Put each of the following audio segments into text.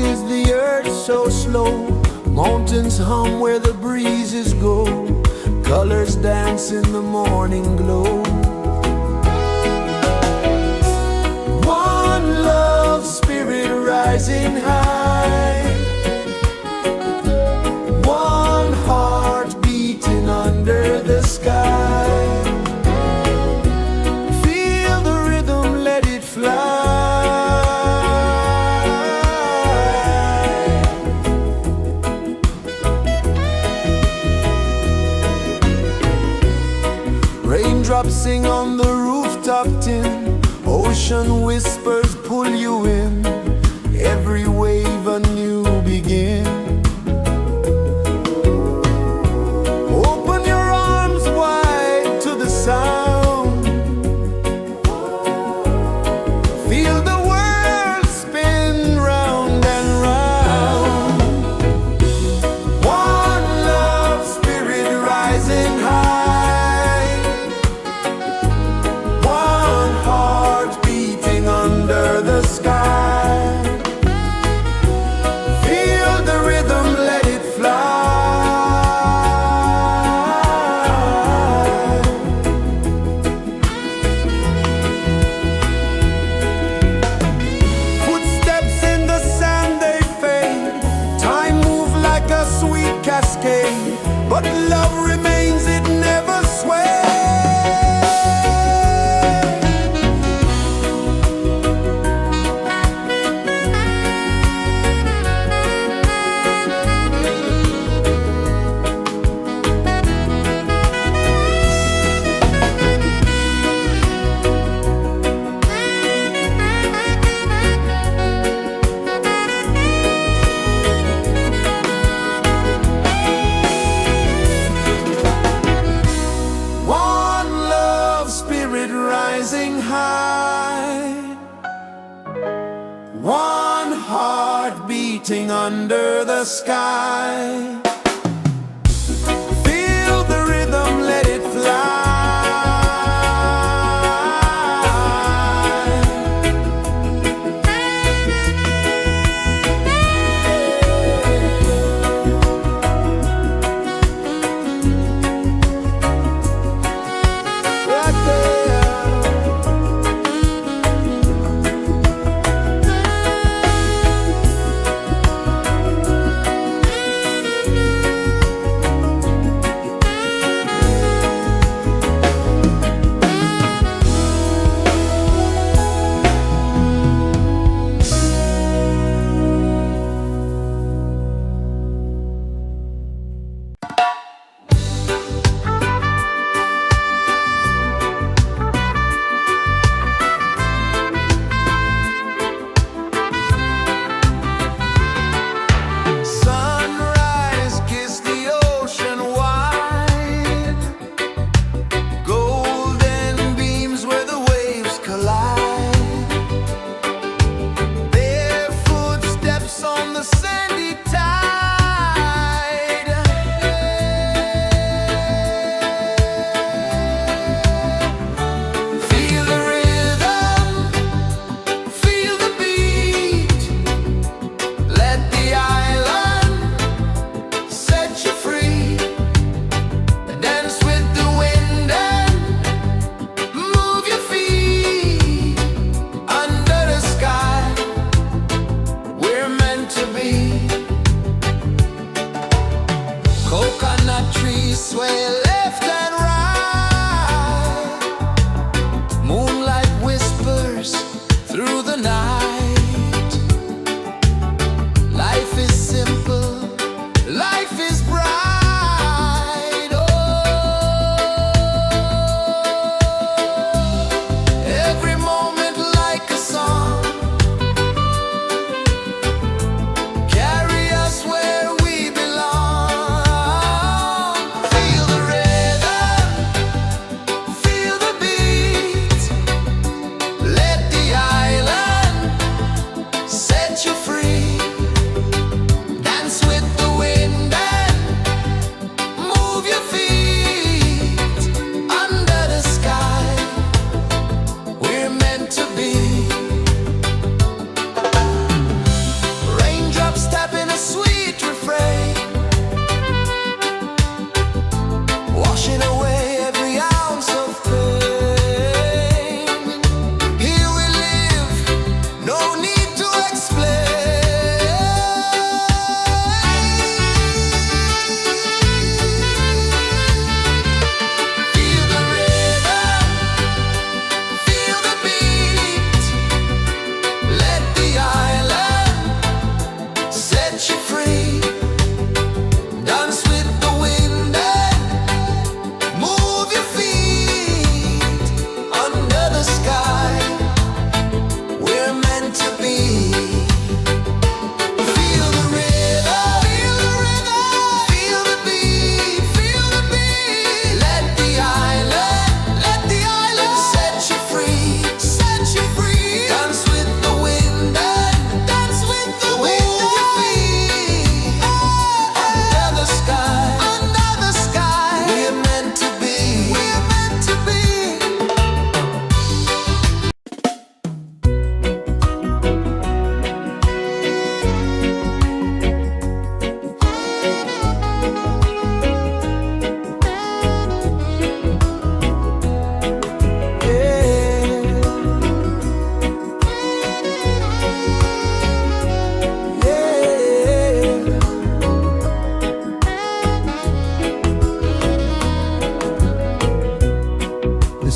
is the earth so slow? Mountains hum where the breezes go. Colors dance in the morning glow. One love, spirit rising high. One heart beating under the sky. Feel the rhythm, let it fly. Raindrops sing on the rooftop tin. Ocean whispers pull you in. Every wave a new begin. Open your arms wide to the sound. Feel the world spin round and round. One love, spirit rising high. One heart beating under the sky. Feel the rhythm, let it fly. Footsteps in the sand, they fade. Time moves like a sweet cascade, but love remains, it never sways. One love, spirit rising high. One heart beating under the sky. Feel the rhythm, let it fly. Right there.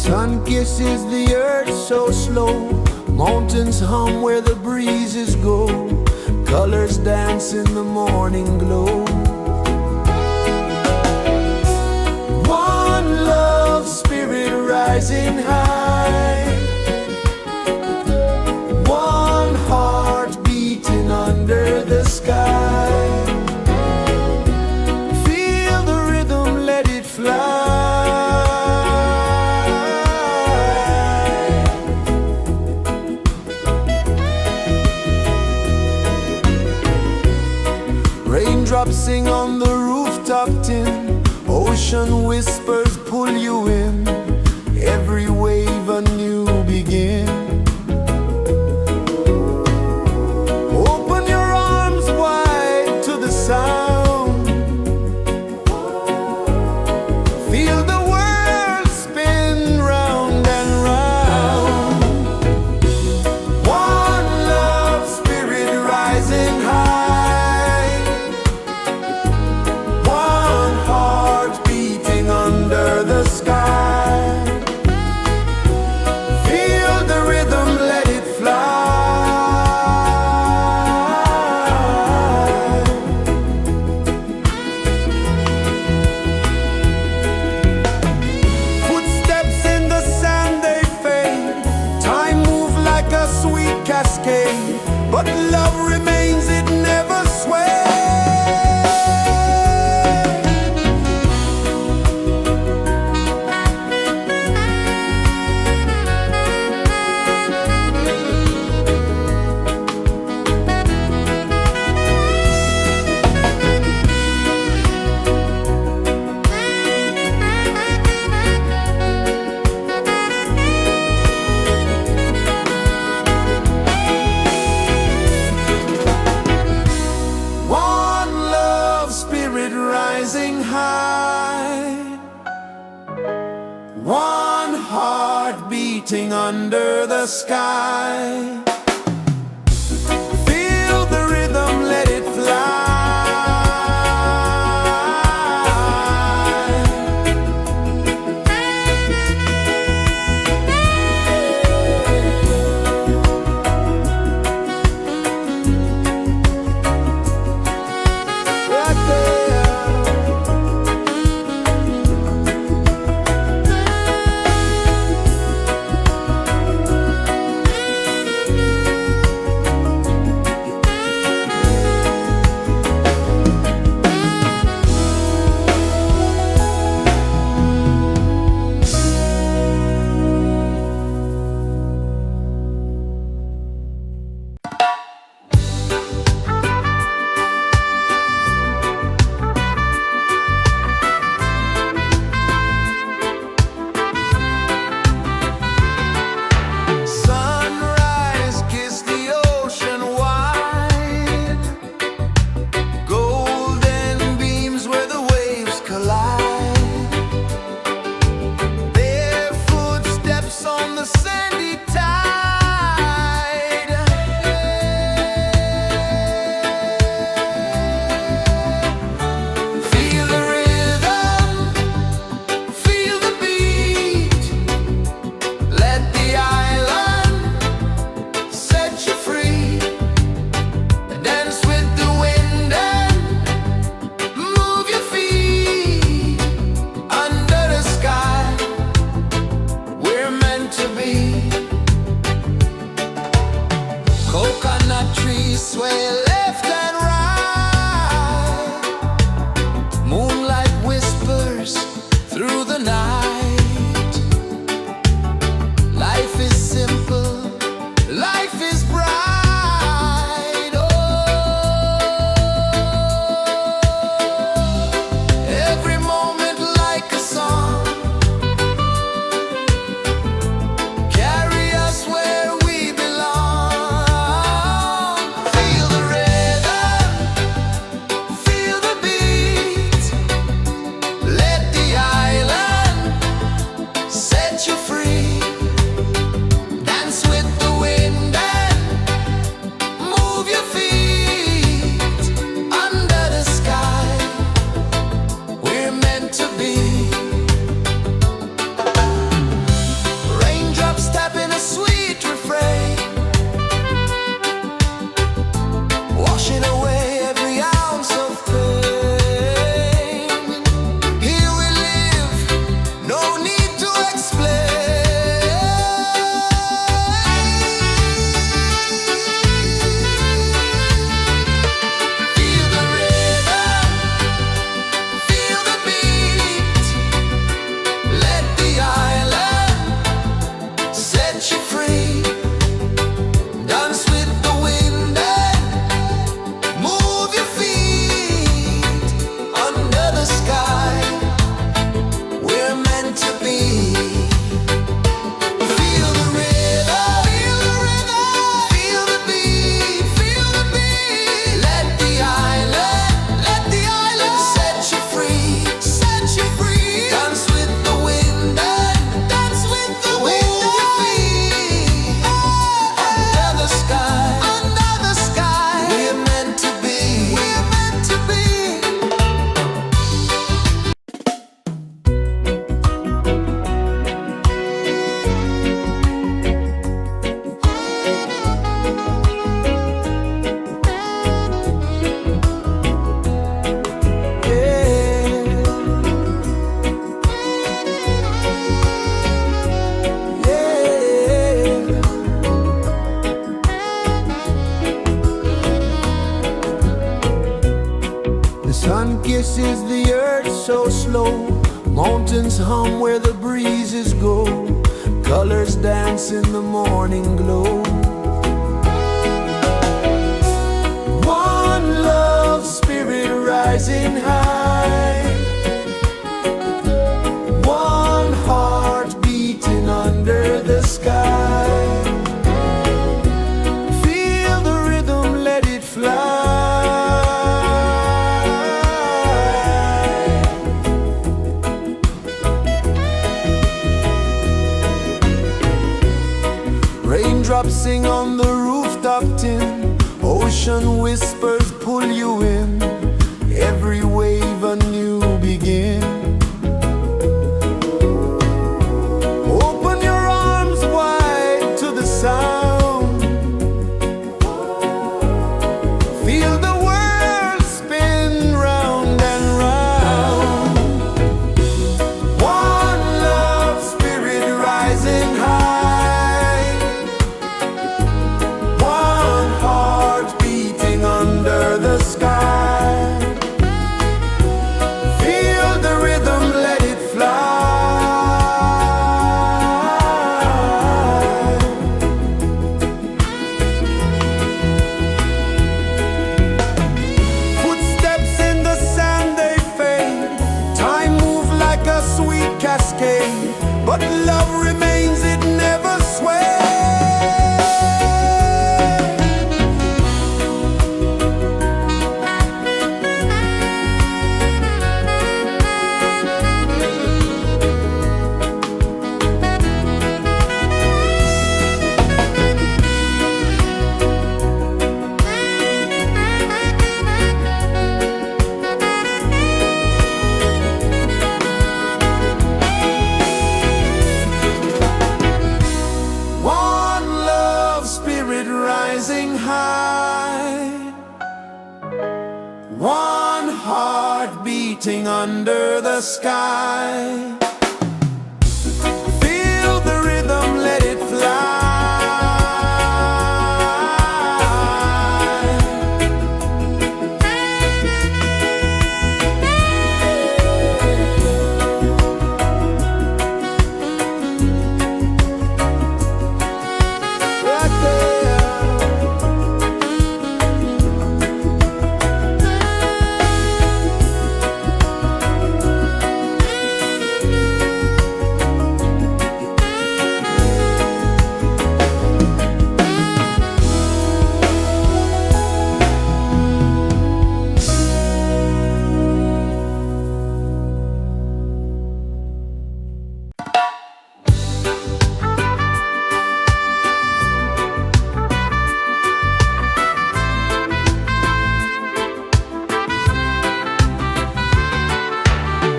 Sun kisses the earth so slow, mountains hum where the breezes go, colors dance in the morning glow. One love spirit rising high, one heart beating under the sky. Feel the rhythm, let it fly. Raindrops sing on the rooftop tin, ocean whispers pull you in, every wave a new begin. Open your arms wide to the sound, feel the world spin round and round. One love spirit rising high, one heart beating under the sky. Feel the rhythm, let it fly. Footsteps in the sand, they fade, time moves like a sweet cascade, but love remains, it never sways. Rising high, one heart beating under the sky. Feel the rhythm, let it fly. rejoices the earth so slow. Mountains hum where the breezes go. Colors dance in the morning glow. One love spirit rising high. One heart beating under the sky. Feel the rhythm, let it fly. Raindrops sing on the rooftop tin. Ocean whispers pull you in. Every wave a new begin. Open your arms wide to the sound. Feel the world spin round and round. One love spirit rising high. One heart beating under the sky. Feel the rhythm, let it fly. Footsteps in the sand, they fade. Time moves like a sweet cascade, but love remains, it never sways. One love spirit rising high. One heart beating under the sky. Feel the rhythm, let it fly. Right there.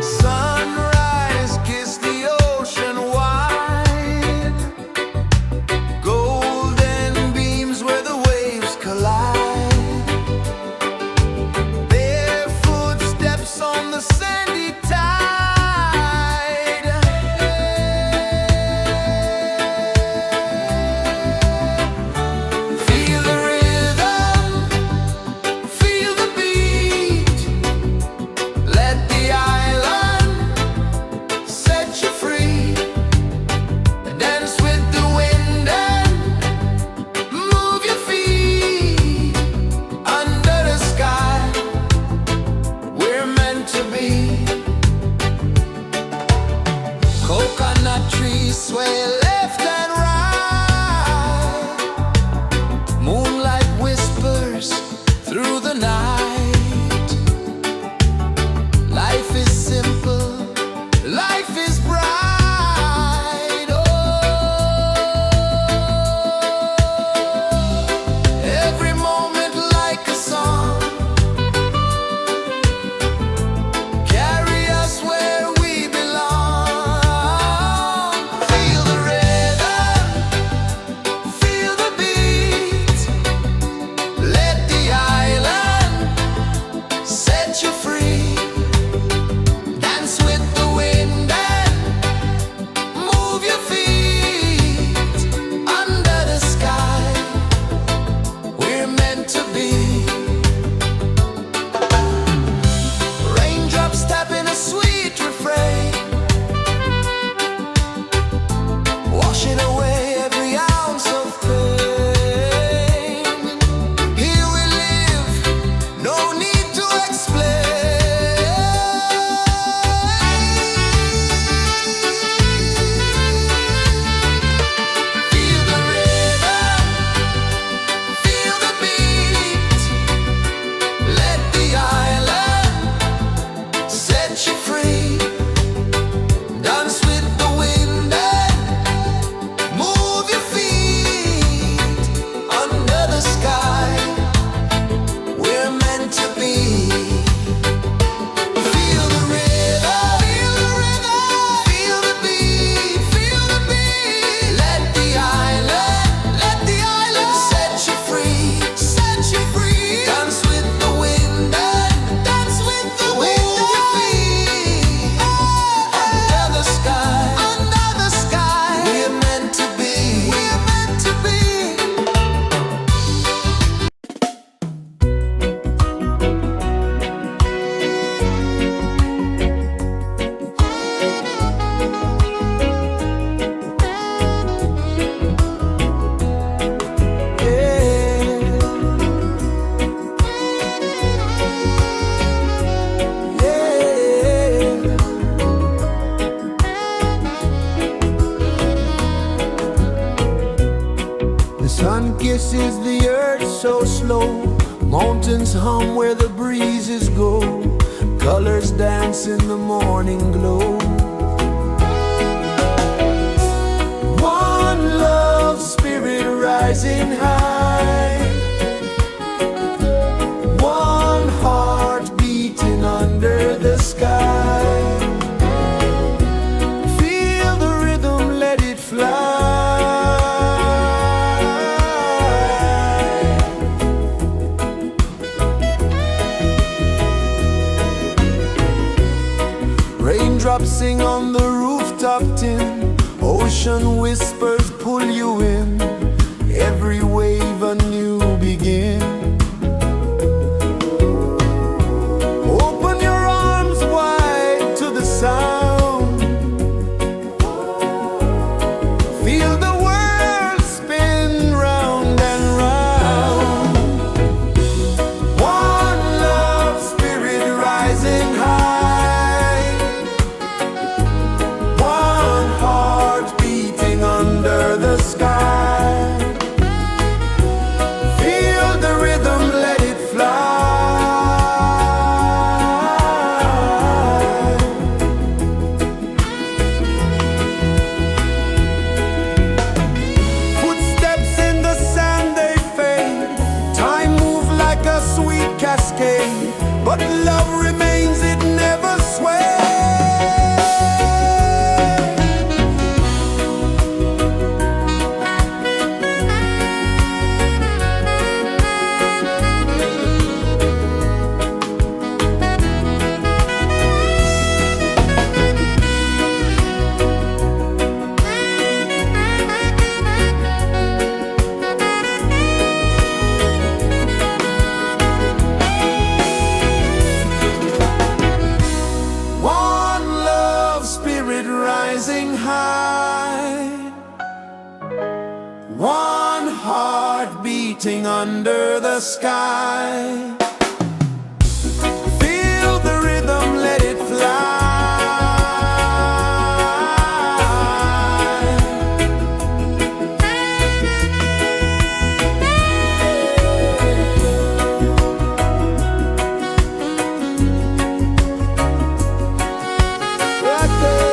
Sunrise, kiss the ocean wide. Golden beams where the waves collide. Bare footsteps on the sandy tide. Feel the rhythm, feel the beat. Let the island set you free. Dance with the wind and move your feet. Under the sky, we're meant to be. Coconut trees sway left and right. Moonlight whispers through the night. Life is simple, life is bright. Oh, every moment like a song. Carry us where we belong. Feel the rhythm, Sun kisses the earth so slow, mountains hum where the breezes go, colors dance in the morning glow. One love spirit rising high, one heart beating under the sky. Feel the rhythm, let it fly. Raindrops sing on the rooftop tin, ocean whispers pull you in, every wave a new begin. Open your arms wide to the sound, feel the world spin round and round. One love spirit rising high, one heart beating under the sky. Feel the rhythm, let it fly. Footsteps in the sand, they fade, time moves like a sweet cascade, but love remains, it never sways. One love spirit rising high, one heart beating under the sky. Feel the rhythm, let it fly. Right there.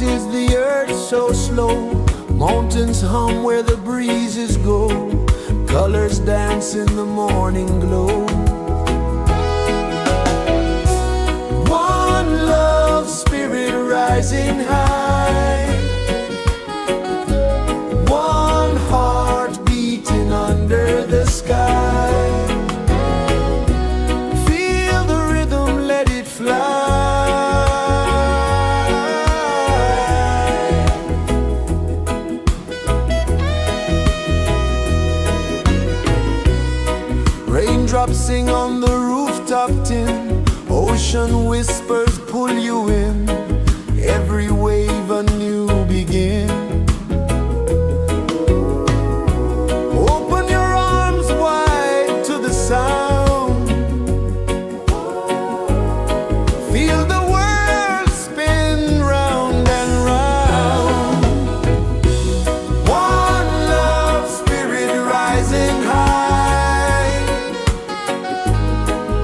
is the earth so slow? Mountains hum where the breezes go. Colors dance in the morning glow. One love spirit rising high. One heart beating under the sky. Feel the rhythm, let it fly. Raindrops sing on the rooftop tin. Ocean whispers pull you in. Every wave a new begin. Open your arms wide to the sound. Feel the world spin round and round. One love spirit rising high.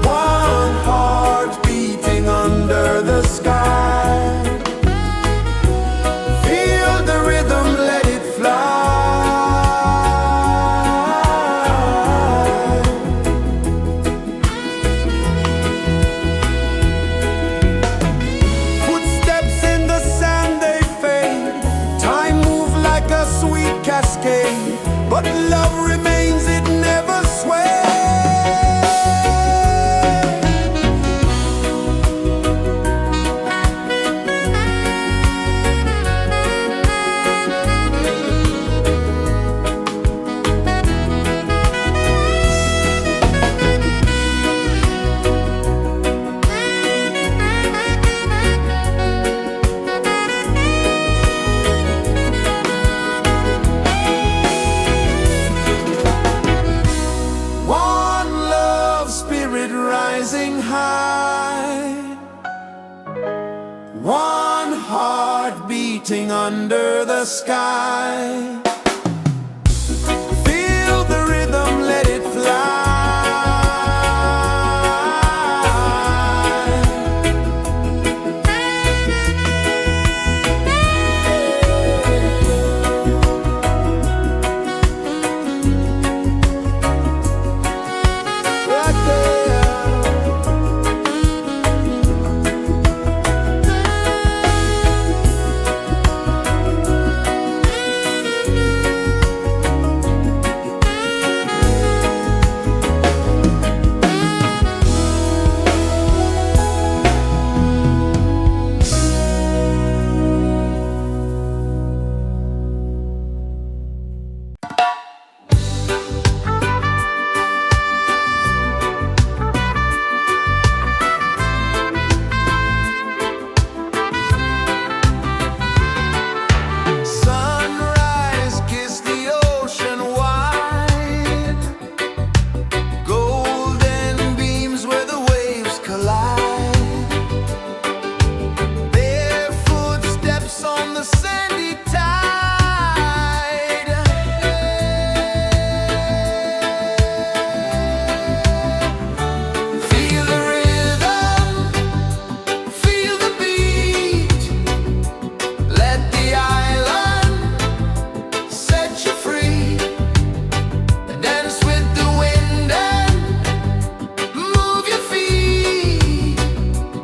One heart beating under the sky. Feel the rhythm, let it fly. Footsteps in the sand, they fade. Time moves like a sweet cascade, but love remains, it never sways. One love spirit rising high. One heart beating under the sky. Feel the rhythm, let it fly. Right there. Sunrise, kiss the ocean wide. Golden beams where the waves collide. Barefoot steps on the sandy tide. Feel the rhythm, feel the beat. Let the island set you free. Dance with the wind and move your feet.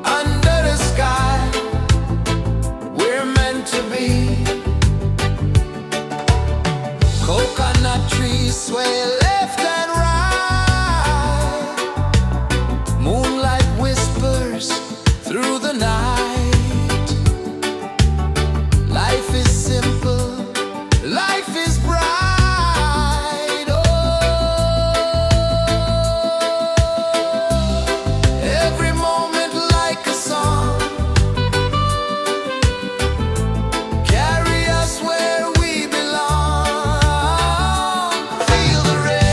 Under the sky, we're meant to be. Coconut trees sway left and right. Moonlight whispers through the night. Life is simple, life is bright. Oh, every moment like a song. Carry us where we belong. Feel the rhythm.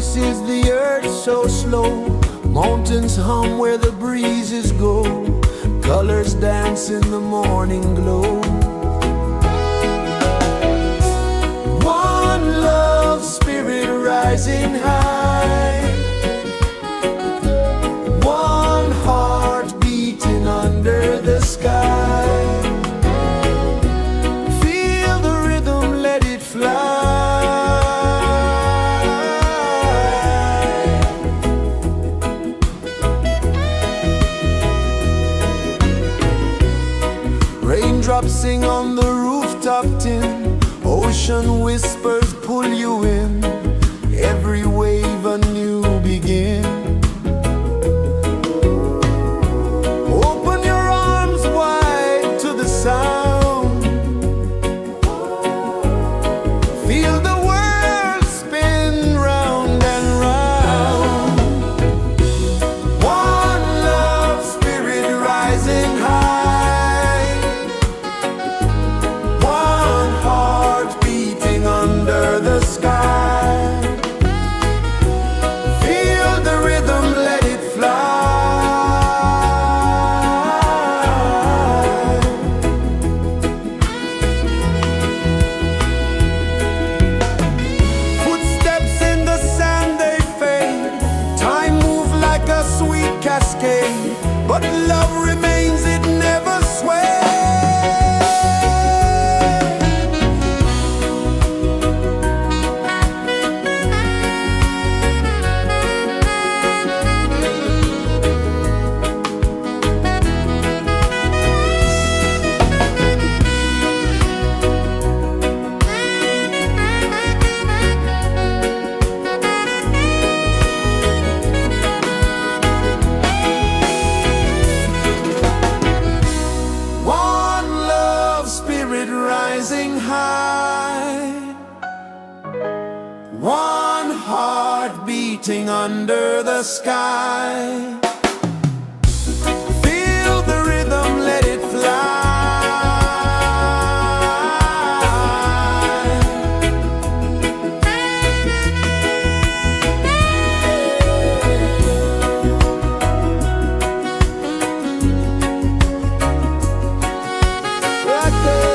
rejoices the earth so slow. Mountains hum where the breezes go. Colors dance in the morning glow. One love spirit rising high. One heart beating under the sky. Feel the rhythm, let it fly. Raindrops sing on the rooftop tin. Ocean whispers pull you in. Every wave a new begin. Open your arms wide to the sound. Feel the world spin round and round. One love spirit rising high. One heart beating under the sky. Feel the rhythm, let it fly. Footsteps in the sand, they fade. Time moves like a sweet cascade, but love remains, it never sways. One love spirit rising high. One heart beating under the sky. Feel the rhythm, let it fly. Right there.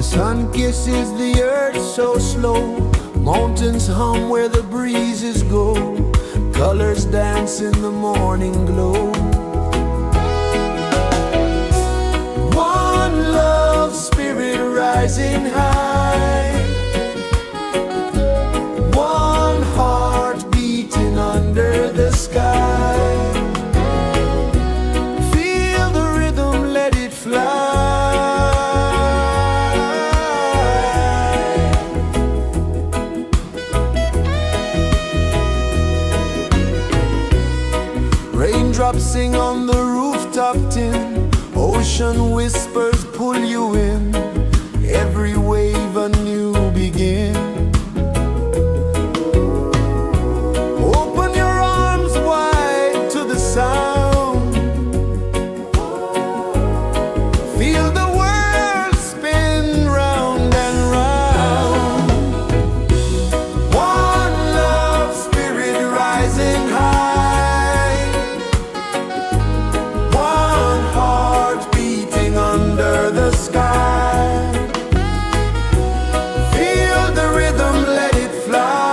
Sun kisses the earth so slow, mountains hum where the breezes go, colors dance in the morning glow. One love spirit rising high, one heart beating under the sky. Feel the rhythm, let it fly. Raindrops sing on the rooftop tin, ocean whispers pull you in, every wave a new begin. Open your arms wide to the sound, feel the world spin round and round. One love spirit rising high, one heart beating under the sky. Feel the rhythm, let it fly.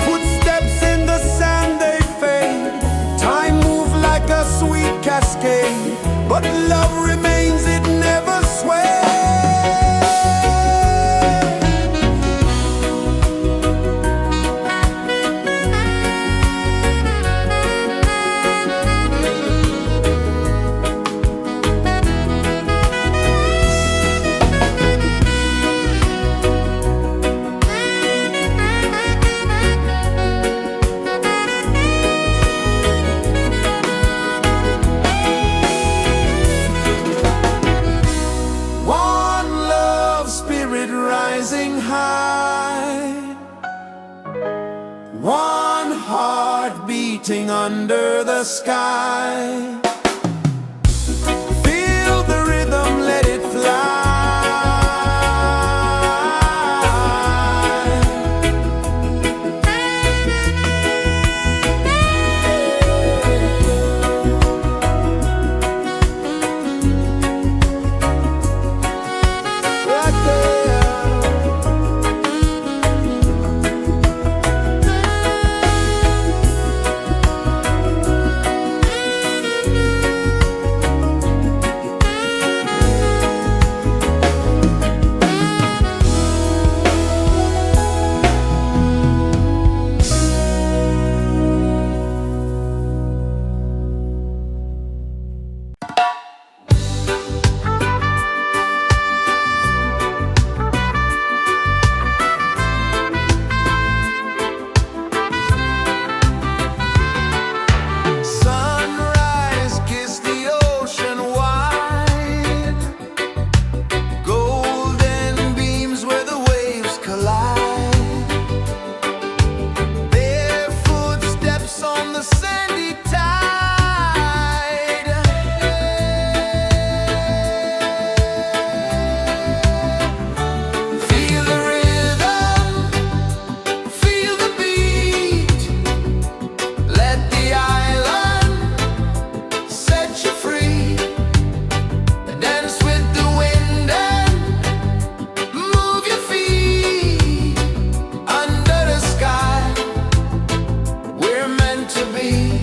Footsteps in the sand, they fade, time moves like a sweet cascade, but love remains, it never sways. One love spirit rising high, one heart beating under the sky. Feel the rhythm, let it fly. Right there. Sunrise, kiss the ocean wide, golden beams where the waves collide, bare footsteps on the sandy tide. Feel the rhythm, feel the beat, let the island set you free. Dance with the wind and move your feet under the sky. We're meant to be.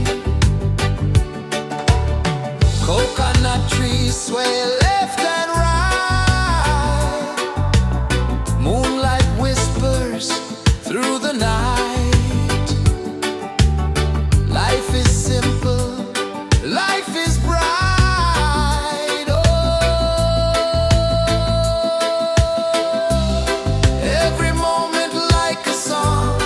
Coconut trees sway left and right, moonlight whispers through the night. Life is simple, life is bright. Oh, every moment like a song,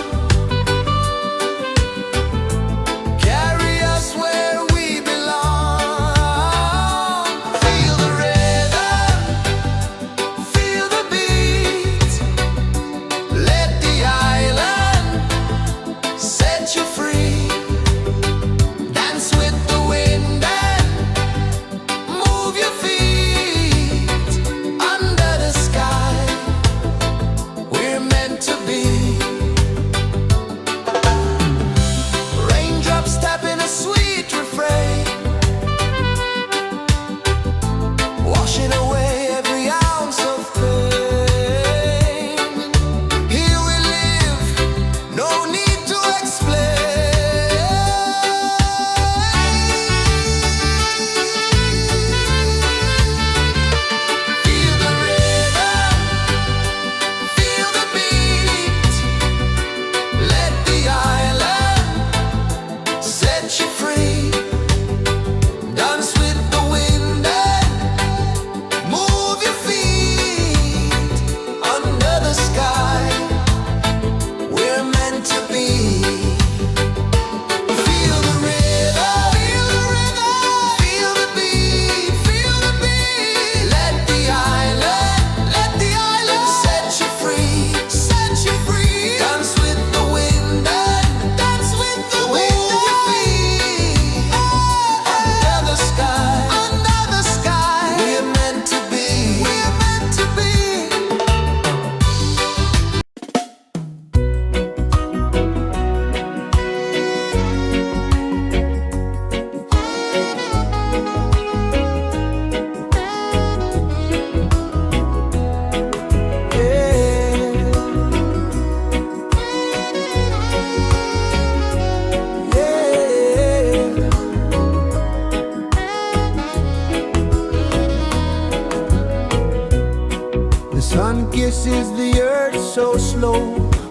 so slow.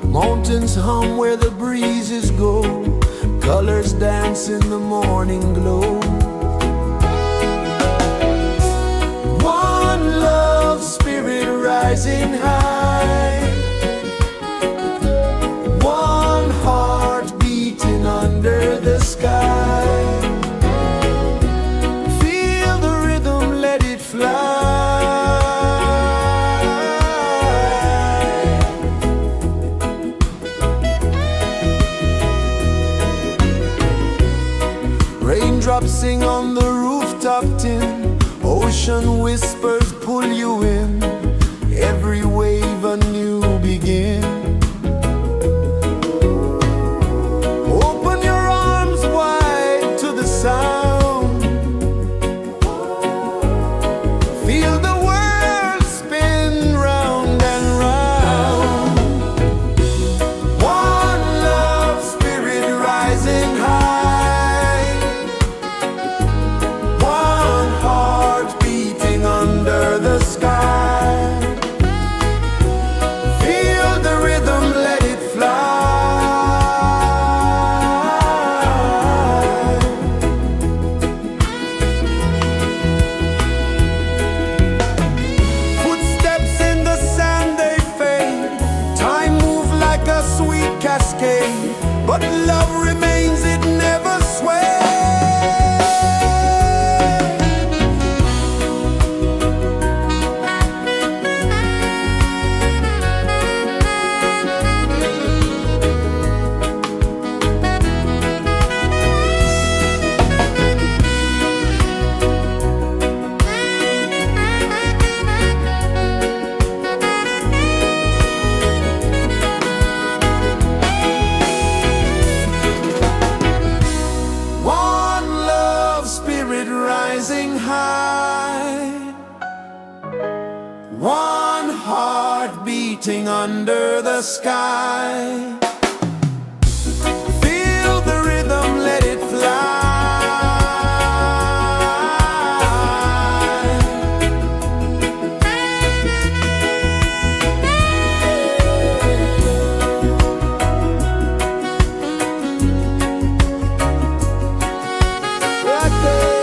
Mountains hum where the breezes go. Colors dance in the morning glow. One love, spirit rising high. One heart beating under the sky. Feel the rhythm, let it fly. Raindrops sing on the rooftop tin. Ocean whispers pull you in. Every wave a new begin. Open your arms wide to the sound. Feel the world spin round and round. One love, spirit rising high. One heart beating under the sky. Feel the rhythm, let it fly. Footsteps in the sand, they fade. Time moves like a sweet cascade, but love remains, it never sways. One love, spirit rising high. One heart beating under the sky. Feel the rhythm, let it fly. Right there.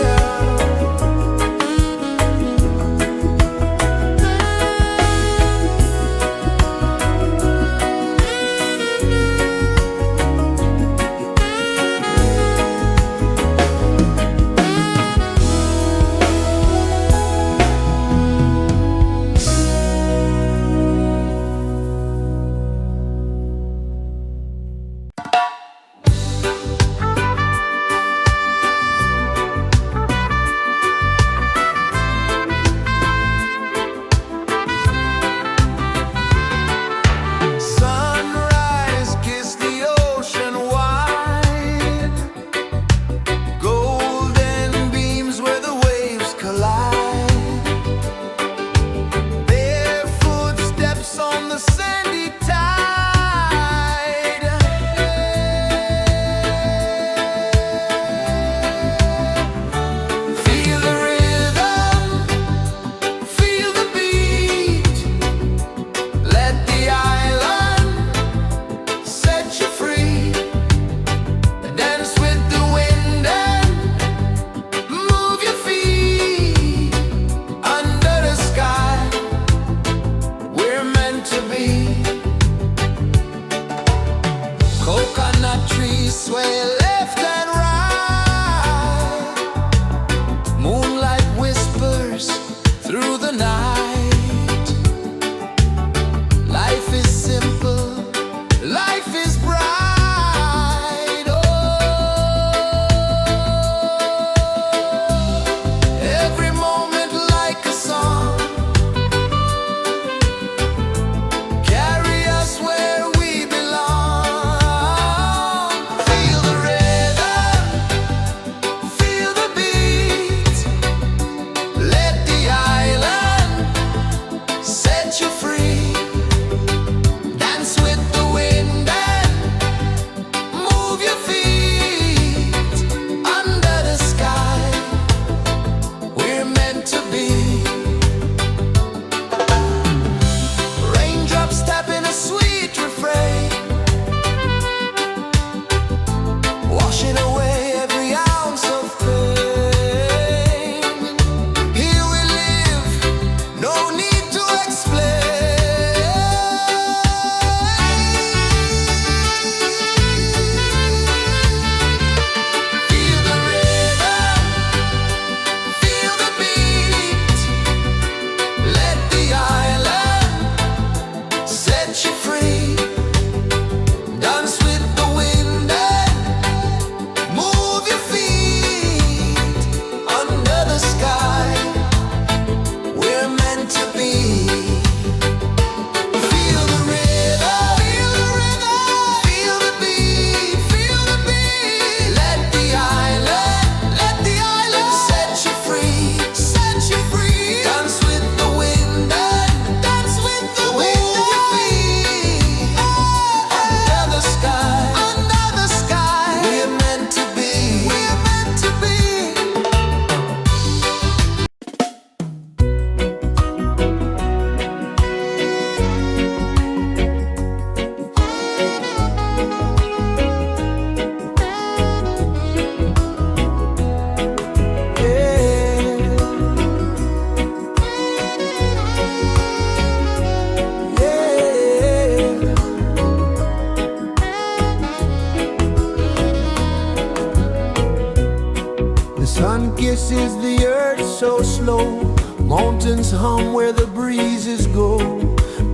Sun kisses the earth so slow, mountains hum where the breezes go,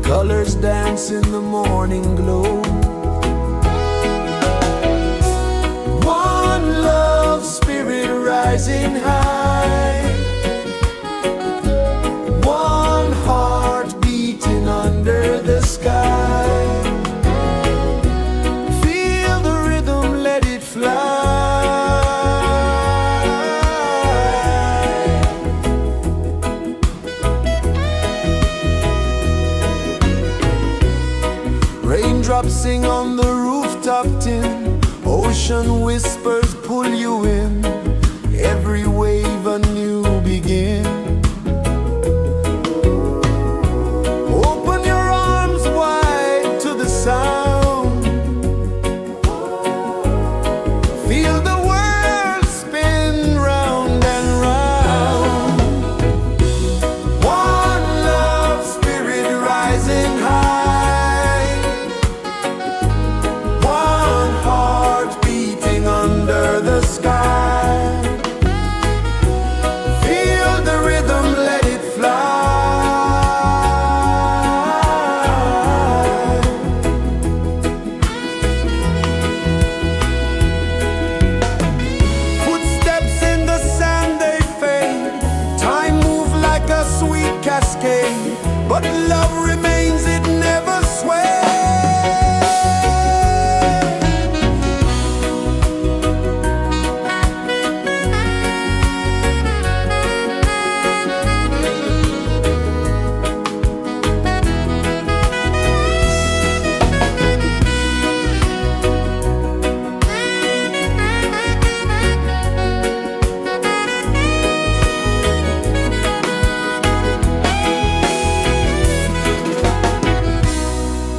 colors dance in the morning glow. One love spirit rising high, one heart beating under the sky. Feel the rhythm, let it fly. Raindrops sing on the rooftop tin, ocean whispers pull you in, every wave a new begin. Open your arms wide to the sound, feel the world spin round and round. One love spirit rising high, one heart beating under the sky. Feel the rhythm, let it fly. Footsteps in the sand, they fade, time moves like a sweet cascade, but love remains, it never sways.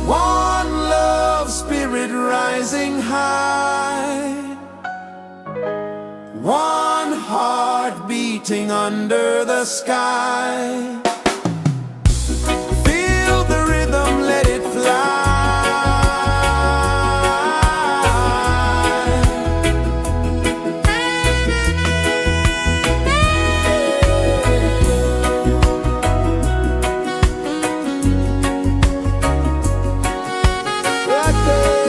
One love spirit rising high, one heart beating under the sky. Feel the rhythm, let it fly. Right there.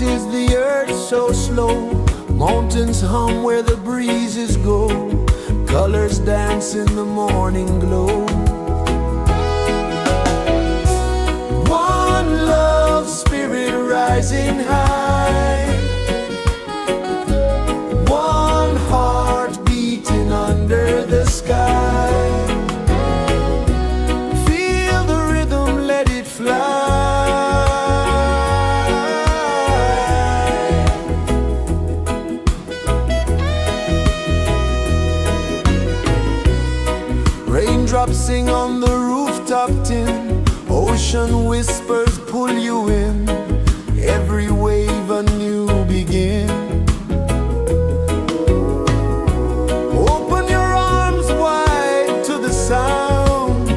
is the earth so slow? Mountains hum where the breezes go. Colors dance in the morning glow. One love spirit rising high. One heart beating under the sky. Feel the rhythm, let it fly. Raindrops sing on the rooftop tin. Ocean whispers pull you in. Every wave a new begin. Open your arms wide to the sound.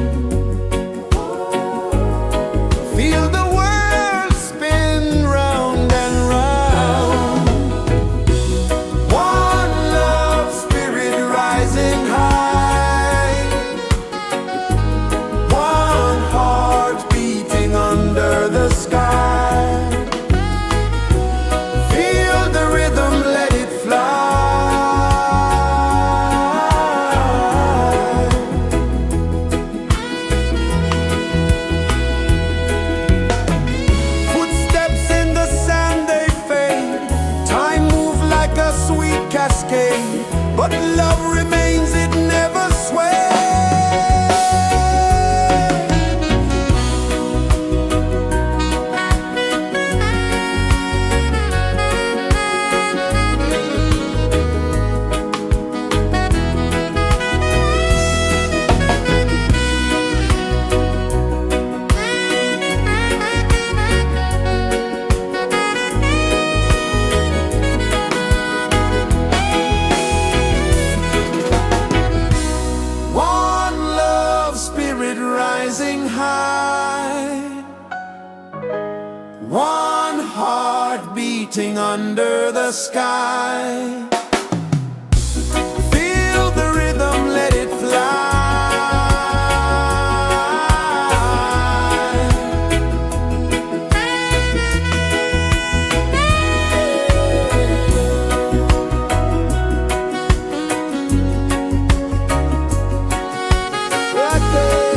Feel the world spin round and round. One love spirit rising high. One heart beating under the sky. Feel the rhythm, let it fly. Footsteps in the sand, they fade. Time moves like a sweet cascade, but love remains, it never sways. One love spirit rising high. One heart beating under the sky. Feel the rhythm, let it fly. Right there.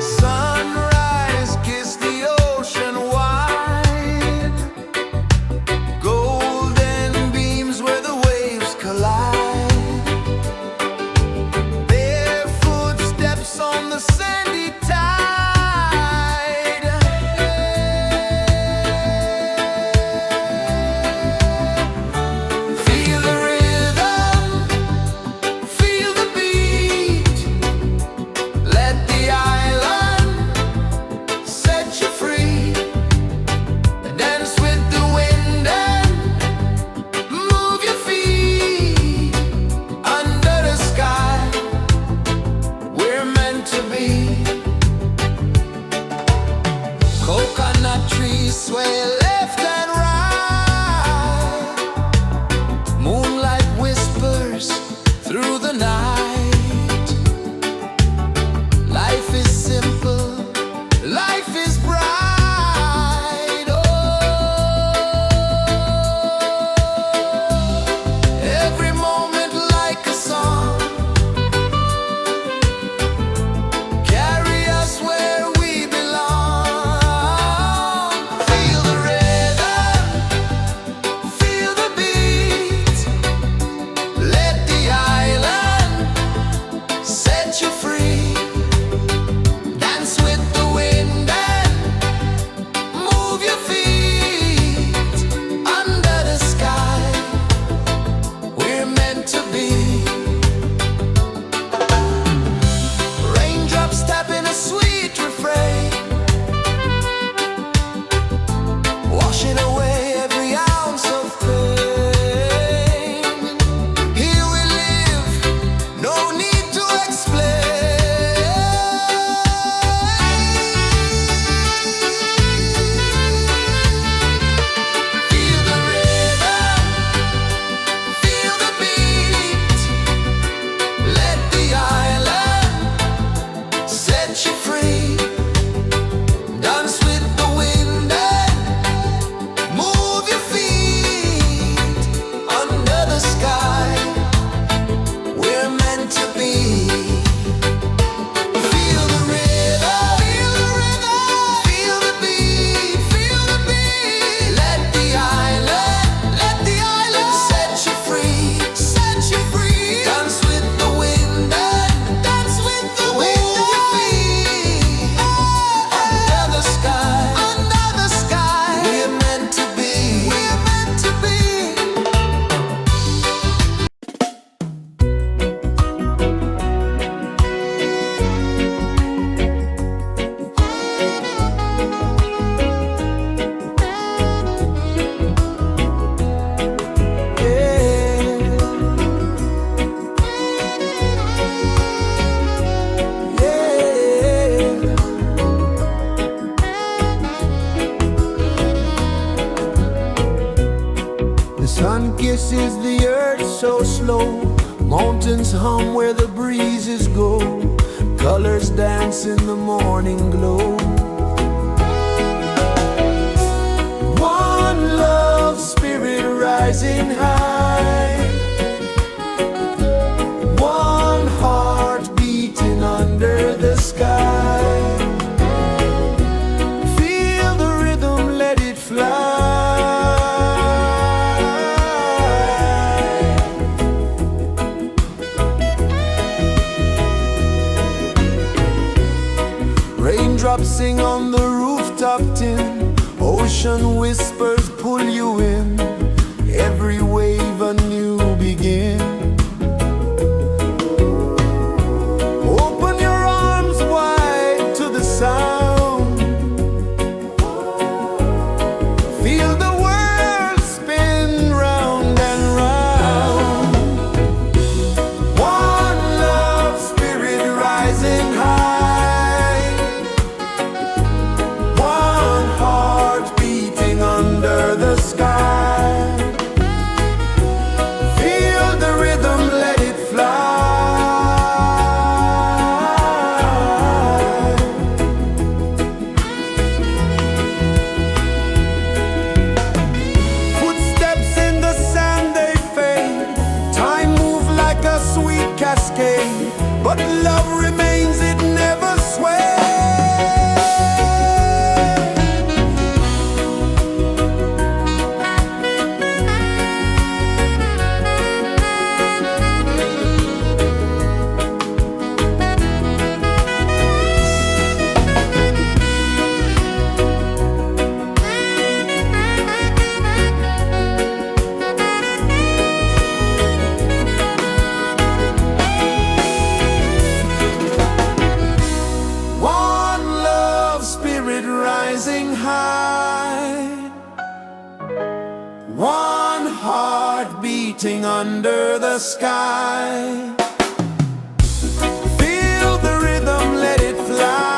Sunrise, kiss the ocean wide. Golden beams where the waves collide. Bare footsteps on the sandy tide. Feel the rhythm, feel the beat. Let the island set you free. Dance with the wind and move your feet. Under the sky, we're meant to be. Coconut trees sway left and right. Moonlight whispers through the night. Life is simple, life is bright. Oh, every moment like a song. Carry us where we belong. Feel the rhythm, Sun kisses the earth so slow, mountains hum where the breezes go, colors dance in the morning glow. One love spirit rising high, one heart beating under the sky. Feel the rhythm, let it fly. Raindrops sing on the rooftop tin, ocean whispers pull you in, every wave a new begin. Open your arms wide to the sound, feel the world spin round and round. One love spirit rising high, under the sky. Feel the rhythm, let it fly. Footsteps in the sand, they fade. Time moves like a sweet cascade, but love remains, it never sways. Rising high, one heart beating under the sky. Feel the rhythm, let it fly.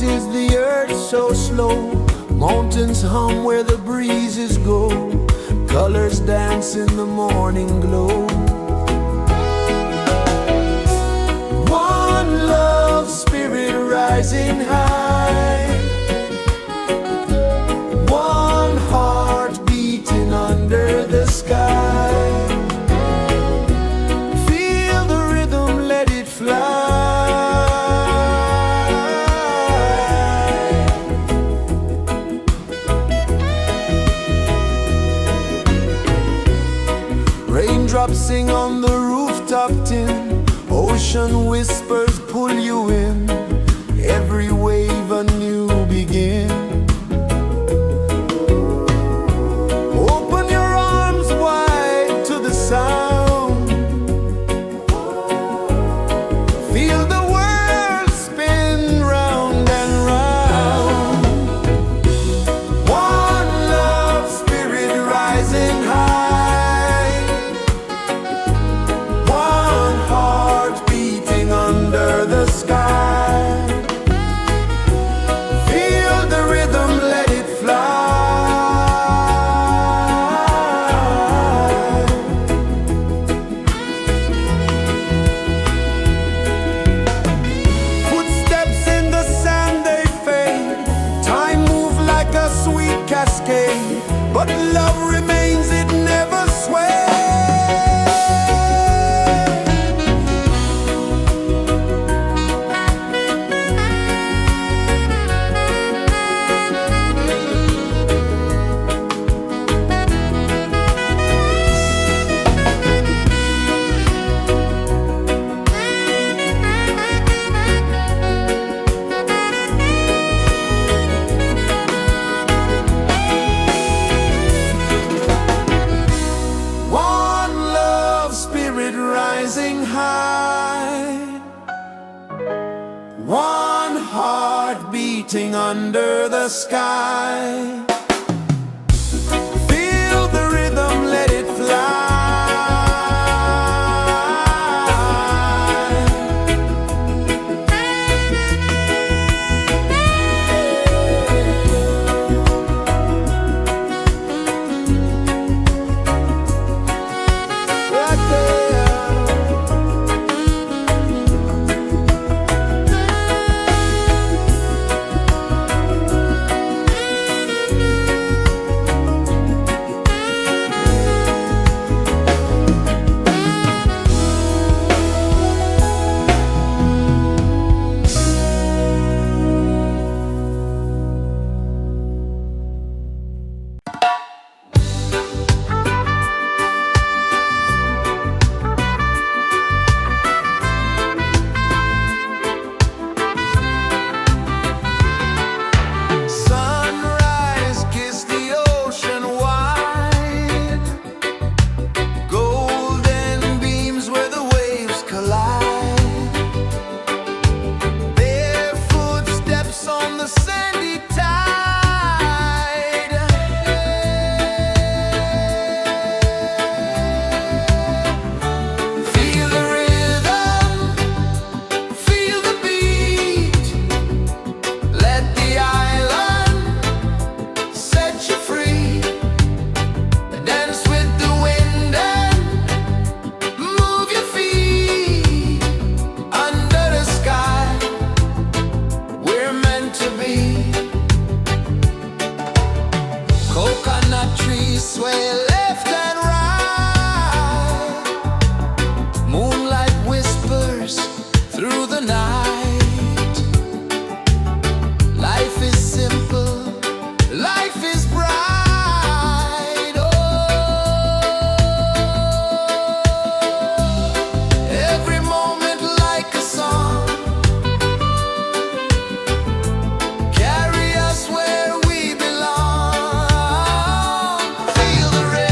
kisses the earth so slow. Mountains hum where the breezes go. Colors dance in the morning glow. One love spirit rising high. One heart beating under the sky. Feel the rhythm, let it fly. Raindrops sing on the rooftop tin. Ocean whispers pull you in. Every wave a new begin. Open your arms wide to the sound. Feel the world spin round and round. One love spirit rising high. One heart beating under the sky. Feel the rhythm, let it fly. Footsteps in the sand, they fade. Time moves like a sweet cascade, but love remains, it never sways. One love spirit rising high. One heart beating under the sky. Feel the rhythm, let it fly. Right there. Sunrise, kiss the ocean wide. Golden beams where the waves collide. Bare footsteps on the sandy tide. Feel the rhythm, feel the beat. Let the island set you free. Dance with the wind and move your feet. Under the sky, we're meant to be. Coconut trees sway left and right. Moonlight whispers through the night. Life is simple, life is bright. Oh, every moment like a song. Carry us where we belong. Feel the rhythm.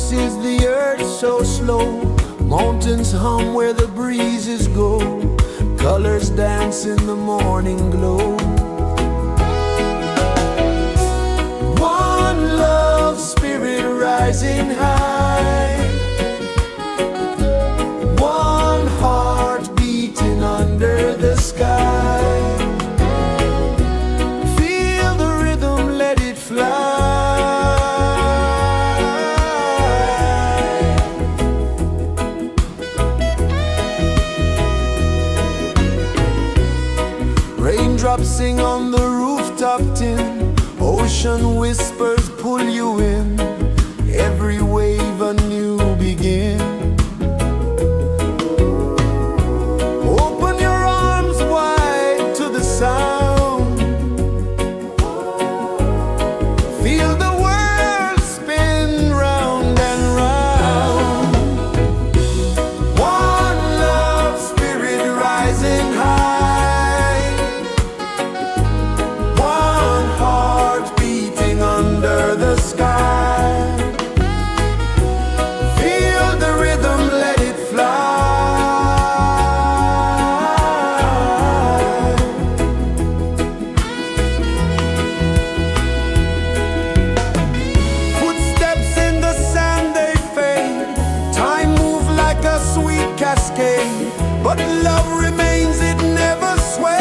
kisses the earth so slow. Mountains hum where the breezes go. Colors dance in the morning glow. One love, spirit rising high. One heart beating under the sky. Feel the rhythm, let it fly. Raindrops sing on the rooftop tin. Ocean whispers pull you in. Every wave a new begin. Open your arms wide to the sound. Feel the world spin round and round. One love, spirit rising high. One heart beating under the sky. Feel the rhythm, let it fly. Footsteps in the sand, they fade. Time moves like a sweet cascade, but love remains, it never sways.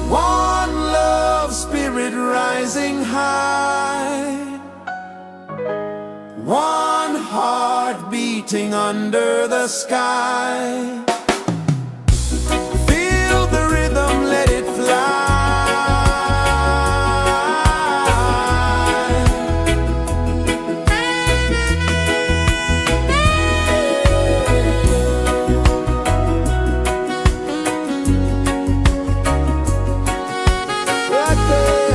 One love, spirit rising high. One heart beating under the sky. Feel the rhythm, let it fly. Right there.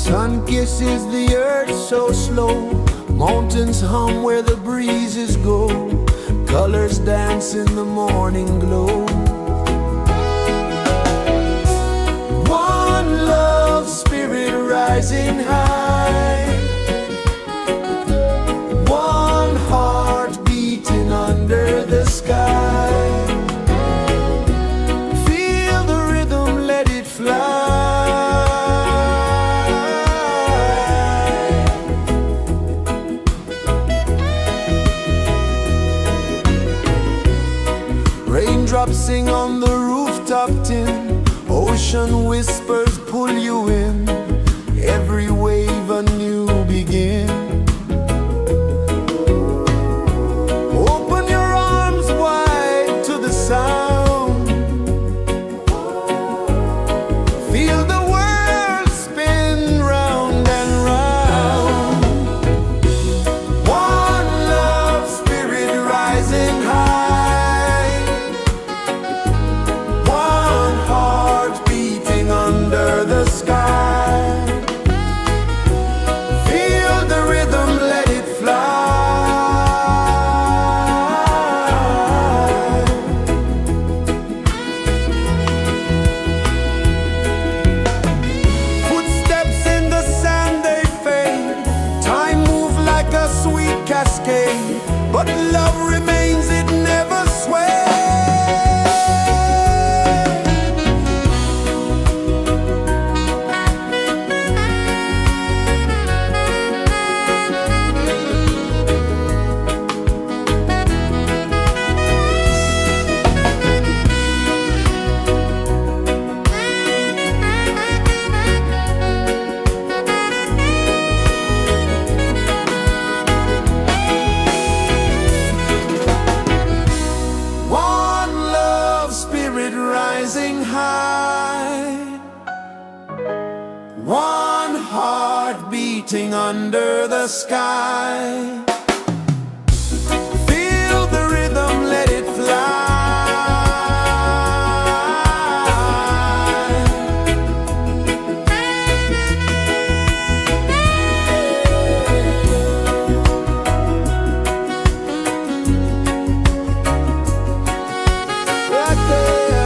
Sun kisses the earth so slow, mountains hum where the breezes go, colors dance in the morning glow. One love spirit rising high, one heart beating under the sky. Feel the rhythm, let it fly. Raindrops sing on the rooftop tin, ocean whispers pull you in, every wave a new begin. Open your arms wide to the sound, feel the world spin round and round. One love spirit rising high, one heart beating under the sky. Feel the rhythm, let it fly. Footsteps in the sand, they fade, time moves like a sweet cascade, but love remains, it never sways. One love spirit rising high, one heart beating under the sky. Feel the rhythm, let it fly. Right there.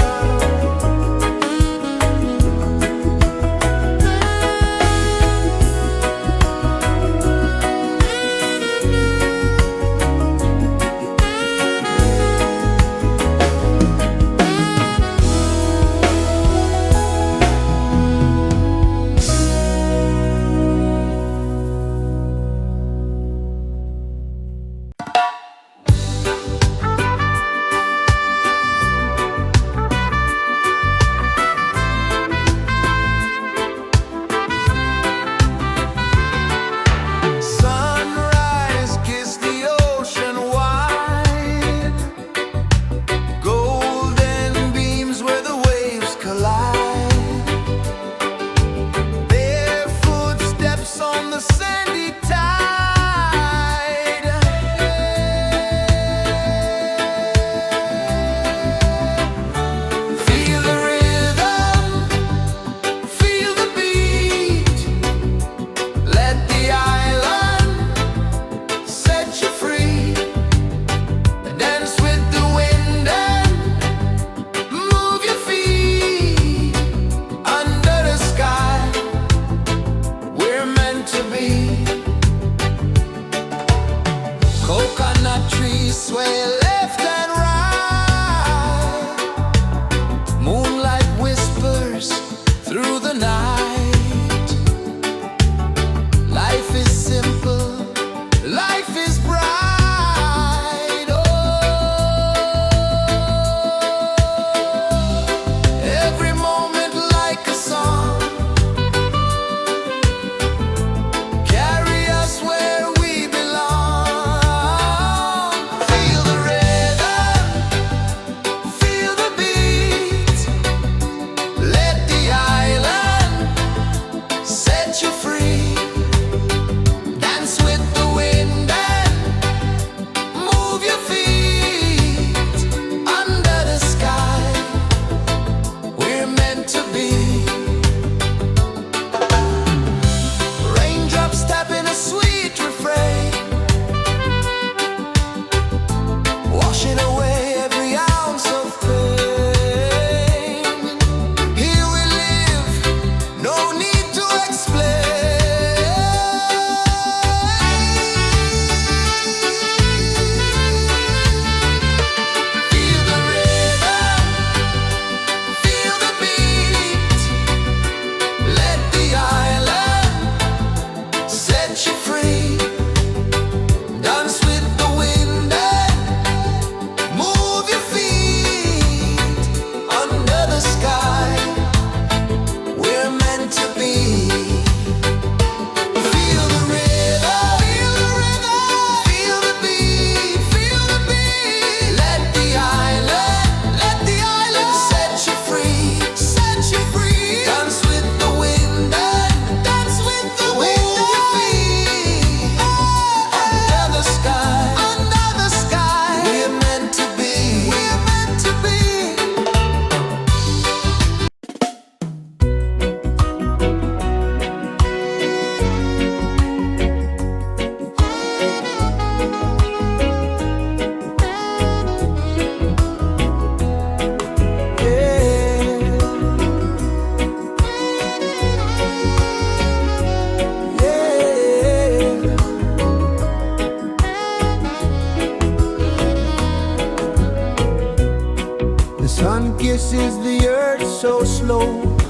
so slow.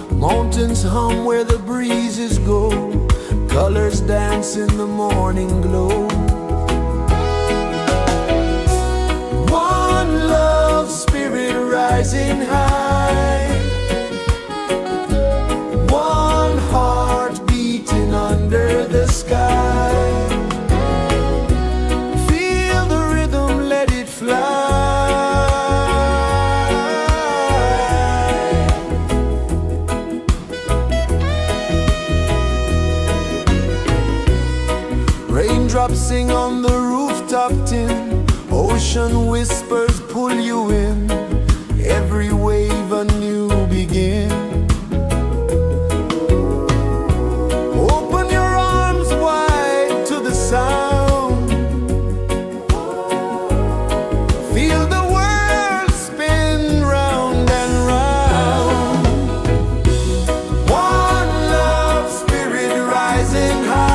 Mountains hum where the breezes go. Colors dance in the morning glow. One love spirit rising high. One heart beating under the sky. Feel the rhythm, let it fly. Raindrops sing on the rooftop tin. Ocean whispers pull you in. Every wave a new begin. Open your arms wide to the sound. Feel the world spin round and round. One love spirit rising high.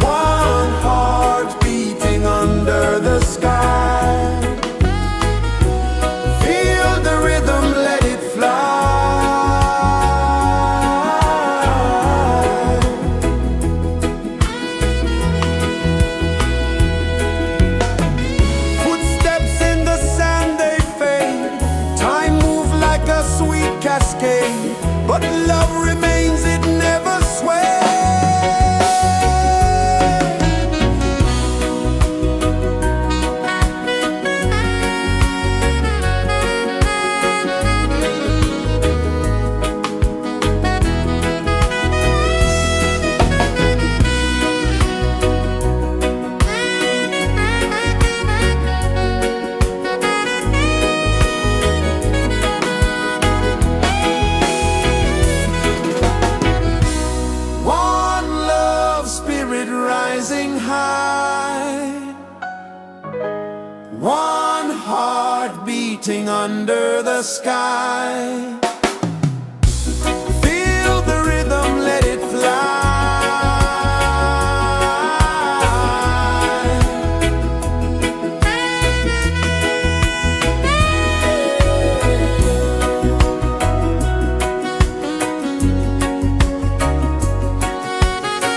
One heart beating under the sky. Feel the rhythm, let it fly. Footsteps in the sand, they fade. Time moves like a sweet cascade, but love remains, it never sways. One love spirit rising high. One heart beating under the sky. Feel the rhythm, let it fly.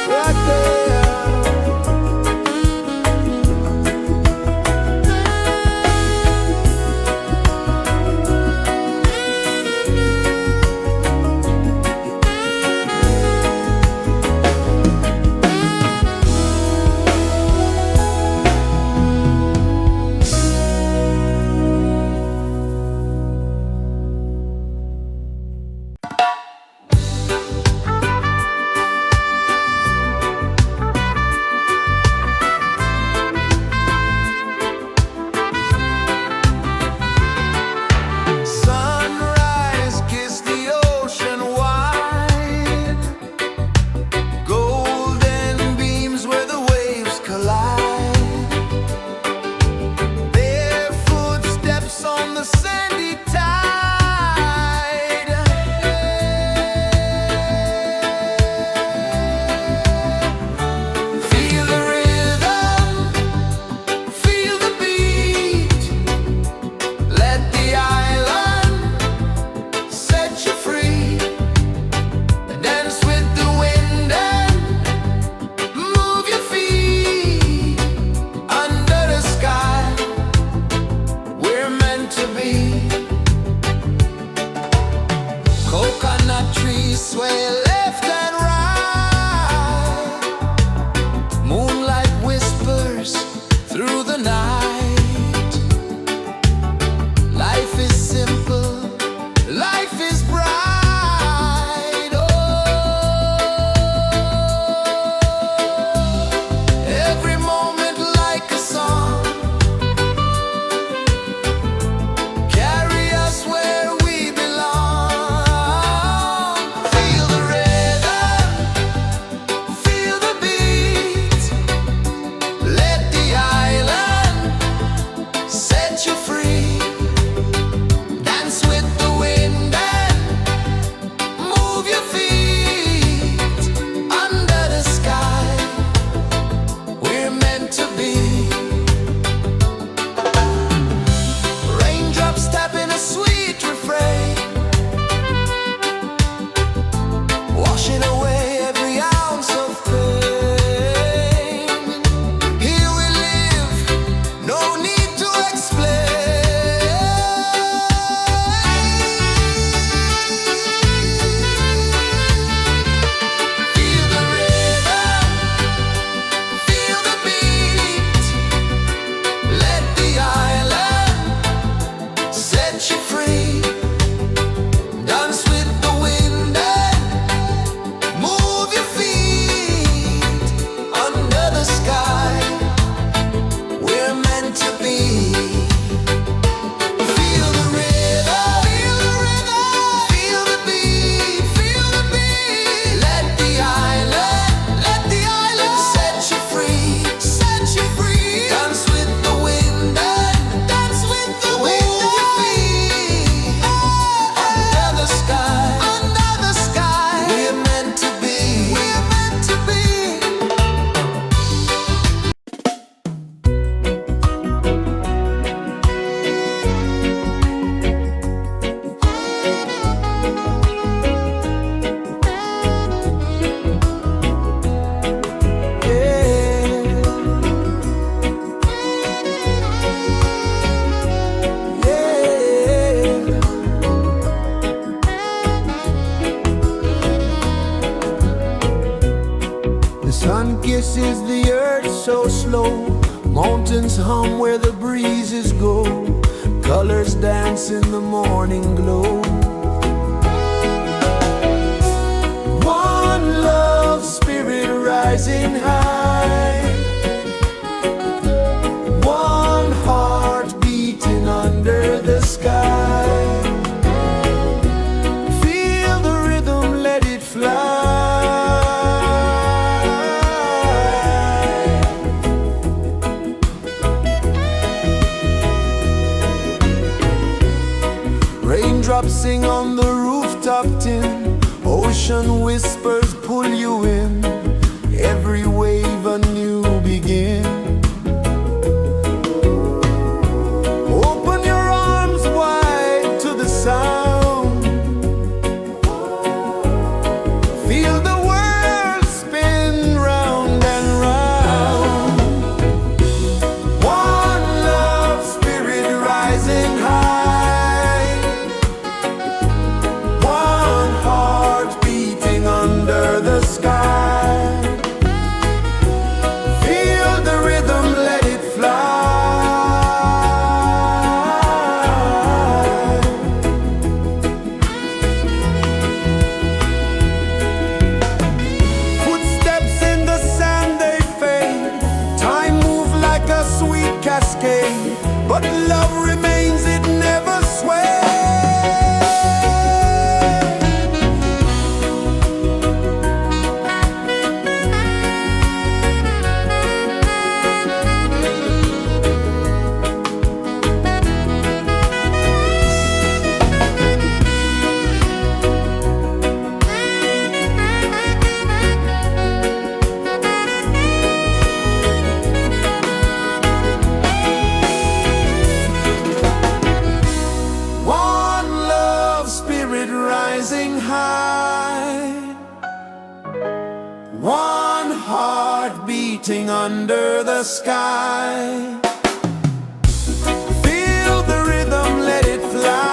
Right there. kisses the earth so slow. Mountains hum where the breezes go. Colors dance in the morning glow. One love spirit rising high. One heart beating under the sky. Feel the rhythm, let it fly. Raindrops sing on the rooftop tin. Ocean whispers pull you in. Every wave a new begin. Open your arms wide to the sound. Feel the world spin round and round. One love spirit rising high. One heart beating under the sky. Feel the rhythm, let it fly. Footsteps in the sand, they fade. Time moves like a sweet cascade, but love remains, it never sways. One love spirit rising high. One heart beating under the sky. Feel the rhythm, let it fly.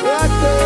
Right there.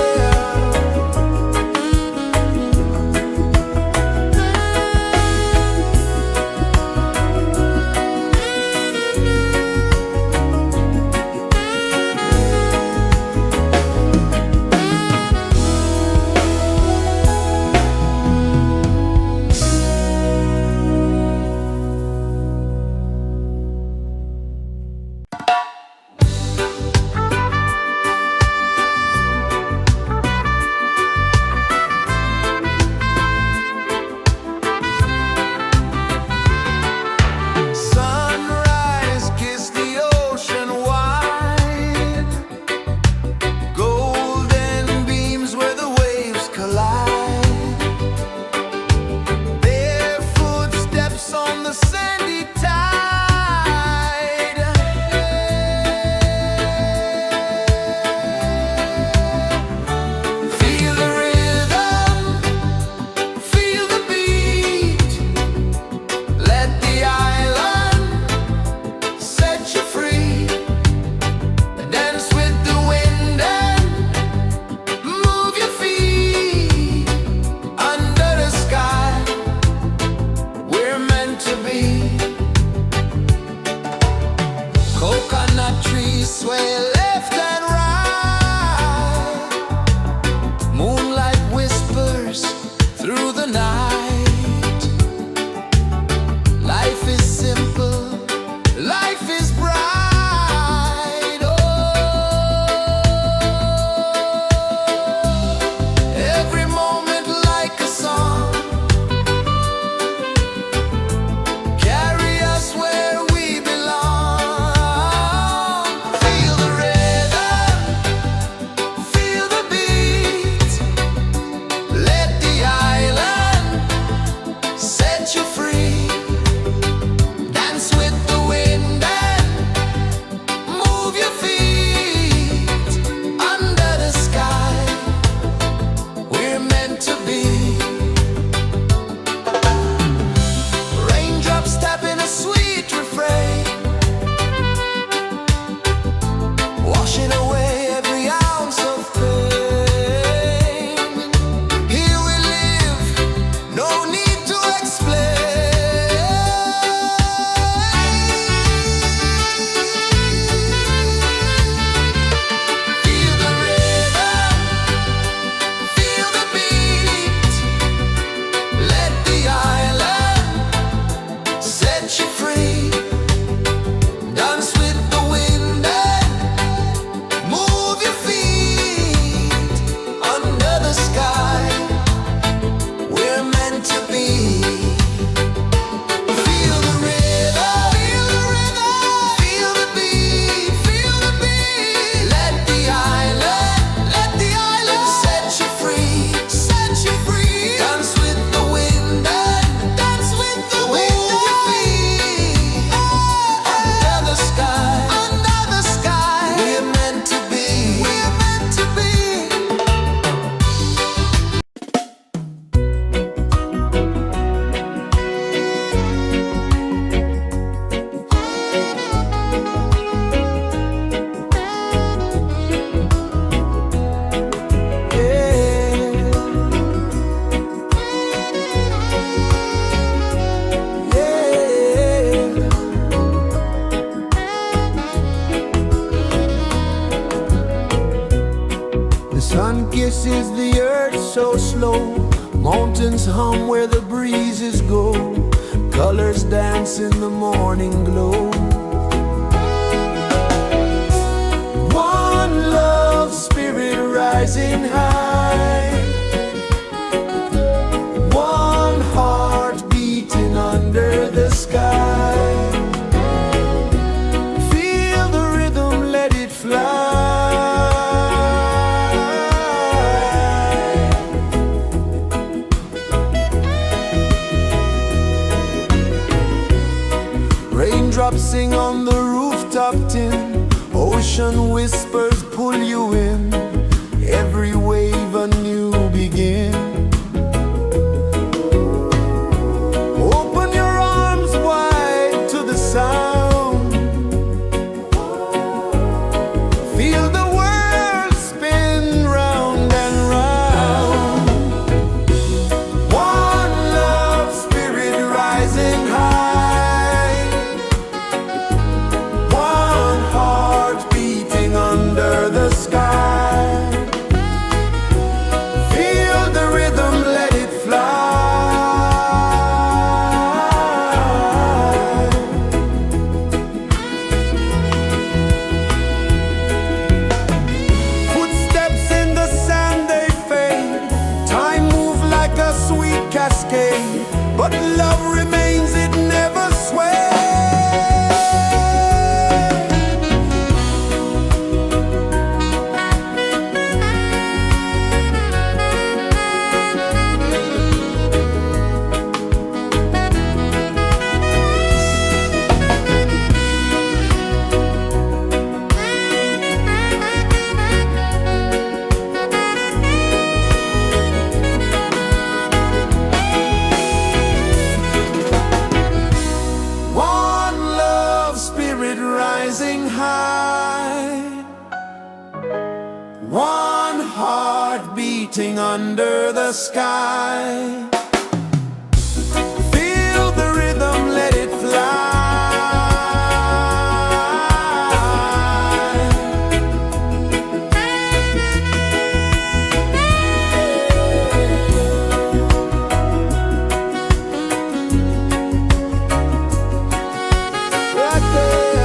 kisses the earth so slow. Mountains hum where the breezes go. Colors dance in the morning glow. One love spirit rising high. One heart beating under the sky. Feel the rhythm, let it fly. Raindrops sing on the rooftop tin. Ocean whispers pull you in. Every wave a new begin. Open your arms wide to the sound. Feel the world spin round and round. One love spirit rising high. One heart beating under the sky. Feel the rhythm, let it fly. Footsteps in the sand, they fade. Time moves like a sweet cascade, but love remains, it never sways. One love spirit rising high. One heart beating under the sky. Feel the rhythm, let it fly. Right there.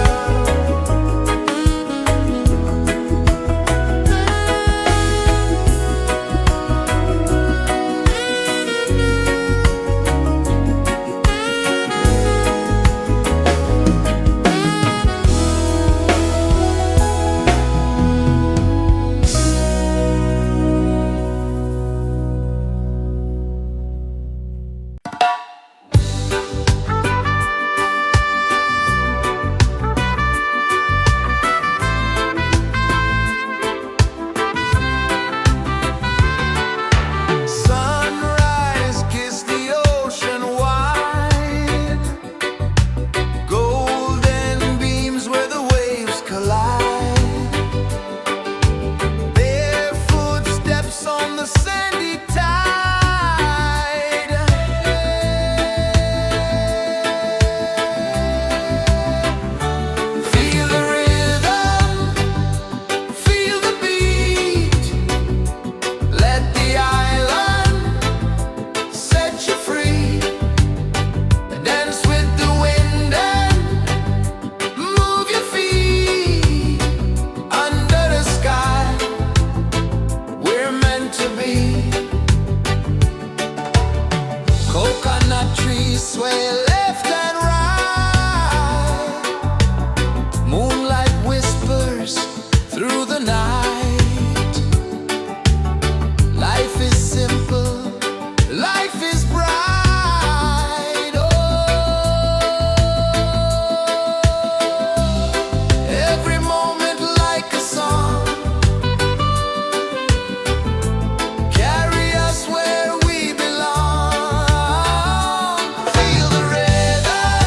Sunrise, kiss the ocean wide. Golden beams where the waves collide. Bare footsteps on the sandy tide. Feel the rhythm, feel the beat. Let the island set you free. Dance with the wind and move your feet. Under the sky, we're meant to be. Coconut trees sway left and right. Moonlight whispers through the night. Life is simple, life is bright. Oh, every moment like a song. Carry us where we belong. Feel the rhythm,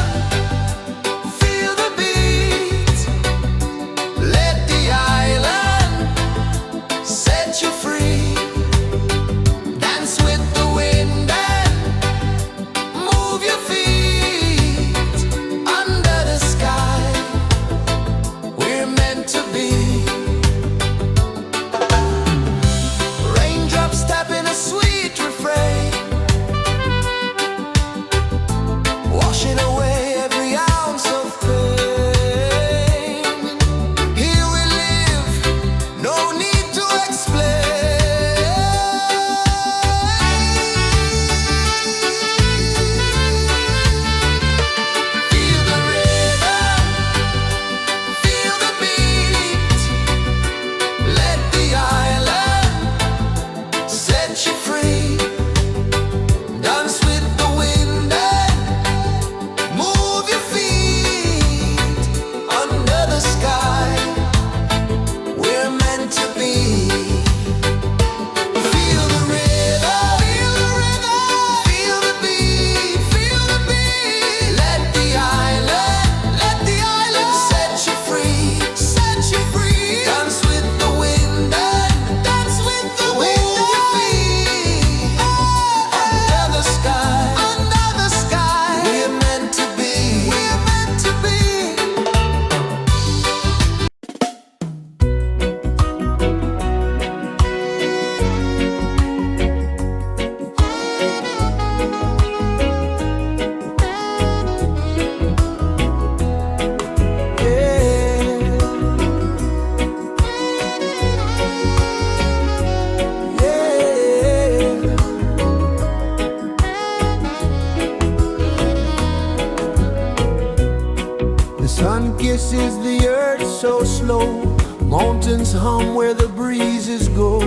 kisses the earth so slow. Mountains hum where the breezes go.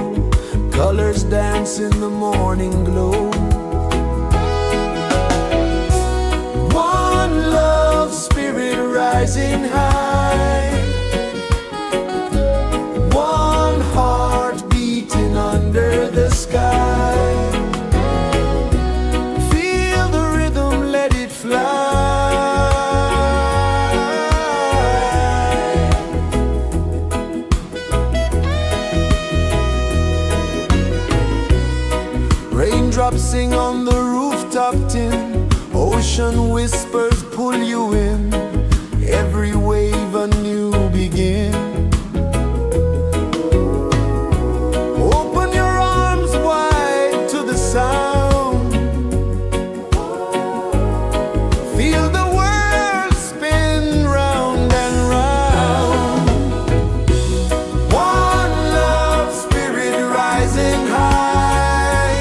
Colors dance in the morning glow. One love spirit rising high. One heart beating under the sky. Feel the rhythm, let it fly. Raindrops sing on the rooftop tin. Ocean whispers pull you in. Every wave a new begin. Open your arms wide to the sound. Feel the world spin round and round. One love spirit rising high.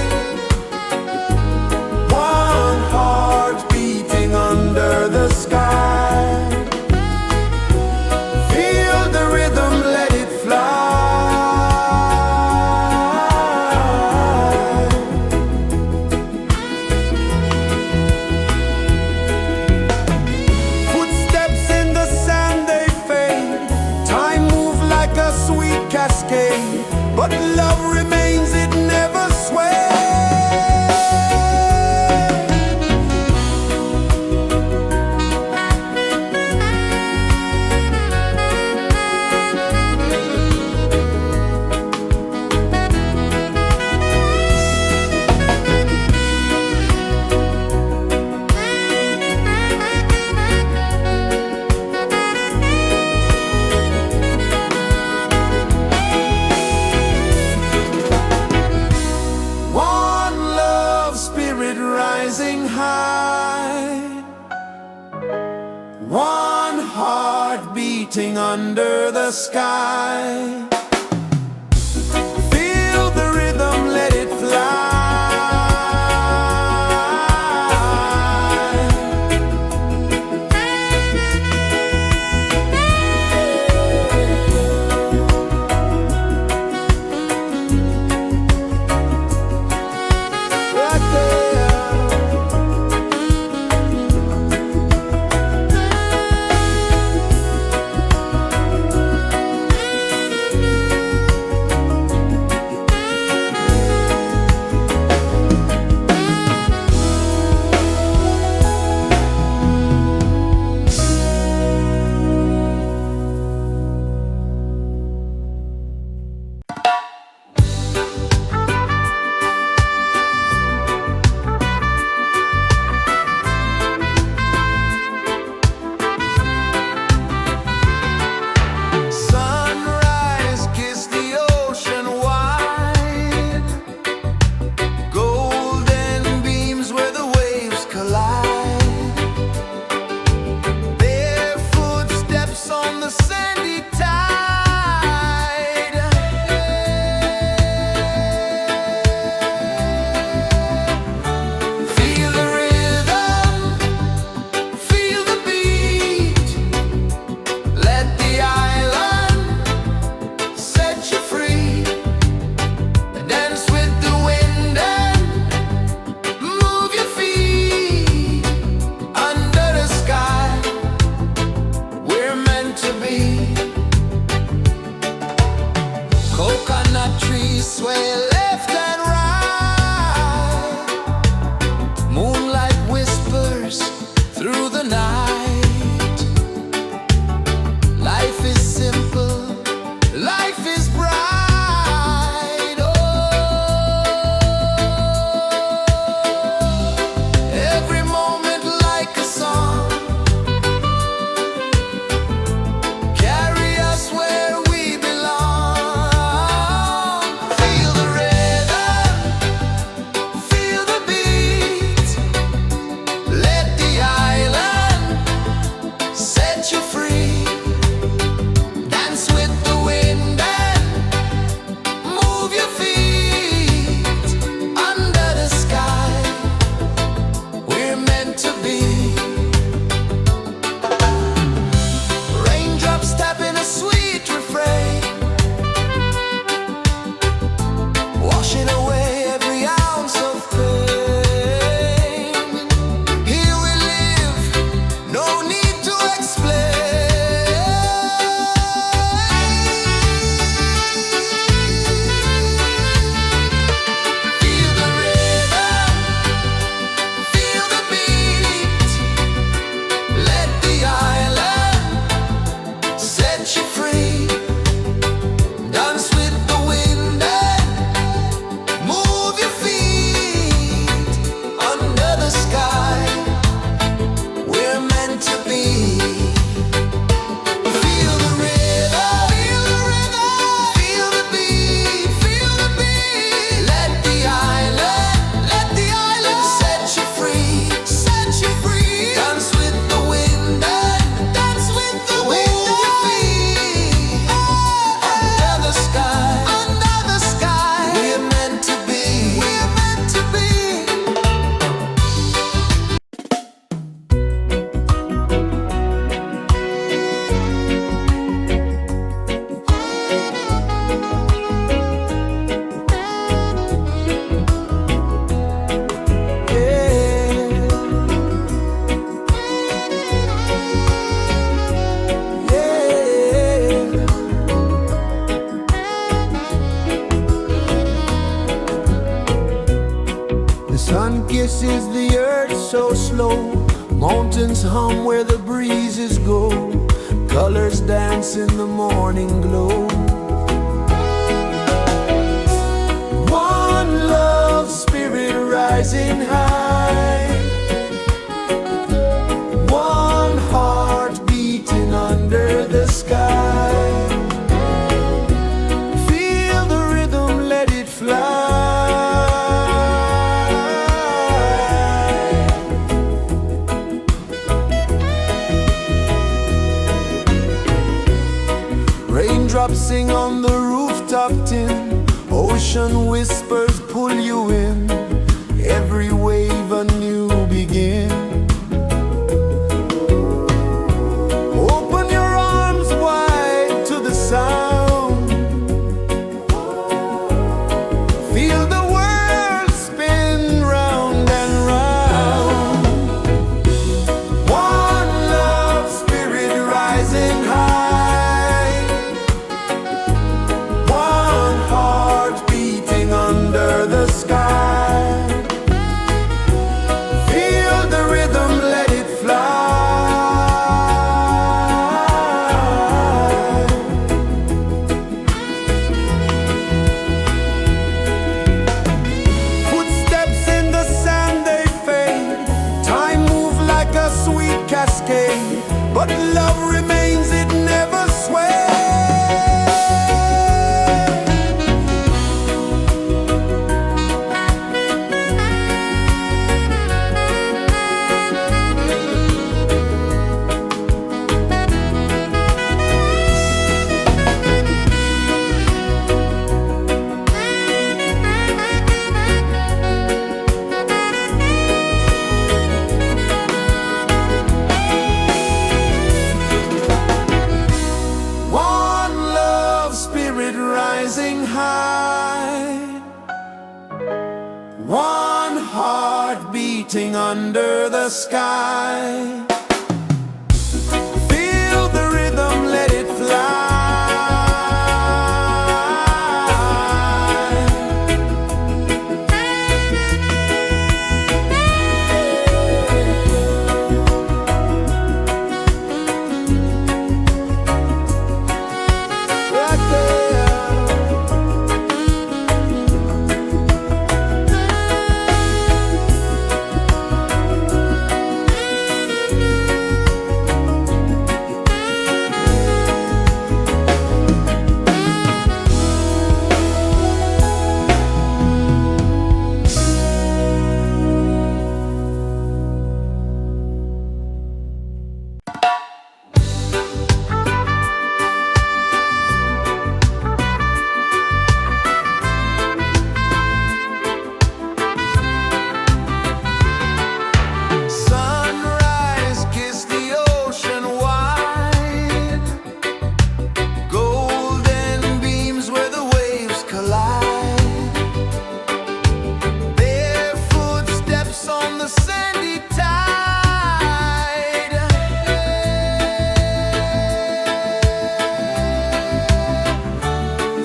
One heart beating under the sky. Feel the rhythm, let it fly. Footsteps in the sand, they fade. Time moves like a sweet cascade, but love remains, it never sways. One love spirit rising high. One heart beating under the sky. Feel the rhythm, let it fly. Right there. Sun kisses the earth so slow, mountains hum where the breezes go, colors dance in the morning glow. One love spirit rising high, one heart beating under the sky. Feel the rhythm, let it fly. Raindrops sing on the rooftop tin, ocean whispers pull you in, every wave a new begin. Open your arms wide to the sound, feel the world spin round and round. One love spirit rising high, one heart beating under the sky. Feel the rhythm, let it fly. Footsteps in the sand, they fade, time moves like a sweet cascade, but love remains, it never sways. One love spirit rising high, one heart beating under the sky. Feel the rhythm, let it fly. Right there. Sunrise, kiss the ocean wide, golden beams where the waves collide, bare footsteps on the sandy tide.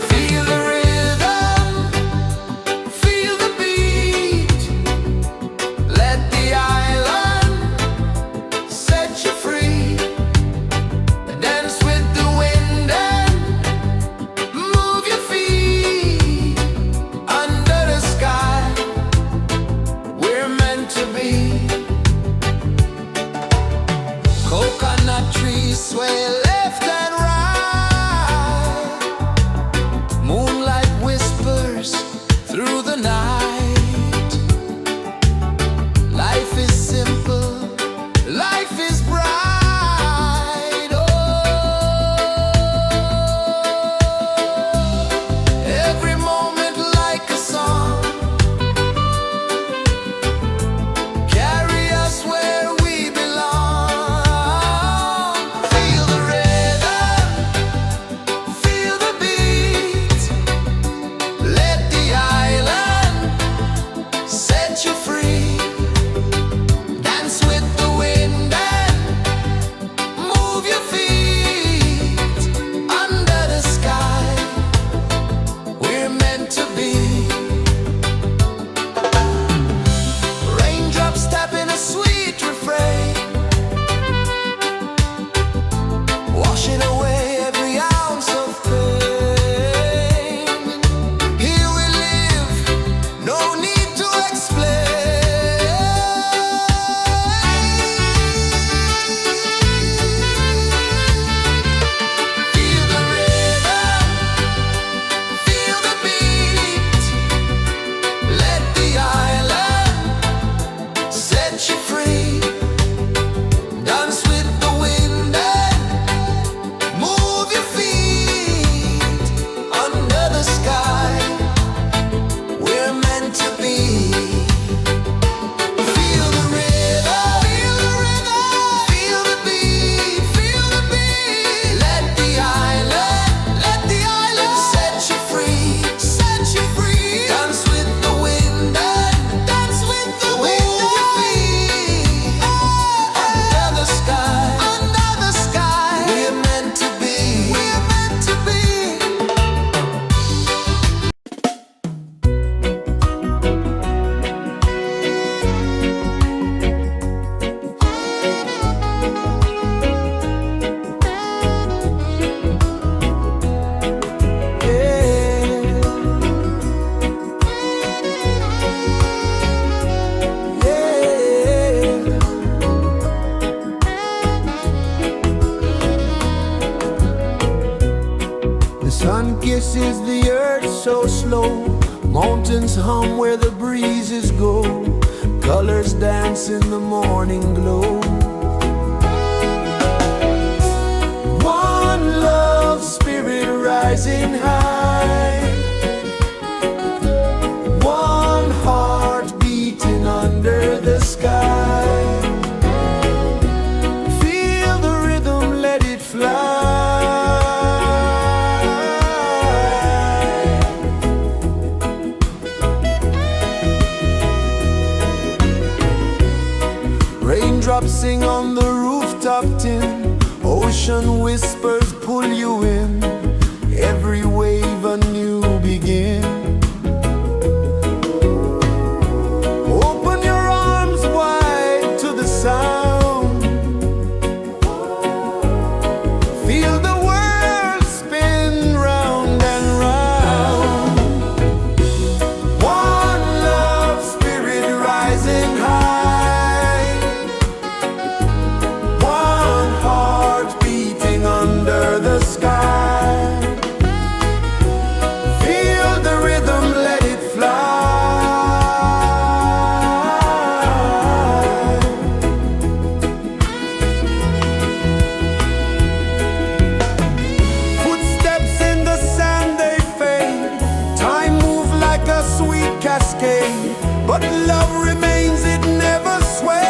Feel the rhythm, feel the beat, let the island set you free. Dance with the wind and move your feet under the sky. We're meant to be. Coconut trees sway left and right, moonlight whispers through the night. Life is simple, life is bright. Oh, every moment like a song, carry us where we belong. Feel the rhythm. kisses the earth so slow. Mountains hum where the breezes go. Colors dance in the morning glow. One love spirit rising high. One heart beating under the sky. Feel the rhythm, let it fly. Raindrops sing on the rooftop tin. Ocean whispers pull you in. Every wave a new begin. Open your arms wide to the sound. Feel the world spin round and round. One love spirit rising high. One heart beating under the sky. Feel the rhythm, let it fly. Footsteps in the sand, they fade. Time moves like a sweet cascade, but love remains, it never sways.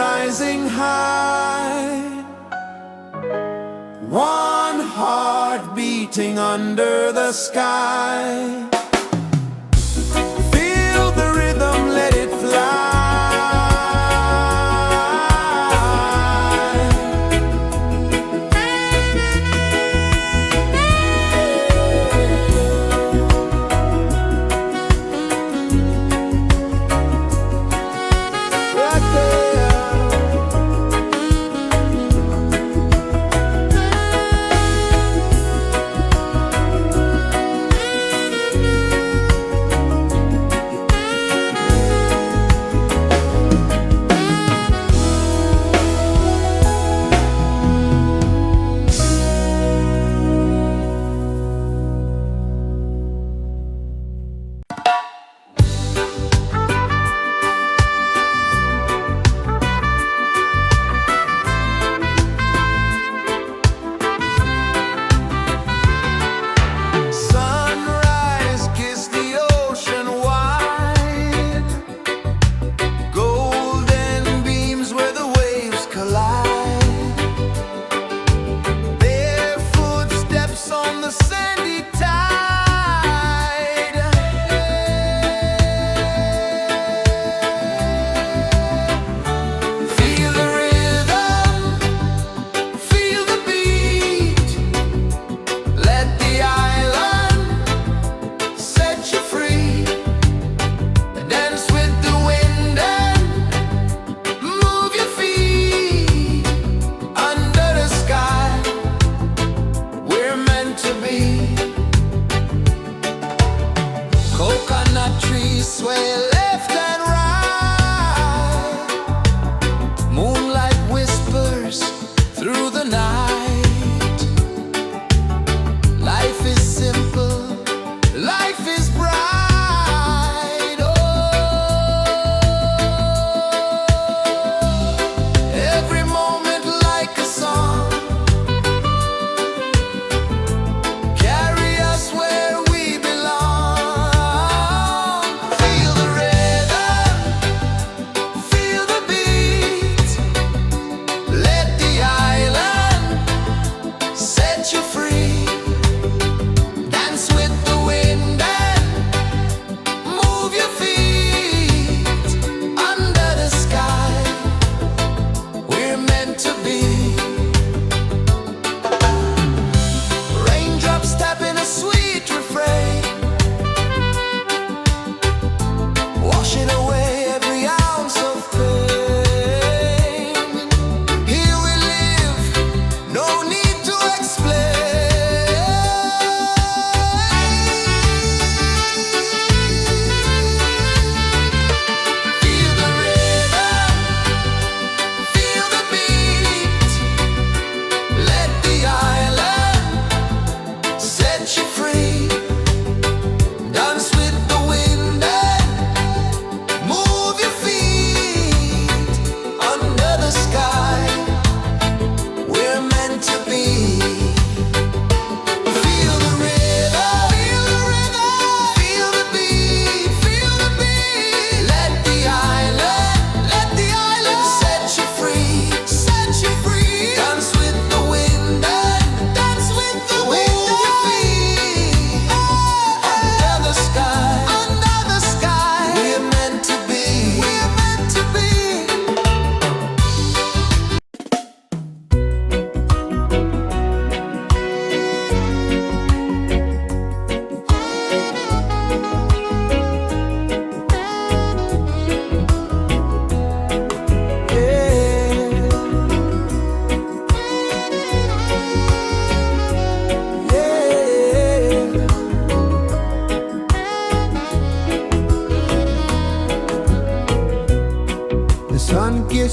Rising high, one heart beating under the sky. Feel the rhythm, let it fly.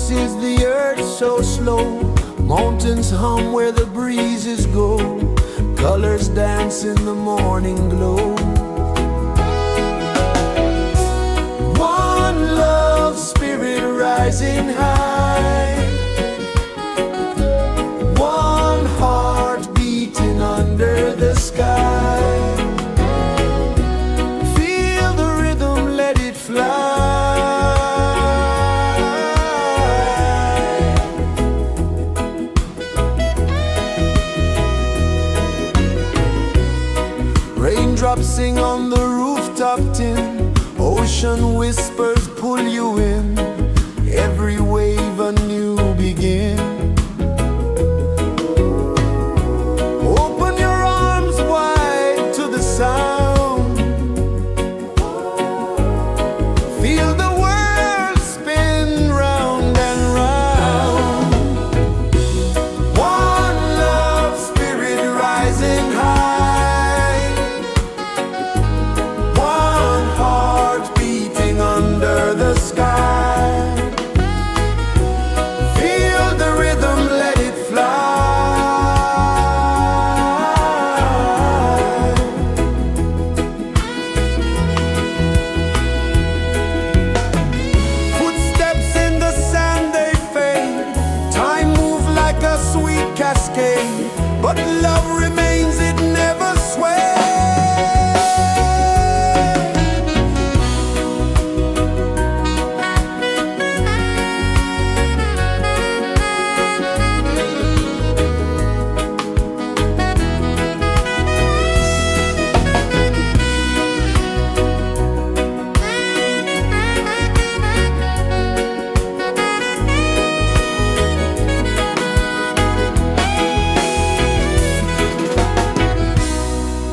kisses the earth so slow. Mountains hum where the breezes go. Colors dance in the morning glow. One love spirit rising high. One heart beating under the sky. Feel the rhythm, let it fly. Raindrops sing on the rooftop tin. Ocean whispers pull you in. Every wave a new begin. Open your arms wide to the sound. Feel the world spin round and round. One love spirit rising high. One heart beating under the sky. Feel the rhythm, let it fly. Footsteps in the sand, they fade. Time moves like a sweet cascade, but love remains, it never sways.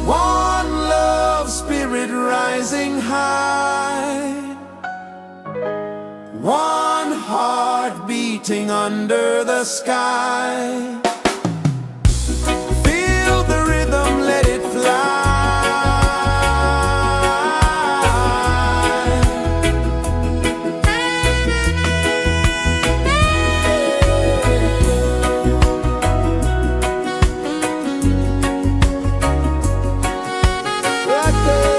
One love spirit rising high. One heart beating under the sky. Feel the rhythm, let it fly. Right there.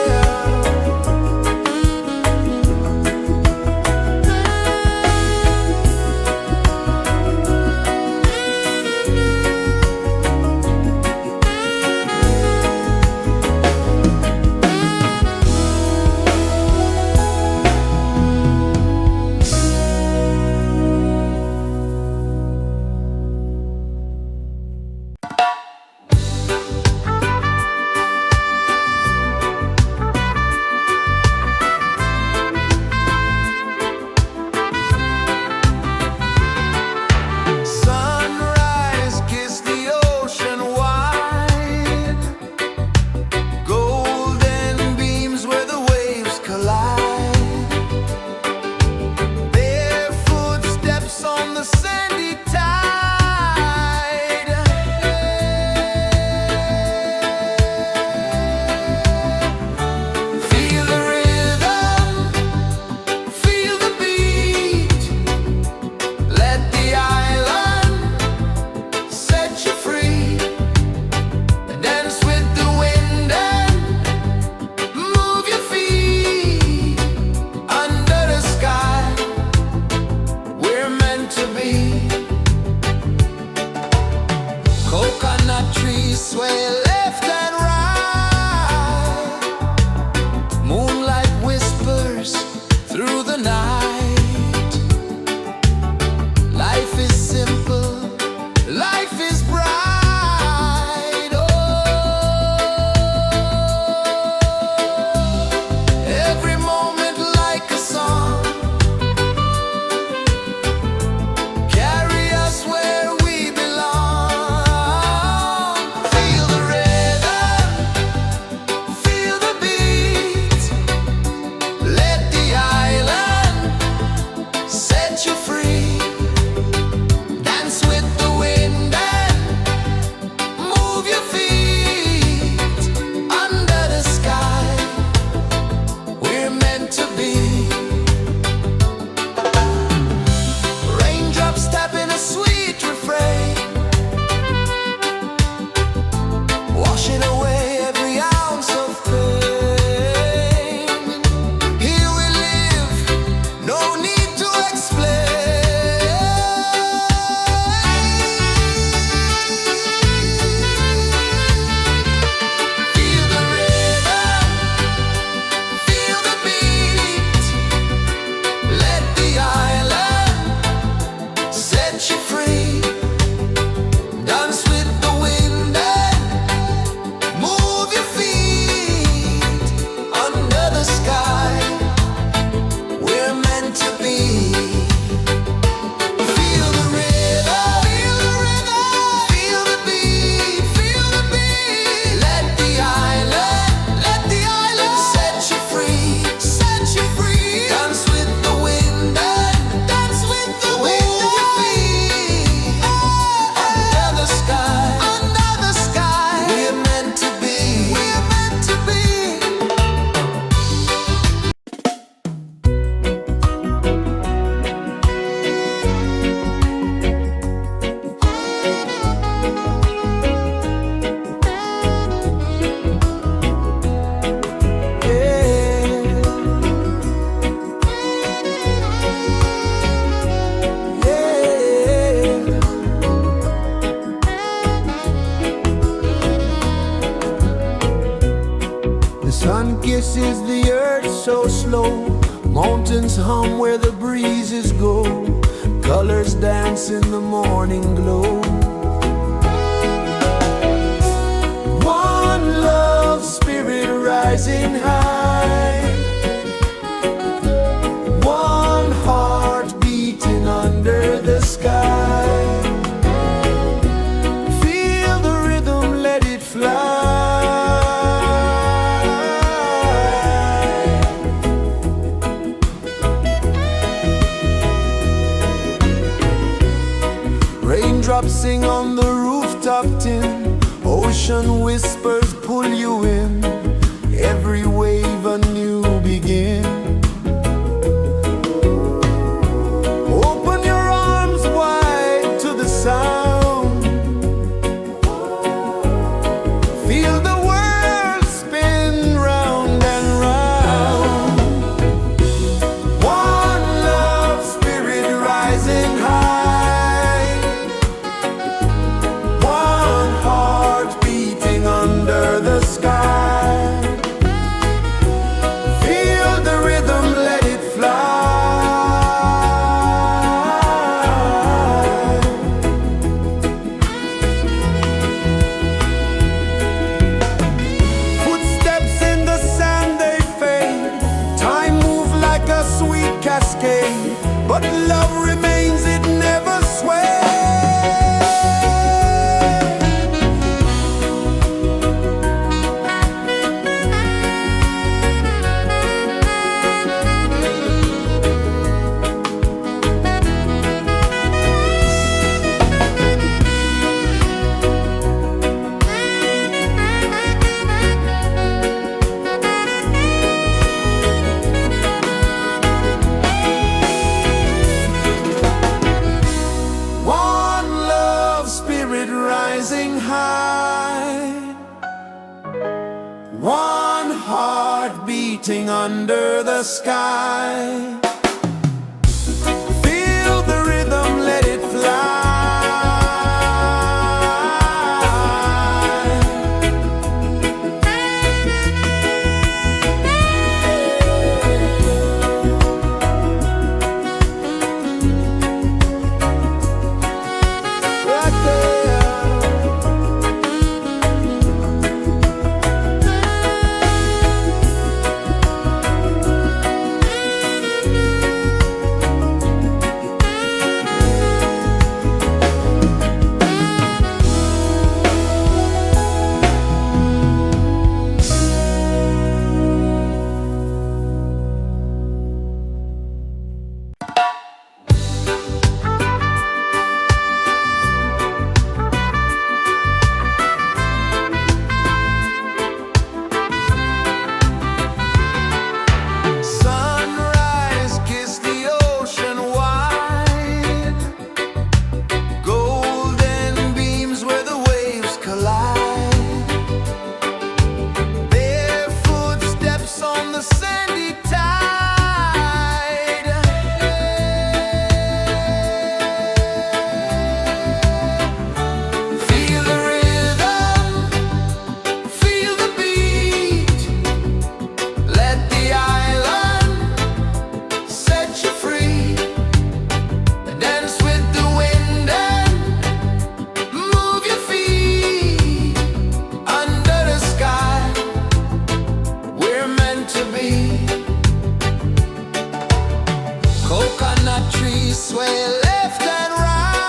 Mountains hum where the breezes go, colors dance in the morning glow. One love spirit rising high, one heart beating under the sky. Feel the rhythm, let it fly. Raindrops sing on the rooftop tin, ocean whispers pull you in, every wave a new begin. Open your arms wide to the sound, feel the world spin round and round. One love spirit rising high, one heart beating under the sky. Feel the rhythm, let it fly. Footsteps in the sand, they fade. Time moves like a sweet cascade, but love remains, it never sways. One love spirit rising high, one heart beating under the sky. Feel the rhythm, let it fly. Right there. Sunrise, kiss the ocean wide, golden beams where the waves collide, barefoot steps on the sandy tide. Feel the rhythm, feel the beat, let the island set you free. Dance with the wind and move your feet under the sky. We're meant to be. Coconut trees sway left and right,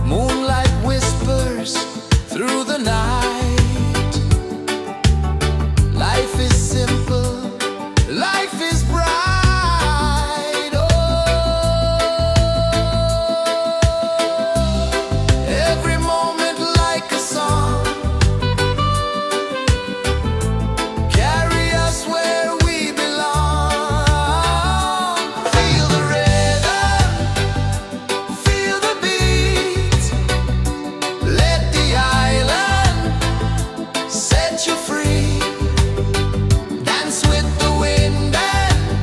moonlight whispers through the night. Life is simple, life is bright. Oh, every moment like a song, carry us where we belong. Feel the rhythm, feel the beat, let the island set you free. Dance with the wind and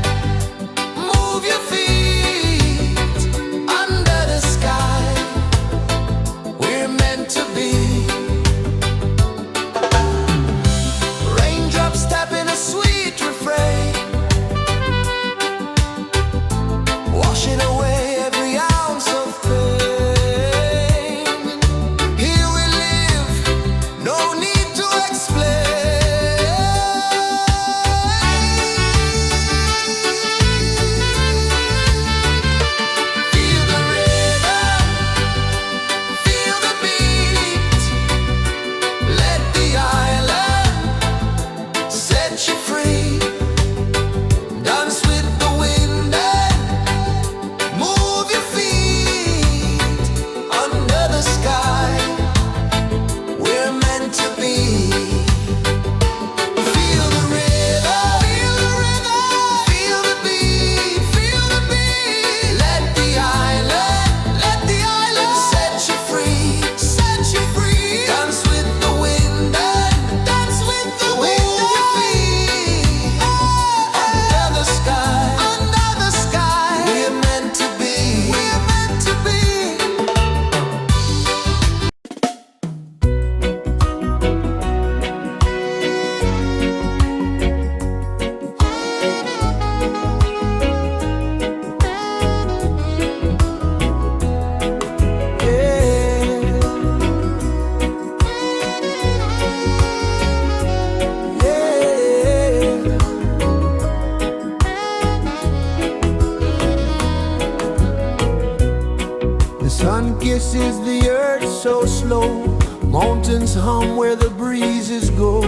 kisses the earth so slow. Mountains hum where the breezes go.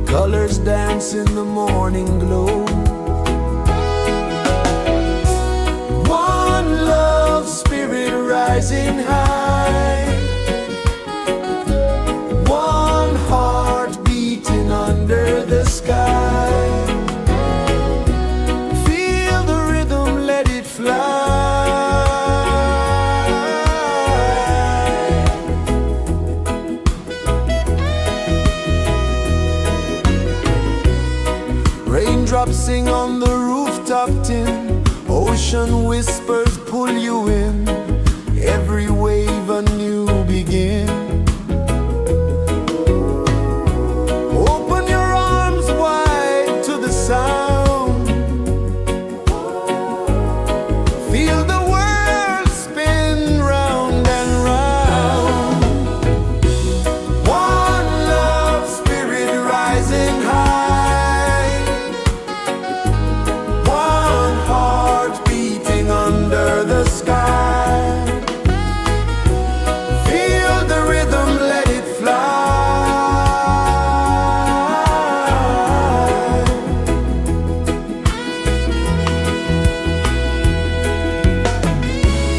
Colors dance in the morning glow. One love spirit rising high. One heart beating under the sky. Feel the rhythm, let it fly. Raindrops sing on the rooftop tin. Ocean whispers pull you in. Every wave a new begin. Open your arms wide to the sound. Feel the world spin round and round. One love spirit rising high. One heart beating under the sky. Feel the rhythm, let it fly.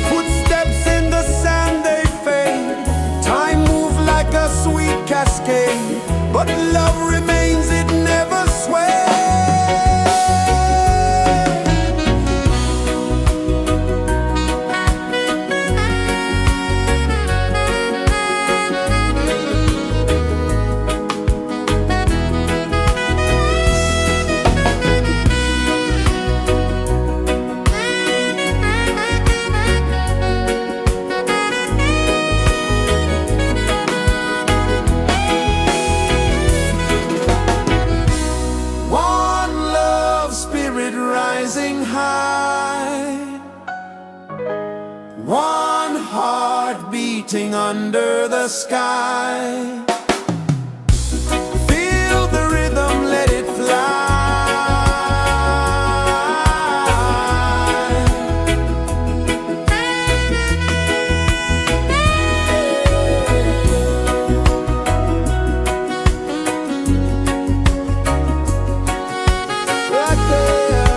Footsteps in the sand, they fade. Time moves like a sweet cascade, but love remains, it never sways. One love spirit rising high. One heart beating under the sky. Feel the rhythm, let it fly. Right there.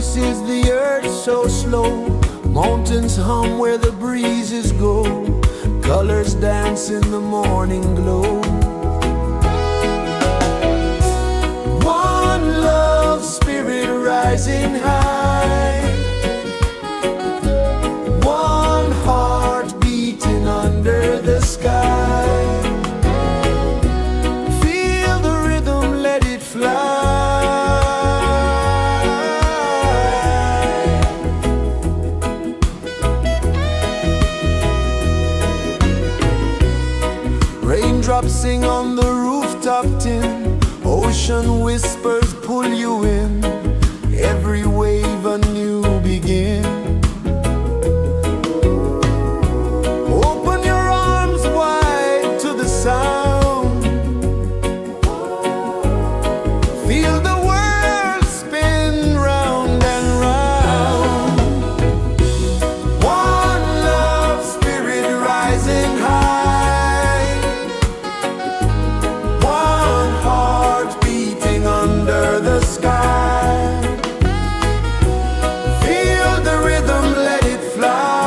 kisses the earth so slow. Mountains hum where the breezes go. Colors dance in the morning glow. One love spirit rising high. One heart beating under the sky. Feel the rhythm, let it fly. Raindrops sing on the rooftop tin. Ocean whispers pull you in. Every wave a new begin. Open your arms wide to the sound. Feel the world spin round and round. One love spirit rising high. One heart beating under the sky. Feel the rhythm, let it fly.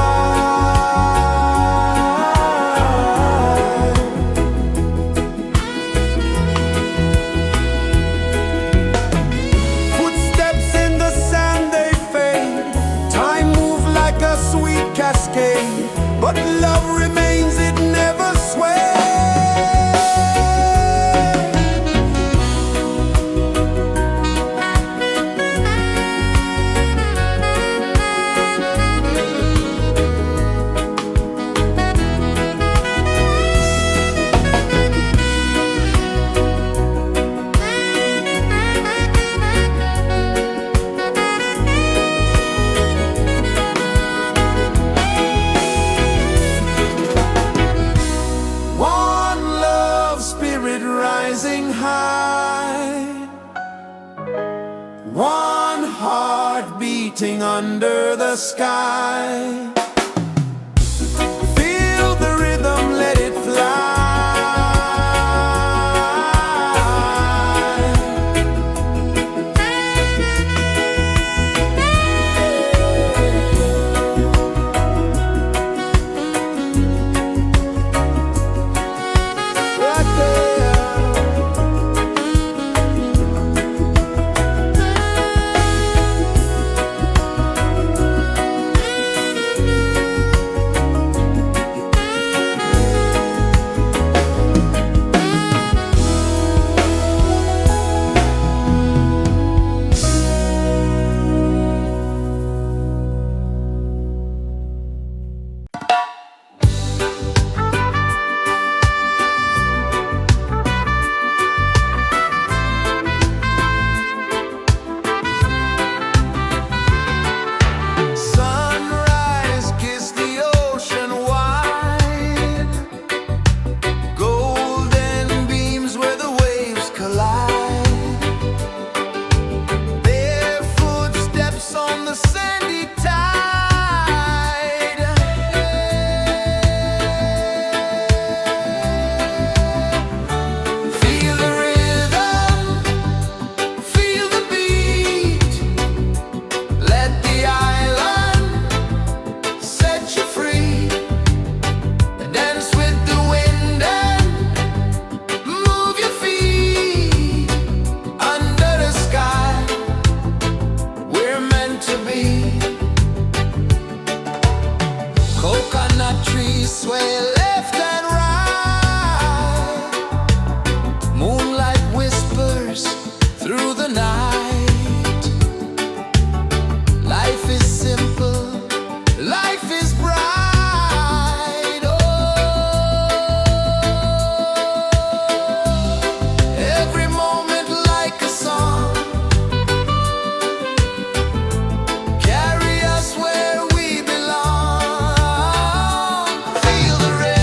Footsteps in the sand, they fade. Time moves like a sweet cascade, but love remains, it never sways. One love spirit rising high. One heart beating under the sky. Feel the rhythm, let it fly. Right there. Sunrise, kiss the ocean wide. Golden beams where the waves collide. Bare footsteps on the sandy tide. Feel the rhythm, feel the beat. Let the island set you free. Dance with the wind and move your feet. Under the sky, we're meant to be. Coconut trees sway left and right. Moonlight whispers through the night. Life is simple, life is bright. Oh, every moment like a song. Carry us where we belong. Feel the rhythm.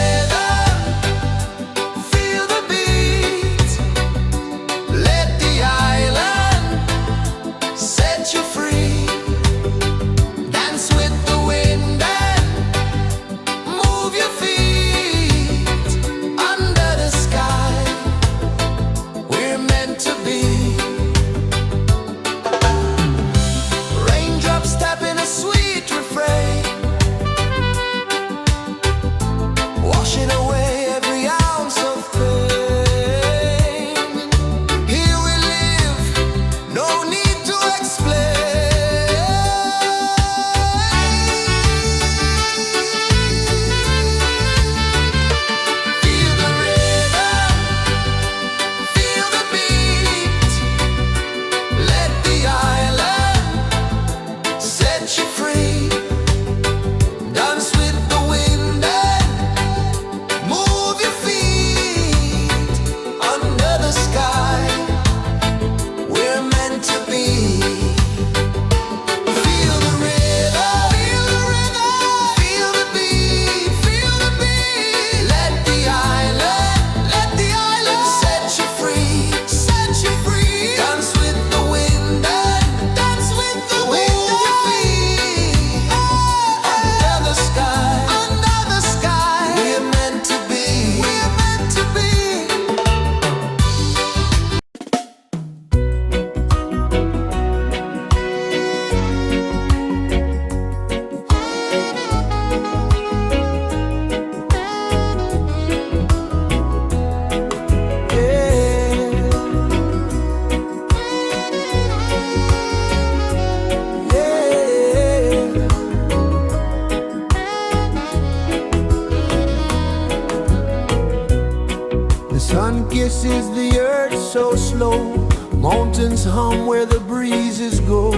kisses the earth so slow. Mountains hum where the breezes go.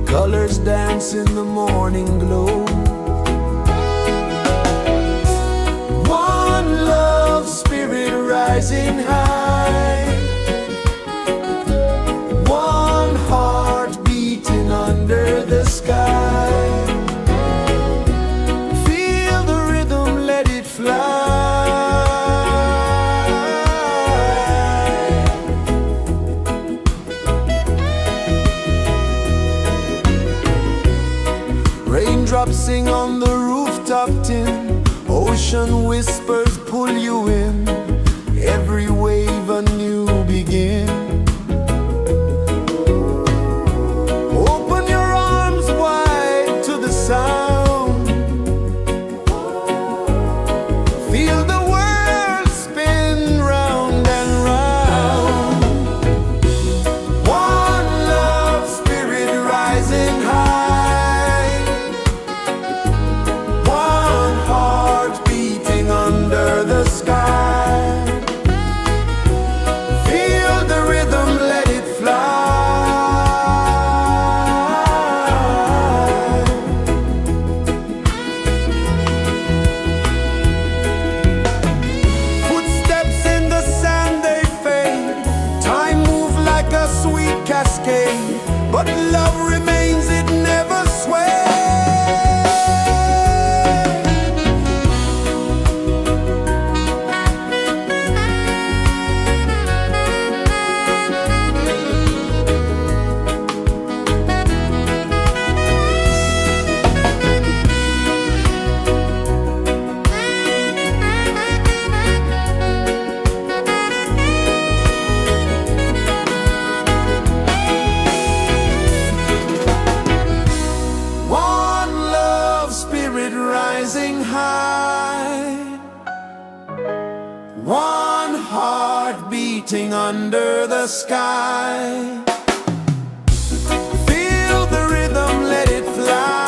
Colors dance in the morning glow. One love spirit rising high. One heart beating under the sky. Feel the rhythm, let it fly. Raindrops sing on the rooftop tin. Ocean whispers pull you in. Every wave a new begin. Open your arms wide to the sound. Feel the world spin round and round. One love spirit rising high. One heart beating under the sky. Feel the rhythm, let it fly. Footsteps in the sand, they fade. Time moves like a sweet cascade, but love remains, it never sways. Rising high, one heart beating under the sky. Feel the rhythm, let it fly.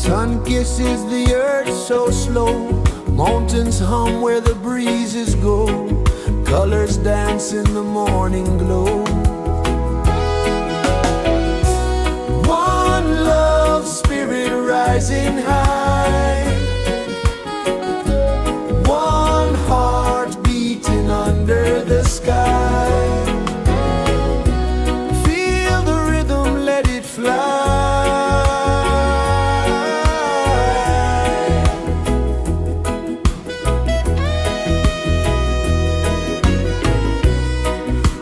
Sun kisses the earth so slow, mountains hum where the breezes go, colors dance in the morning glow. One love spirit rising high, one heart beating under the sky. Feel the rhythm, let it fly.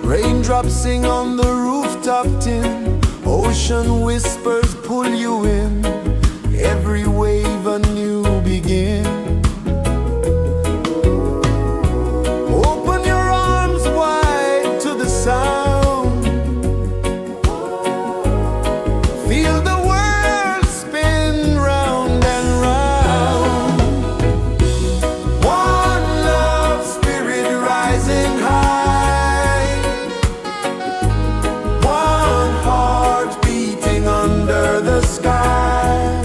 Raindrops sing on the rooftop tin, ocean whispers pull you in, every wave a new begin. Open your arms wide to the sound, feel the world spin round and round. One love spirit rising high, one heart beating under the sky.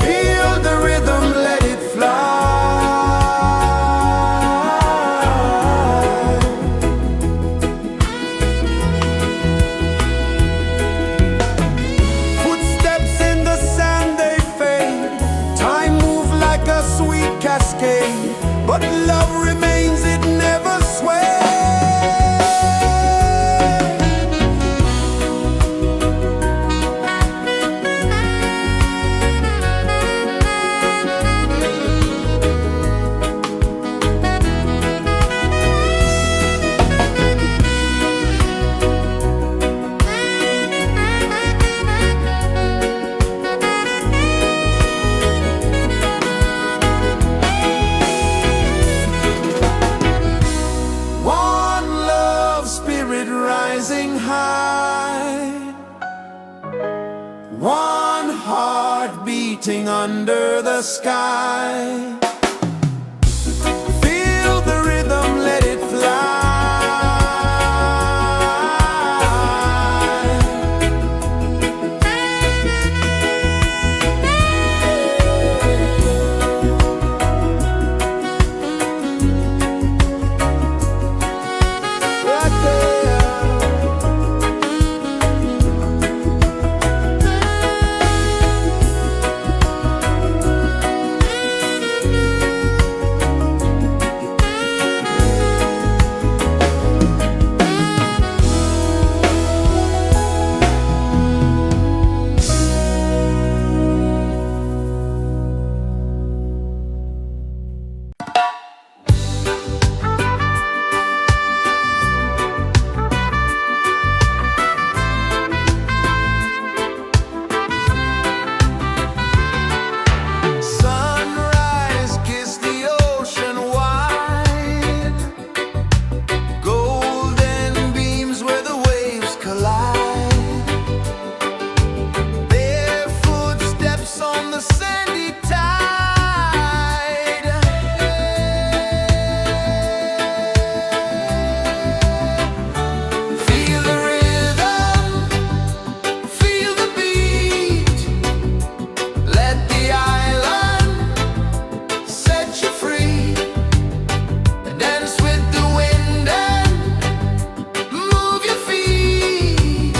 Feel the rhythm, let it fly. Footsteps in the sand, they fade, time move like a sweet cascade, but love remains, it never sways. One love spirit rising high, one heart beating under the sky. Feel the rhythm, let it fly. Sunrise, kiss the ocean wide, golden beams where the waves collide, barefoot steps on the sandy tide. Feel the rhythm, feel the beat, let the island set you free. Dance with the wind and move your feet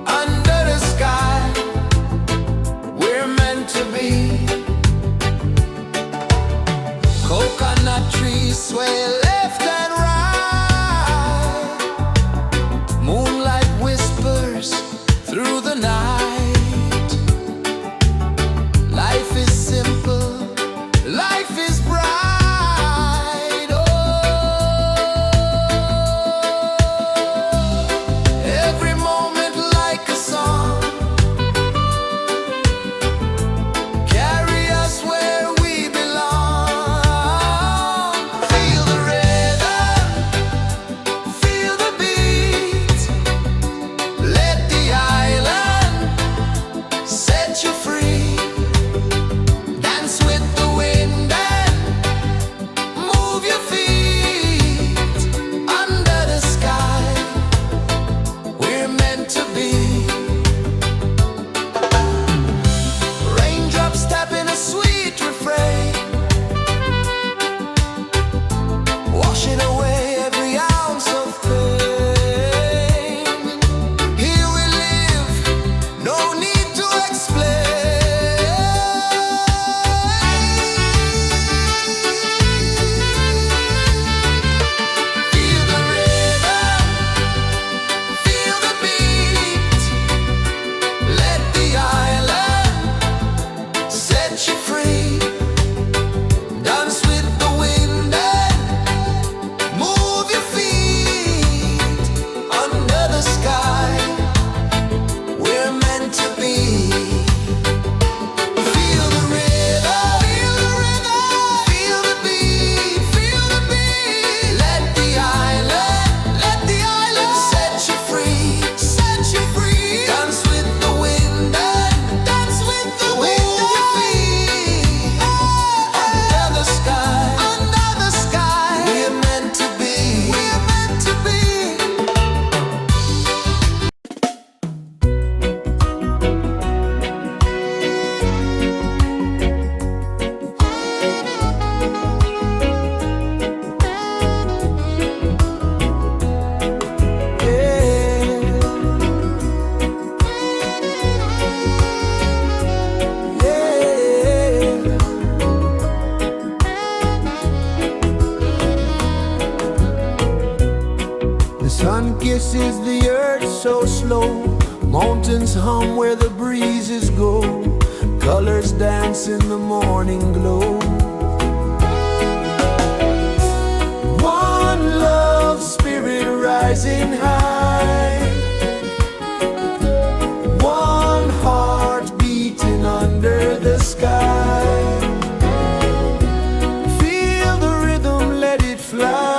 under the sky. We're meant to be. Coconut trees sway left and right, moonlight whispers through the night. Life is simple, life is bright. Oh, every moment like a song, carry us where we belong. Feel the rhythm, feel the beat, let the island kisses the earth so slow. Mountains hum where the breezes go. Colors dance in the morning glow. One love spirit rising high. One heart beating under the sky. Feel the rhythm, let it fly.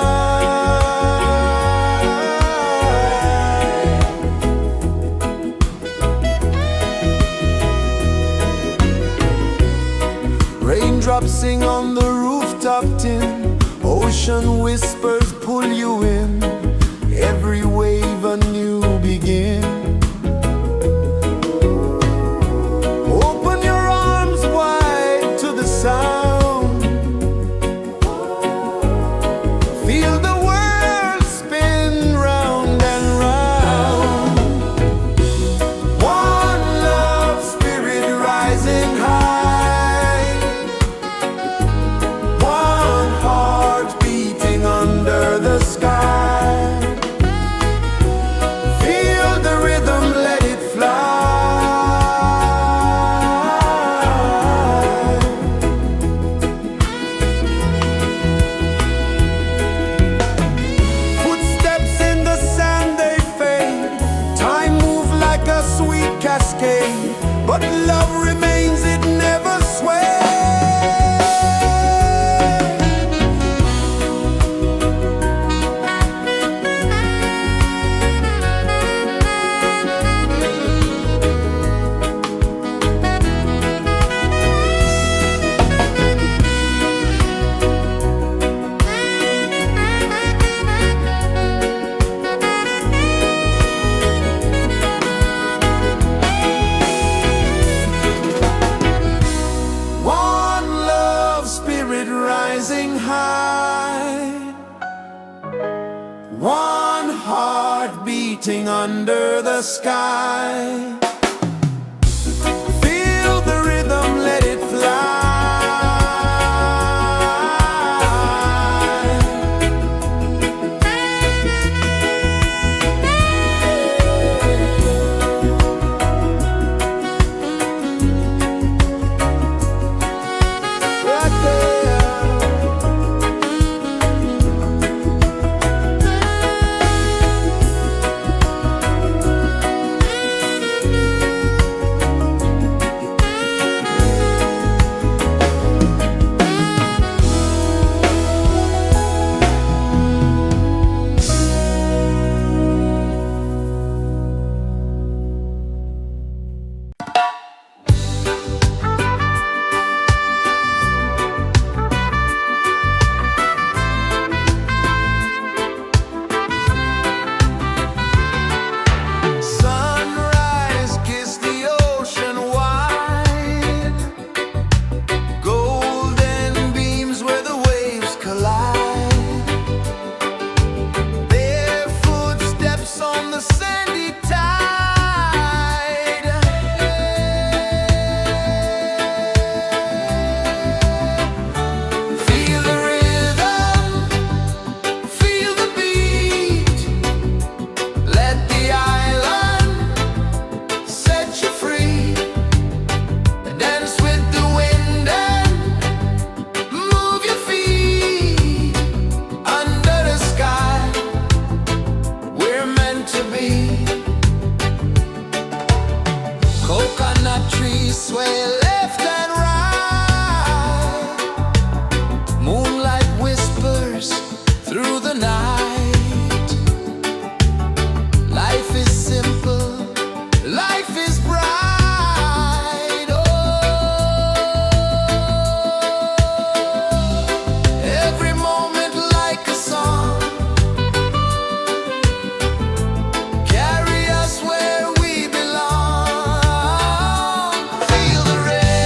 Raindrops sing on the rooftop tin. Ocean whispers pull you in. Every wave a new begin. Open your arms wide to the sound. Feel the world spin round and round. One love spirit rising high. One heart beating under the sky. Feel the rhythm, let it fly. Footsteps in the sand, they fade. Time moves like a sweet cascade, but love remains, it never sways. One love spirit rising high. One heart beating under the sky. Feel the rhythm, let it fly. Right there. Sunrise, kiss the ocean wide. Golden beams where the waves collide. Their footsteps on the sandy tide. Feel the rhythm, feel the beat. Let the island set you free. Dance with the wind and move your feet. Under the sky, we're meant to be. Coconut trees sway left and right. Moonlight whispers through the night. Life is simple, life is bright. Oh, every moment like a song. Carry us where we belong. Feel the rain.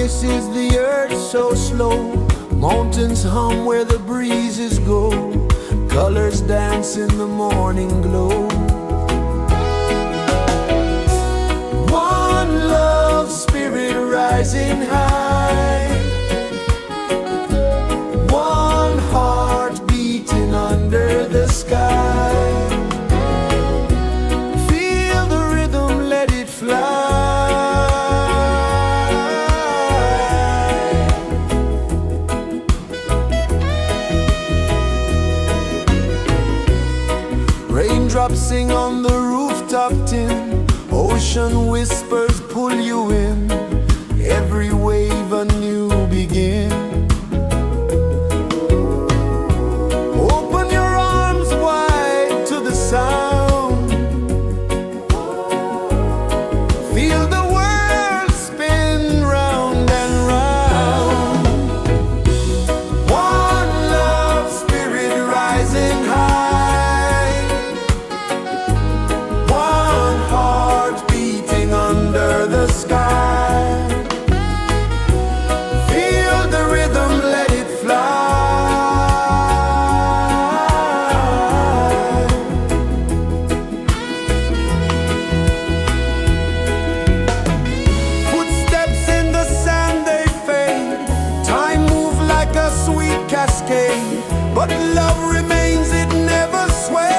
kisses the earth so slow. Mountains hum where the breezes go. Colors dance in the morning glow. One love spirit rising high. One heart beating under the sky. Feel the rhythm, let it fly. Raindrops sing on the rooftop tin. Ocean whispers pull you in. Every wave a new begin. Open your arms wide to the sound. Feel the world spin round and round. One love spirit rising high. One heart beating under the sky. Feel the rhythm, let it fly. Footsteps in the sand, they fade. Time moves like a sweet cascade, but love remains, it never sways.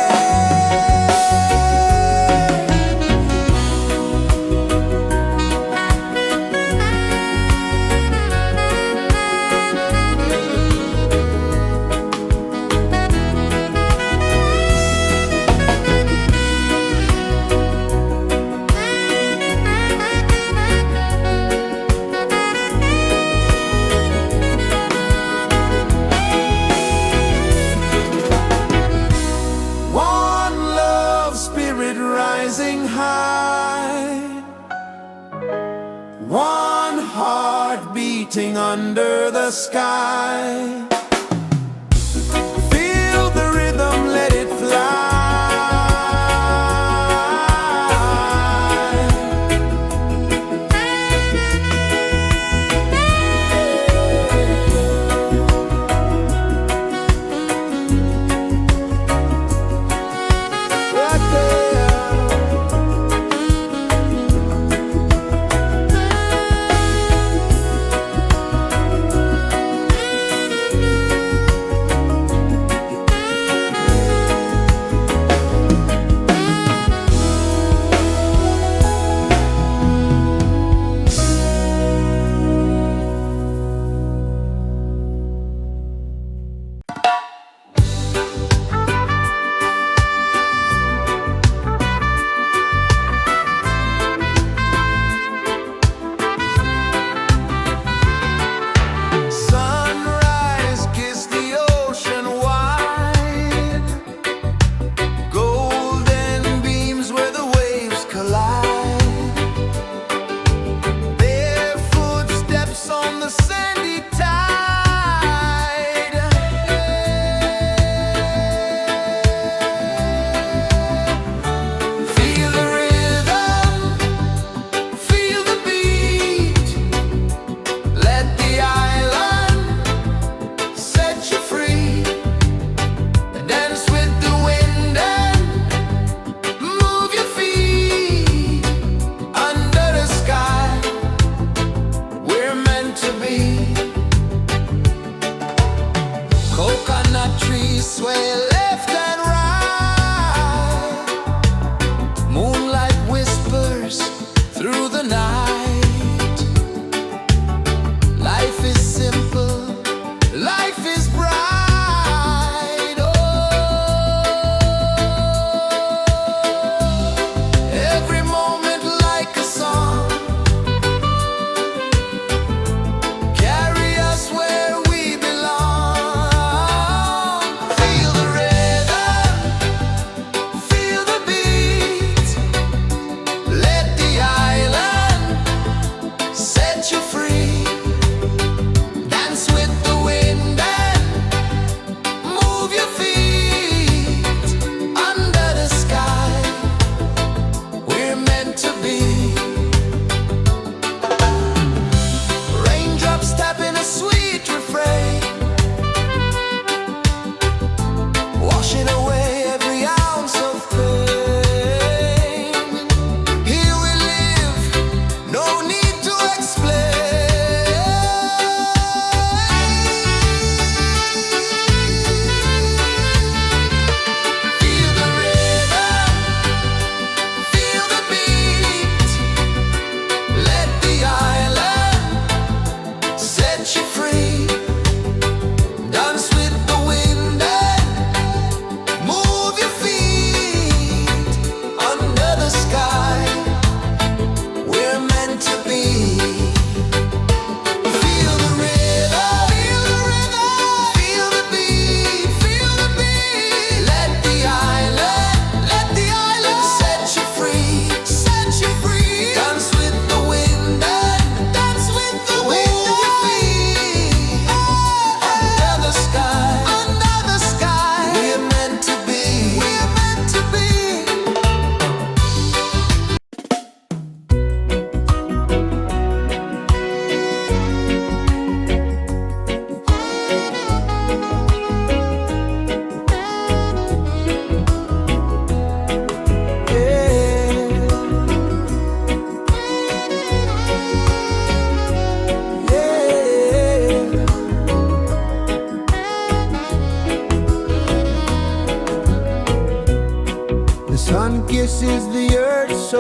One love spirit rising high. One heart beating under the sky. Feel the rhythm, let it fly. Right there.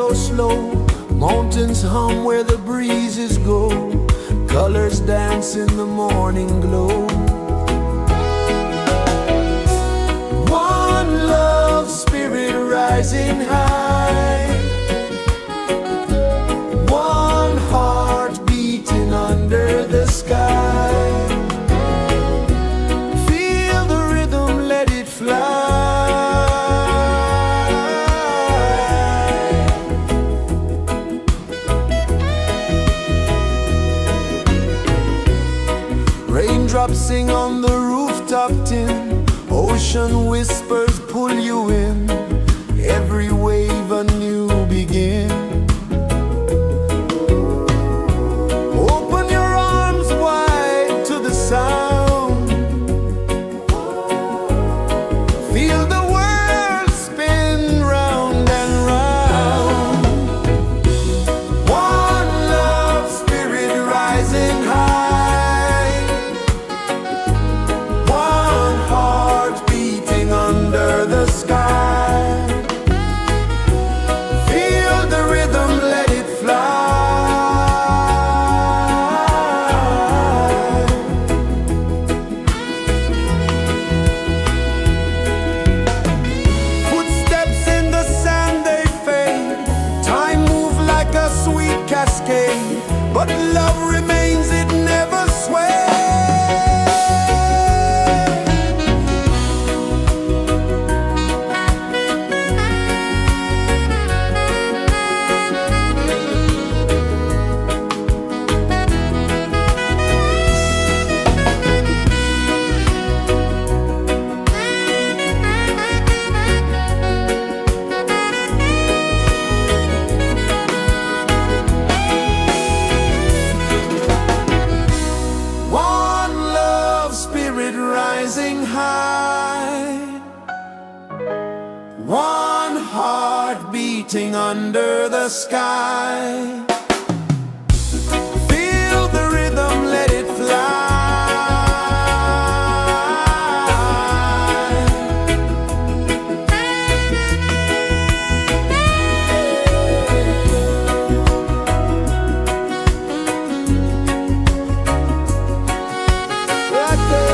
so slow. Mountains hum where the breezes go. Colors dance in the morning glow. One love spirit rising high. One heart beating under the sky. Feel the rhythm, let it fly. Raindrops sing on the rooftop tin. Ocean whispers pull you in. Every wave a new begin. Open your arms wide to the sound. Feel the world spin round and round. One love spirit rising high. One heart beating under the sky. Feel the rhythm, let it fly. Footsteps in the sand, they fade. Time moves like a sweet cascade, but love remains, it never sways. One love spirit rising high. One heart beating under the sky. Feel the rhythm, let it fly. Right there.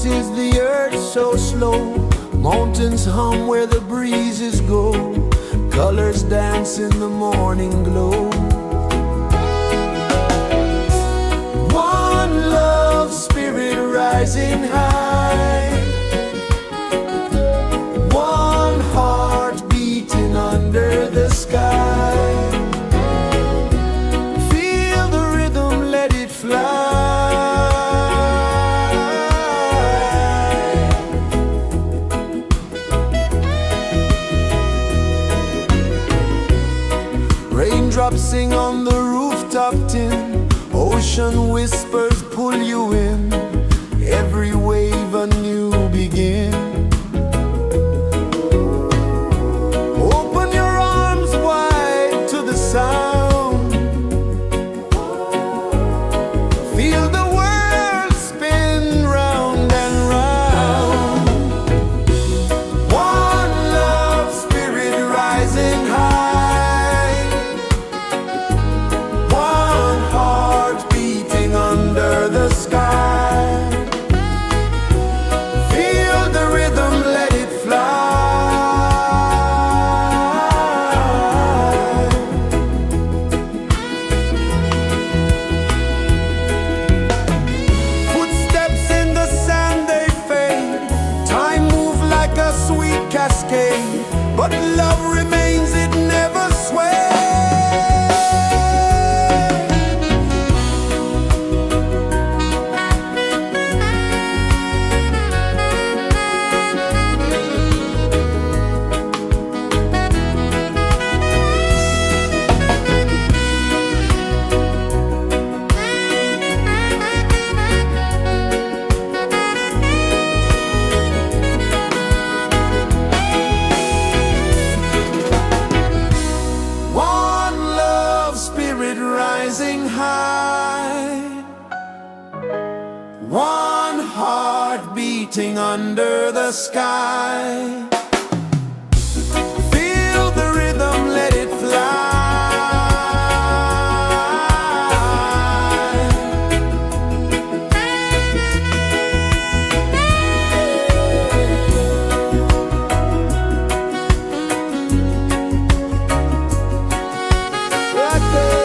kisses the earth so slow. Mountains hum where the breezes go. Colors dance in the morning glow. One love spirit rising high. One heart beating under the sky. Feel the rhythm, let it fly. Raindrops sing on the rooftop tin. Ocean whispers pull you in. Every wave a new begin. Open your arms wide to the sound. Feel the world spin round and round. One love spirit rising high. One heart beating under the sky. Feel the rhythm, let it fly. Footsteps in the sand, they fade. Time moves like a sweet cascade, but love remains, it never sways. One love spirit rising high. One heart beating under the sky. Feel the rhythm, let it fly. Right there.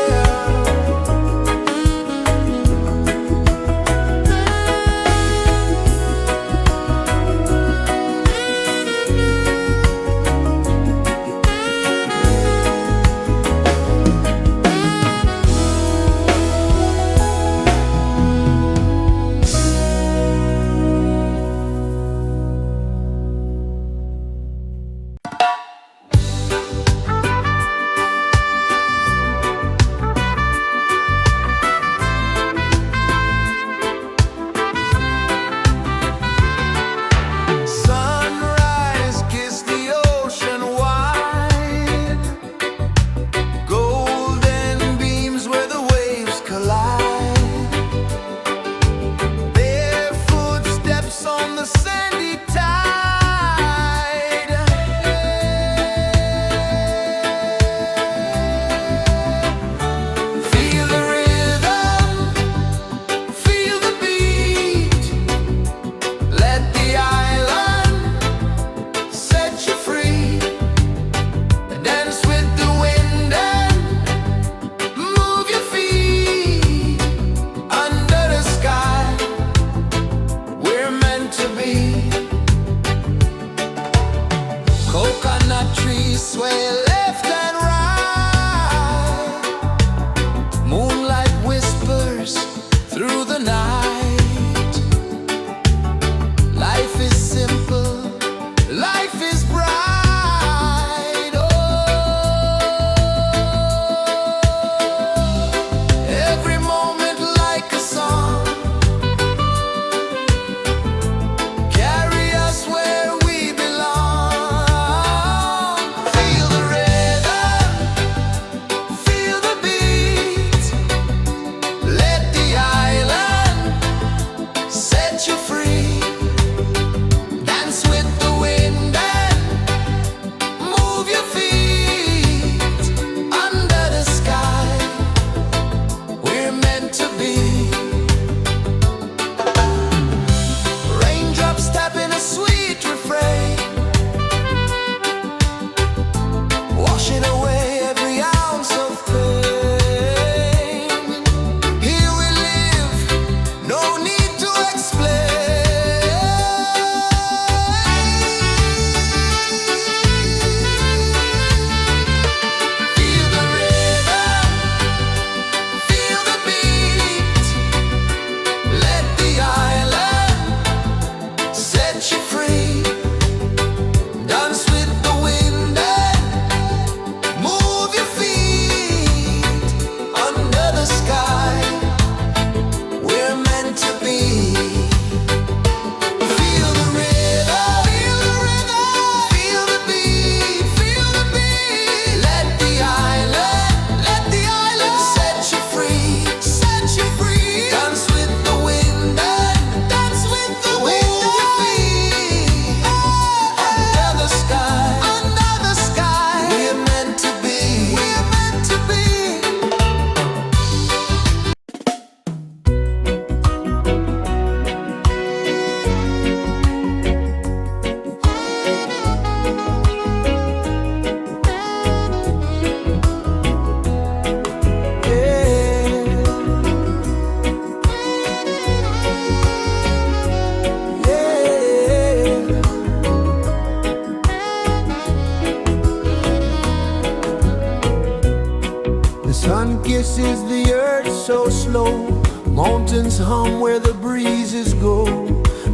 Sun kisses the earth so slow, mountains hum where the breezes go,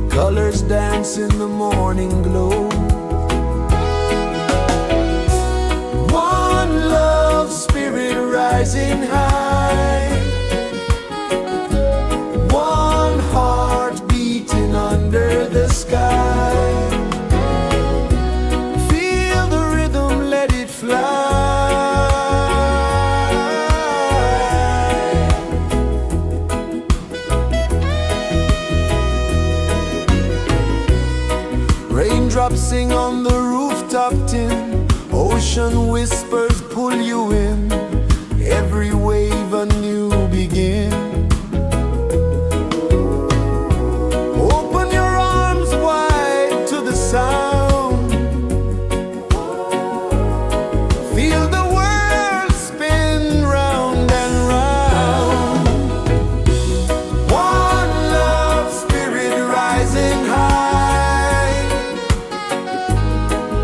colors dance in the morning glow. One love spirit rising high, one heart beating under the sky. Feel the rhythm, let it fly. Raindrops sing on the rooftop tin, ocean whispers pull you in, every wave a new begin. Open your arms wide to the sound, feel the world spin round and round. One love spirit rising high,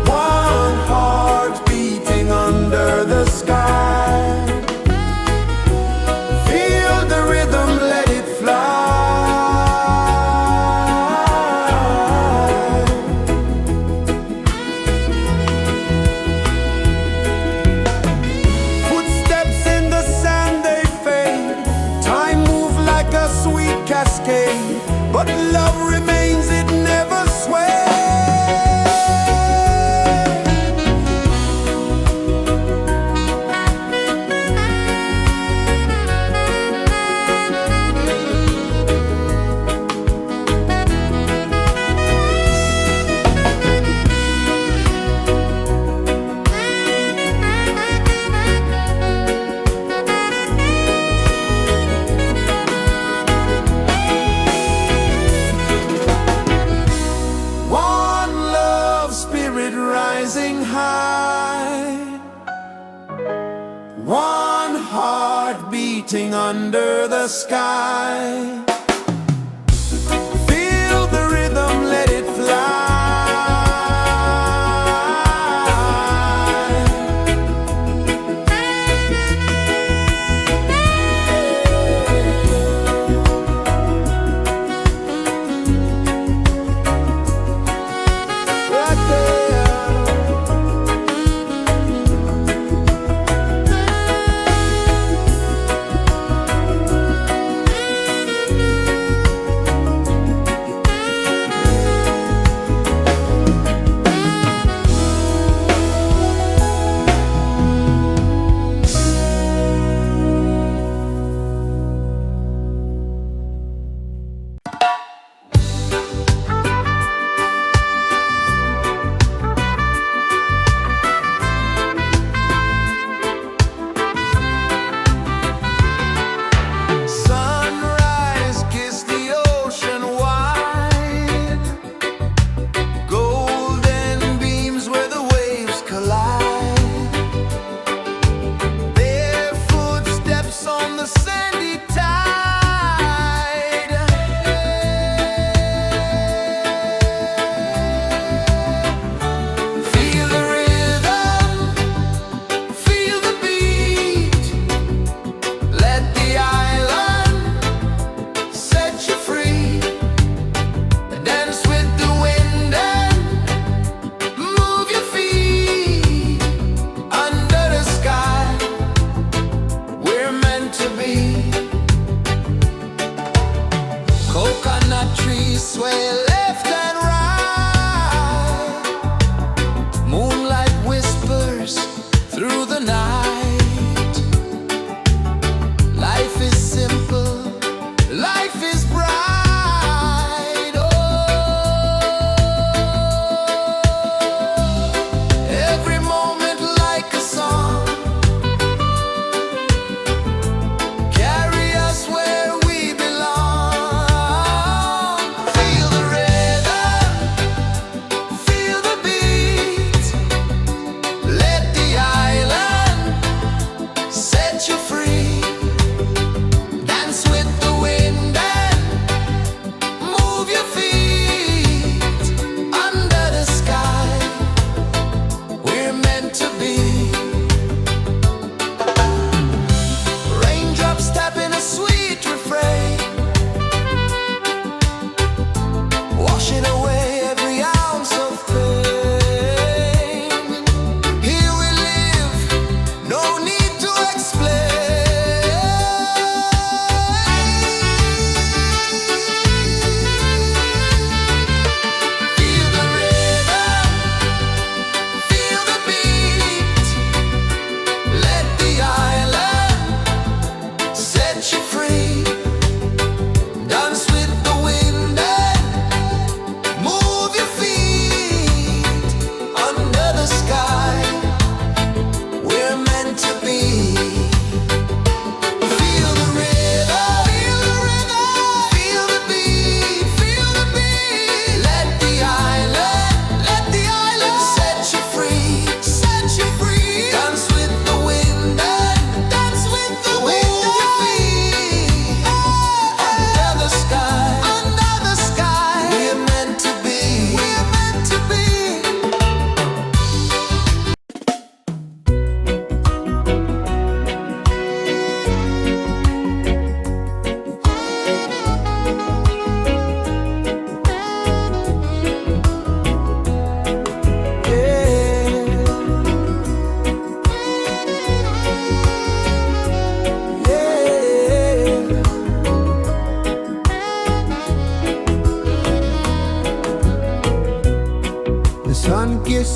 one heart beating under the sky. Feel the rhythm, let it fly. Footsteps in the sand, they fade, time moves like a sweet cascade, but love remains, it never sways. One love spirit rising high, one heart beating under the sky. Feel the rhythm, let it fly. Right there.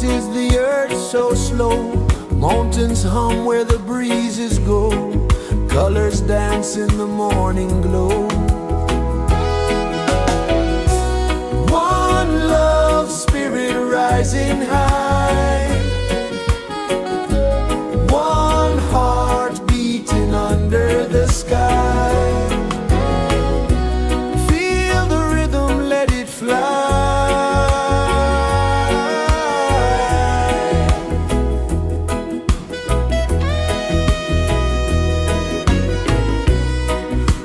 kisses the earth so slow. Mountains hum where the breezes go. Colors dance in the morning glow. One love spirit rising high. One heart beating under the sky. Feel the rhythm, let it fly.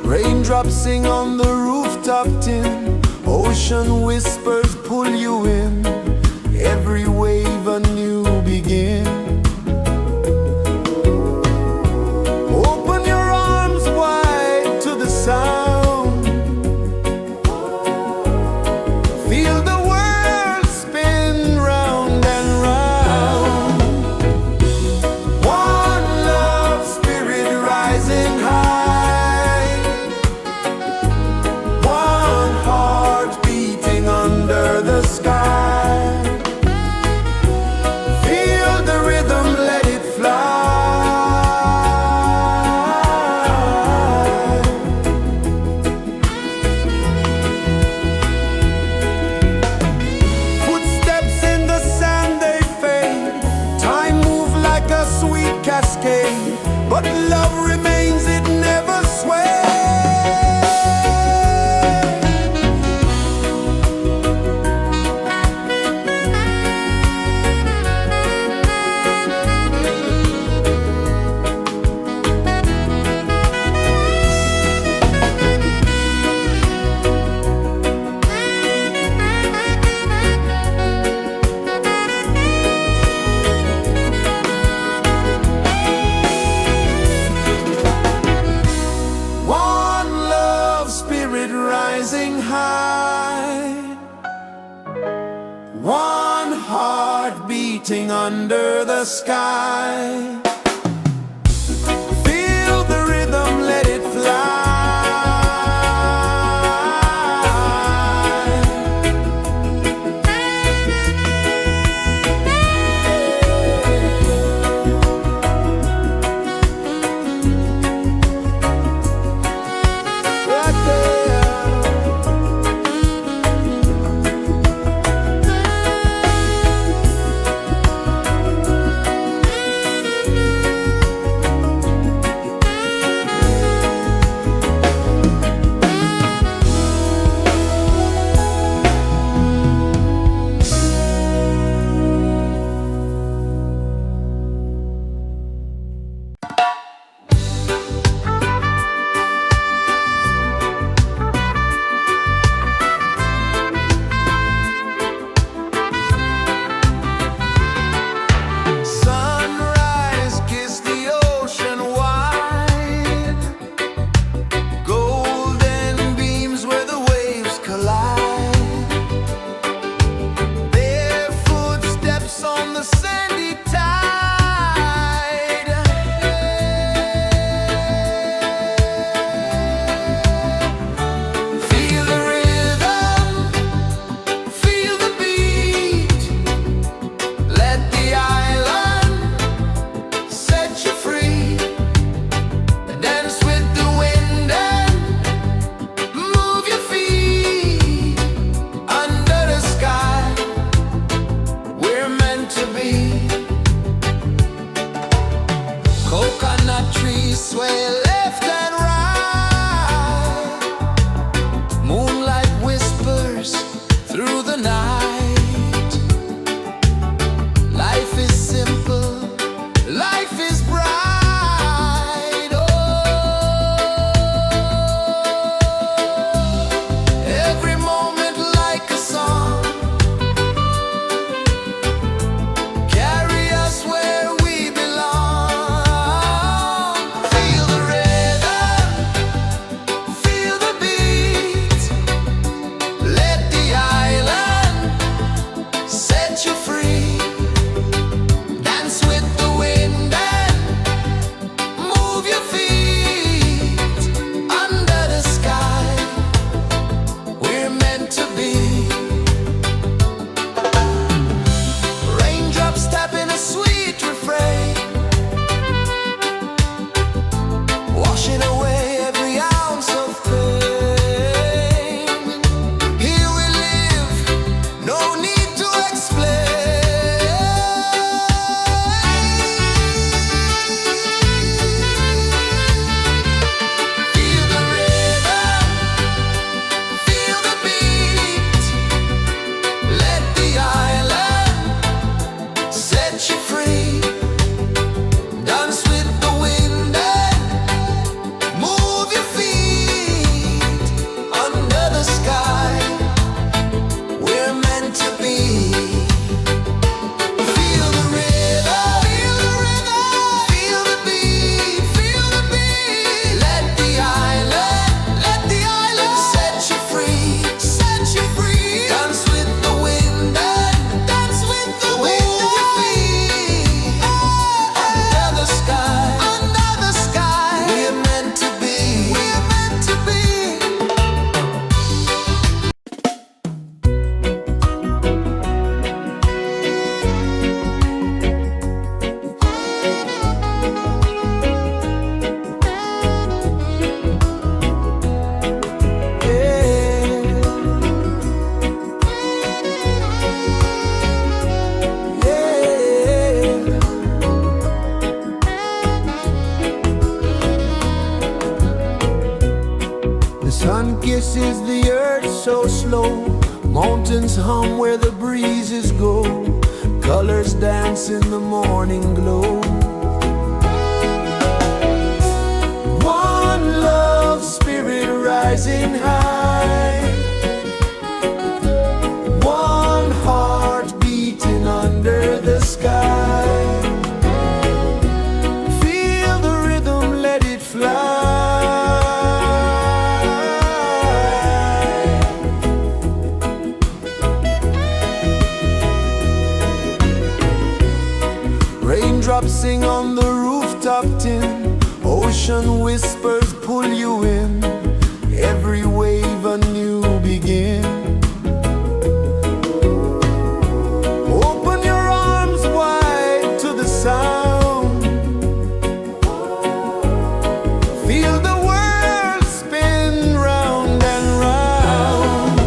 Raindrops sing on the rooftop tin. Ocean whispers pull you in. Every wave a new begin. Open your arms wide to the sound. Feel the world spin round and round. One love spirit rising high. One heart beating under the sky. Feel the rhythm, let it fly. Footsteps in the sand, they fade. Time moves like a sweet cascade, but love remains, it never sways. One love spirit rising high. One heart beating under the sky. Feel the rhythm, let it fly. Right there. sun kisses the earth so slow, mountains hum where the breezes go, colors dance in the morning glow. One love spirit rising high, one heart beating under the sky. Feel the rhythm, let it fly. Raindrops sing on the rooftop tin, ocean whispers pull you in, every wave a new begin. Open your arms wide to the sound, feel the world spin round and round.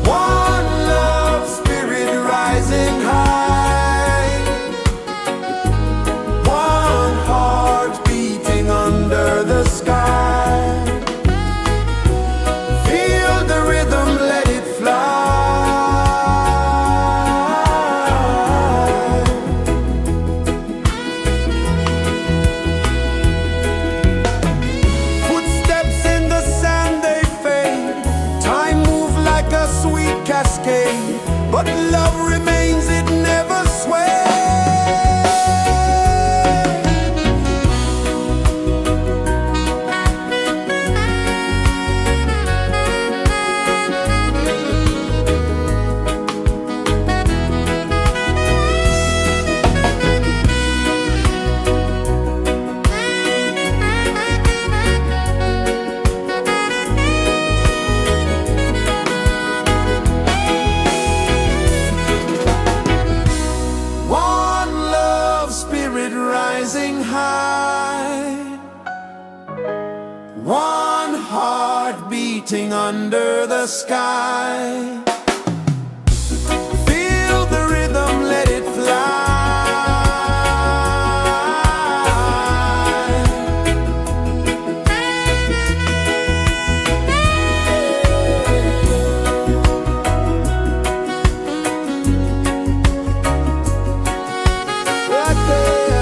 One love spirit rising high, one heart beating under the sky. Feel the rhythm, let it fly. Footsteps in the sand, they fade, time moves like a sweet cascade, but love remains, it never sways. One love spirit rising high, one heart beating under the sky. Feel the rhythm, let it fly. Right there.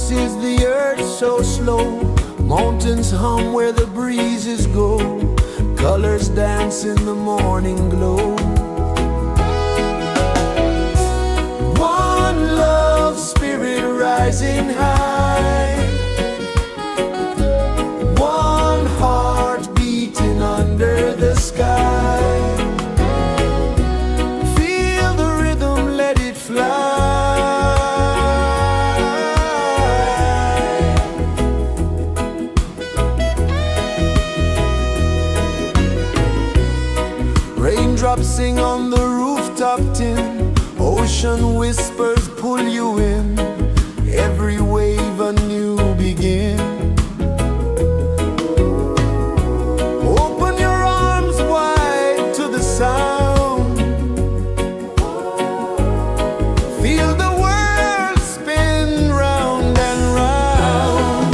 kisses the earth so slow. Mountains hum where the breezes go. Colors dance in the morning glow. One love spirit rising high. One heart beating under the sky. Feel the rhythm, let it fly. Raindrops sing on the rooftop tin. Ocean whispers pull you in. Every wave a new begin. Open your arms wide to the sound. Feel the world spin round and round.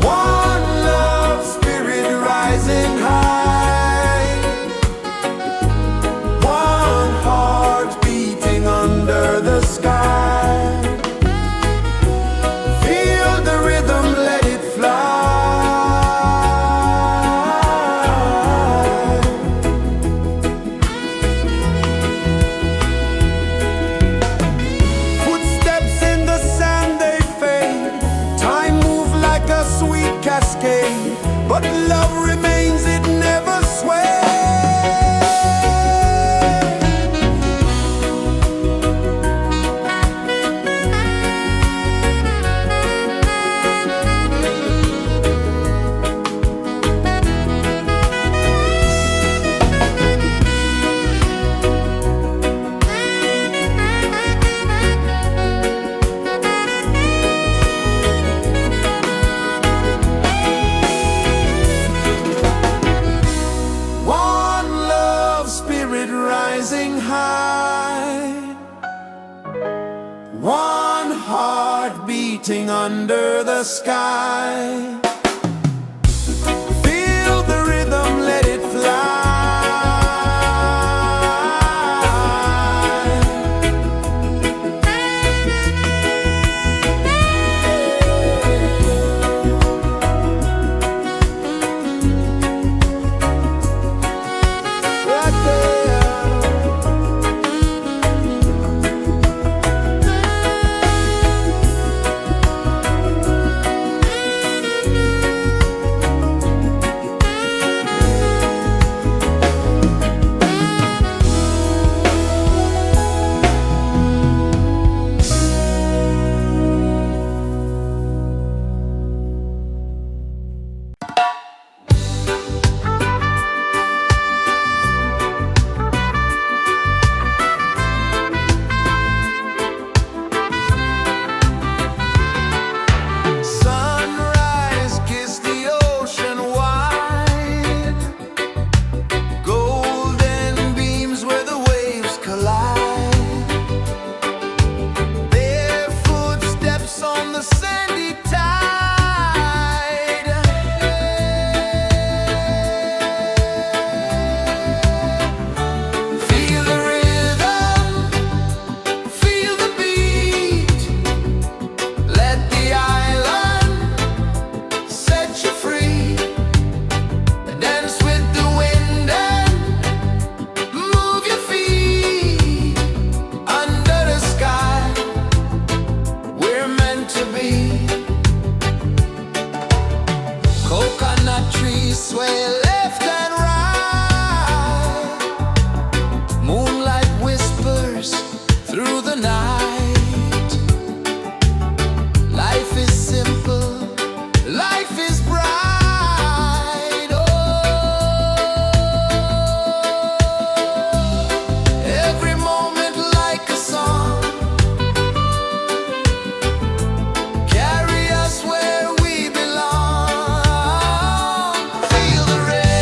One love spirit rising high. One heart beating under the sky. Feel the rhythm, let it fly. Footsteps in the sand, they fade. Time moves like a sweet cascade, but love remains, it never sways. One love spirit rising high. One heart beating under the sky. Feel the rhythm, let it fly. Right there. Sunrise, kiss the ocean wide. Golden beams where the waves collide. Their footsteps on the sandy tide. Feel the rhythm, feel the beat. Let the island set you free. Dance with the wind and move your feet. Under the sky, we're meant to be. Coconut trees sway left and right. Moonlight whispers through the night. Life is simple, life is bright. Oh, every moment like a song. Carry us where we belong. Feel the rain.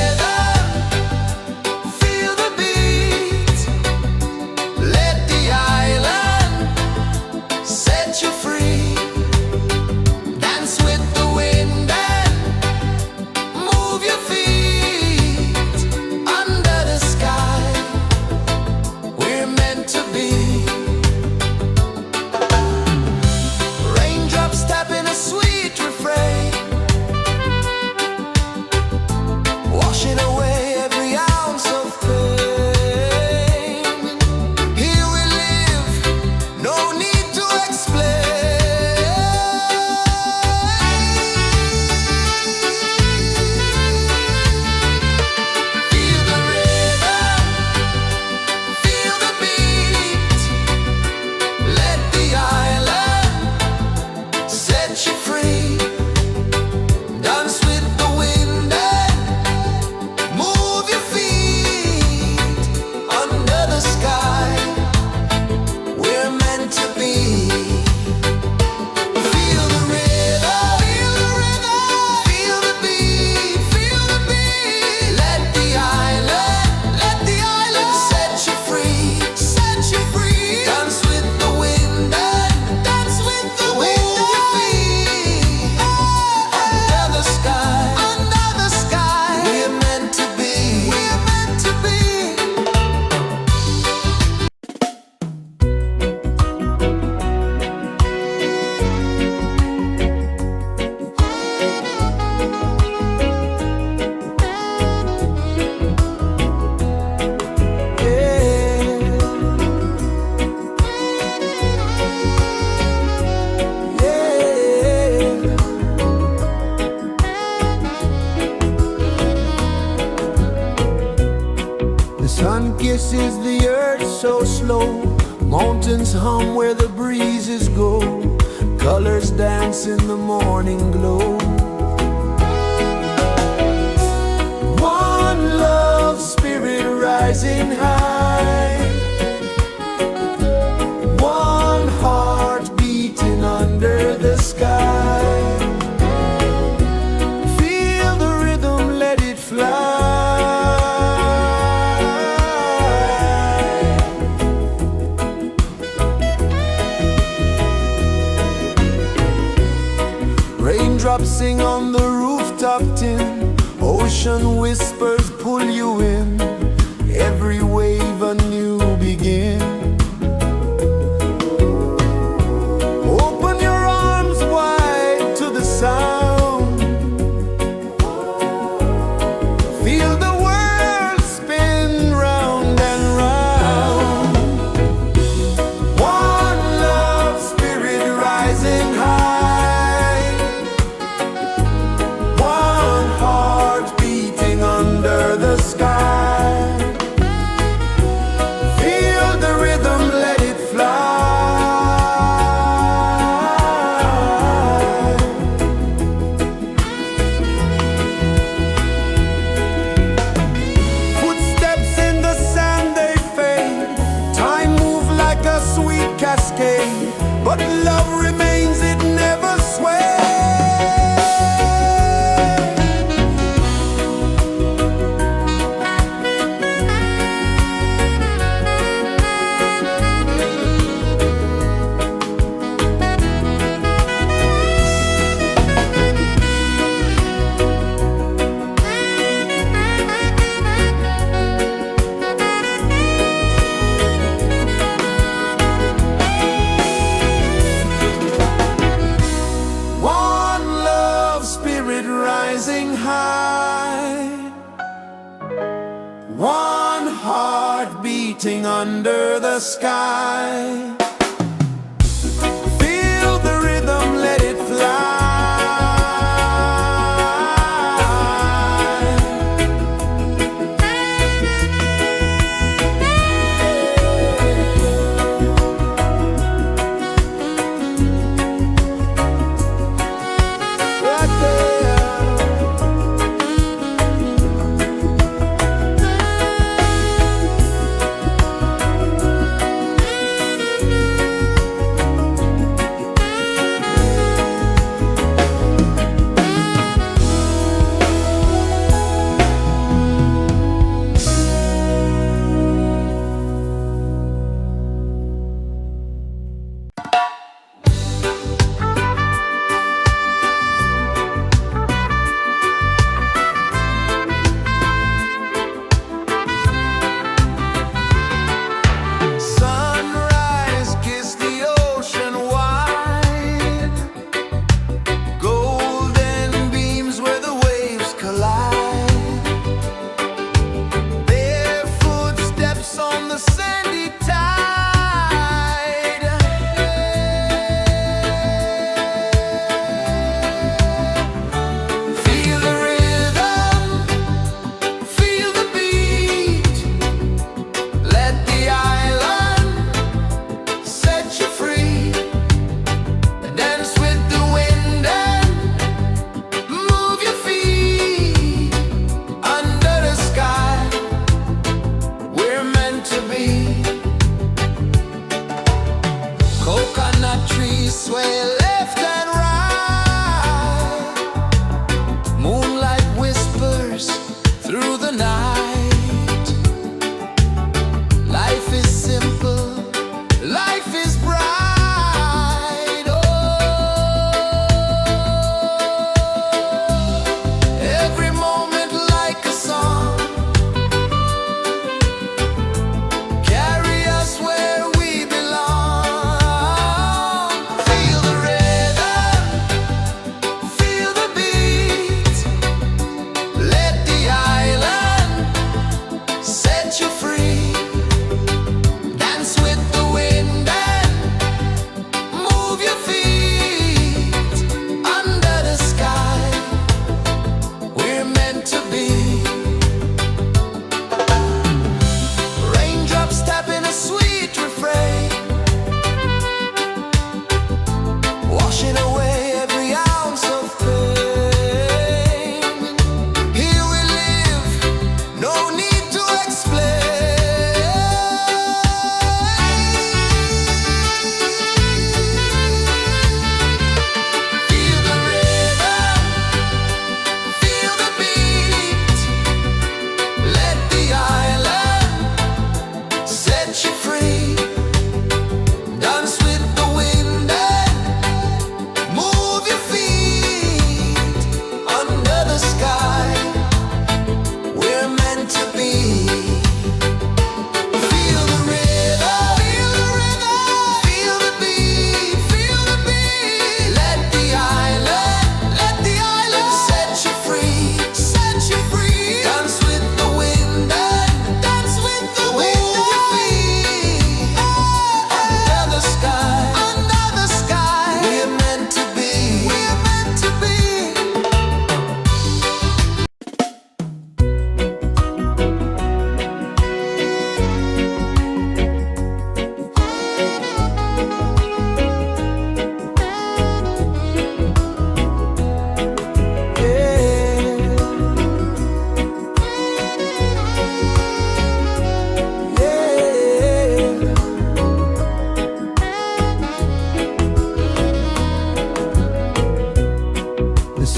kisses the earth so slow. Mountains hum where the breezes go. Colors dance in the morning glow. One love spirit rising high. One heart beating under the sky. Feel the rhythm, let it fly. Raindrops sing on the rooftop tin. Ocean whispers pull you in. Every wave a new begin. Open your arms wide to the sound. Feel the world spin round and round. One love spirit rising high. One heart beating under the sky. Feel the rhythm, let it fly. Footsteps in the sand, they fade. Time moves like a sweet cascade, but love remains, it never sways. One love spirit rising high. One heart beating under the sky. Feel the rhythm, let it fly. Right there.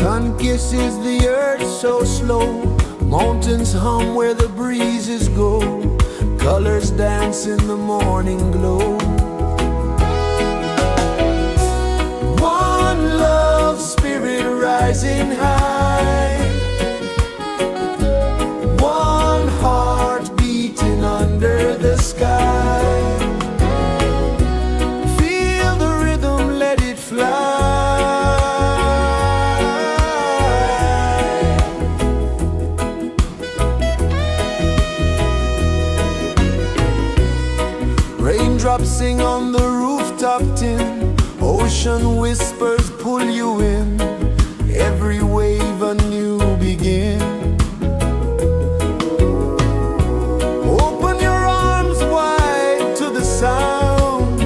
Sun kisses the earth so slow, mountains hum where the breezes go, colors dance in the morning glow. One love spirit rising high, one heart beating under the sky. Feel the rhythm, let it fly. Raindrops sing on the rooftop tin, ocean whispers pull you in, every wave a new begin. Open your arms wide to the sound,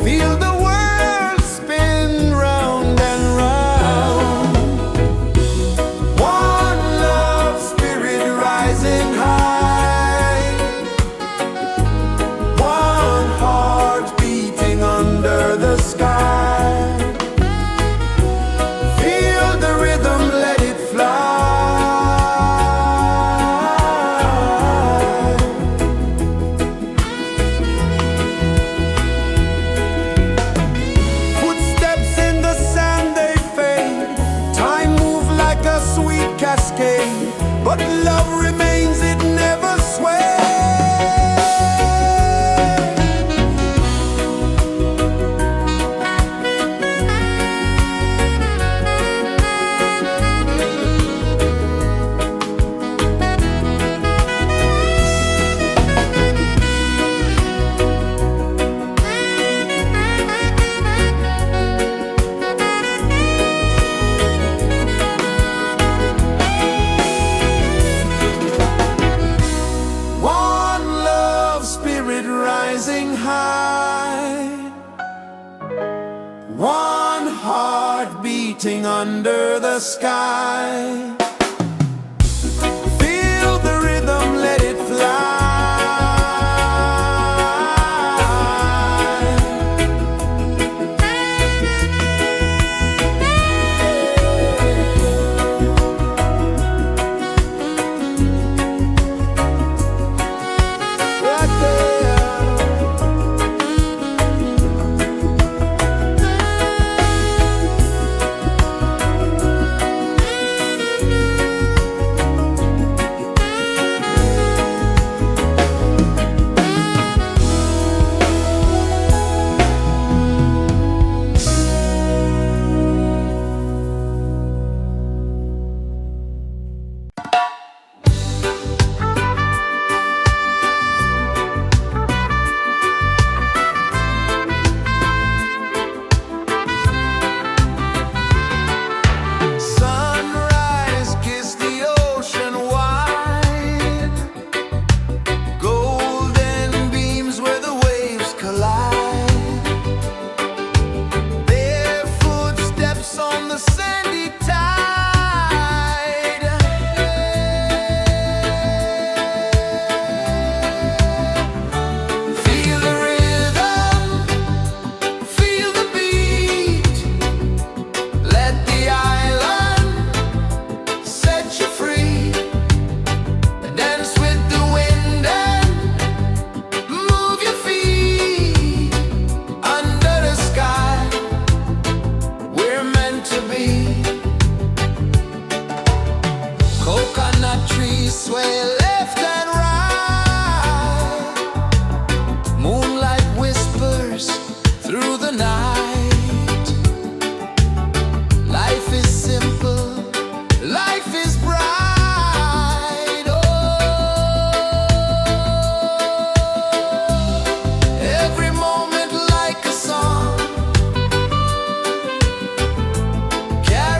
feel the world spin round and round. One love spirit rising high, one heart beating under the sky. Feel the rhythm, let it fly. Footsteps in the sand, they fade, time moves like a sweet cascade, but love remains, it never sways. One love spirit rising high, one heart beating under the sky. Feel the rhythm, let it fly. Right there. Sunrise, kiss the ocean wide, golden beams where the waves collide, their footsteps on the sandy tide. Feel the rhythm, feel the beat, let the island set you free. Dance with the wind and move your feet under the sky. We're meant to be. Coconut trees sway left and right, moonlight whispers through the night. Life is simple, life is bright. Oh, every moment like a song, carry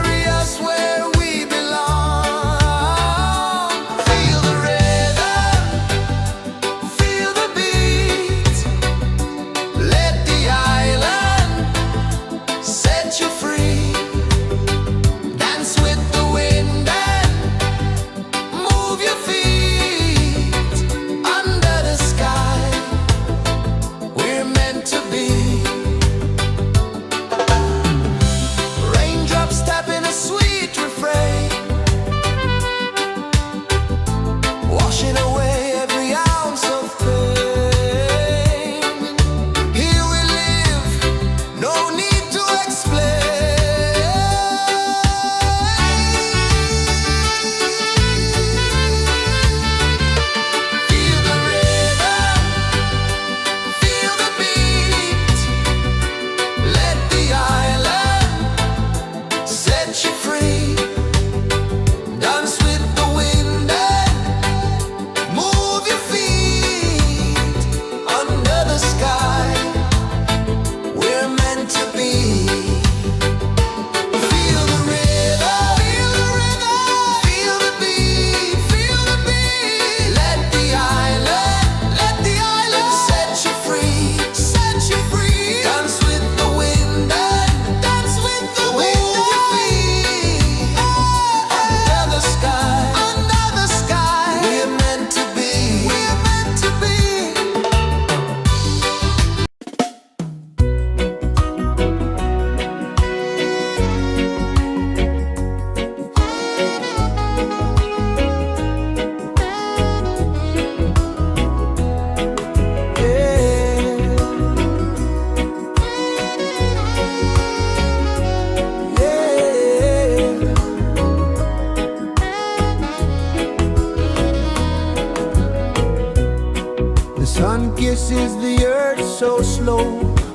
kisses the earth so slow.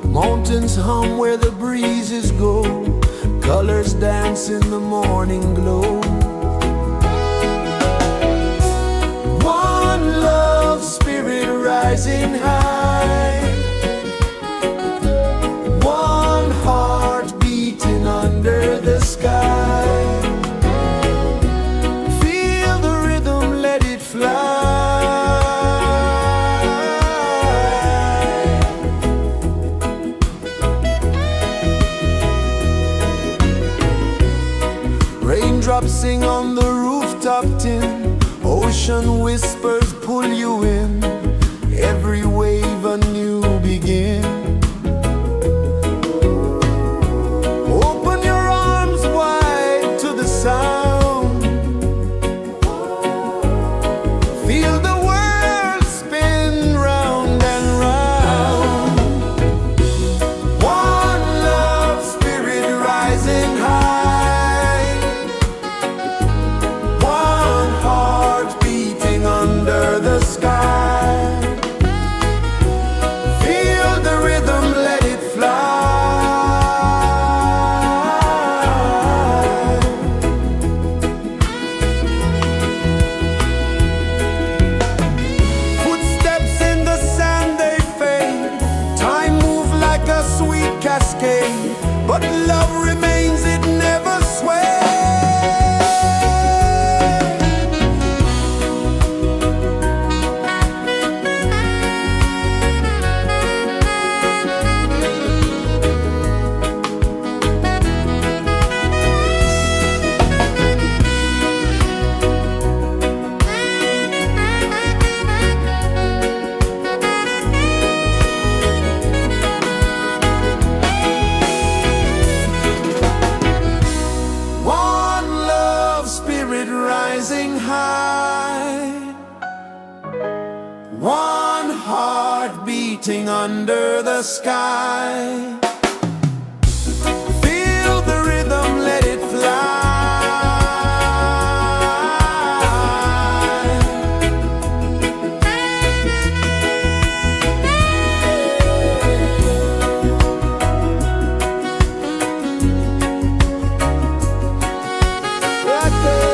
Mountains hum where the breezes go. Colors dance in the morning glow. One love, spirit rising high. One heart beating under the sky. Feel the rhythm, let it fly. Raindrops sing on the rooftop tin. Ocean whispers pull you in. Every wave a new begin. Open your arms wide to the sound. Feel the world spin round and round. One love, spirit rising high. One heart beating under the sky. Feel the rhythm, let it fly. Footsteps in the sand, they fade. Time moves like a sweet cascade, but love remains, it never sways. One love, spirit rising high. One heart beating under the sky. Feel the rhythm, let it fly. Right there.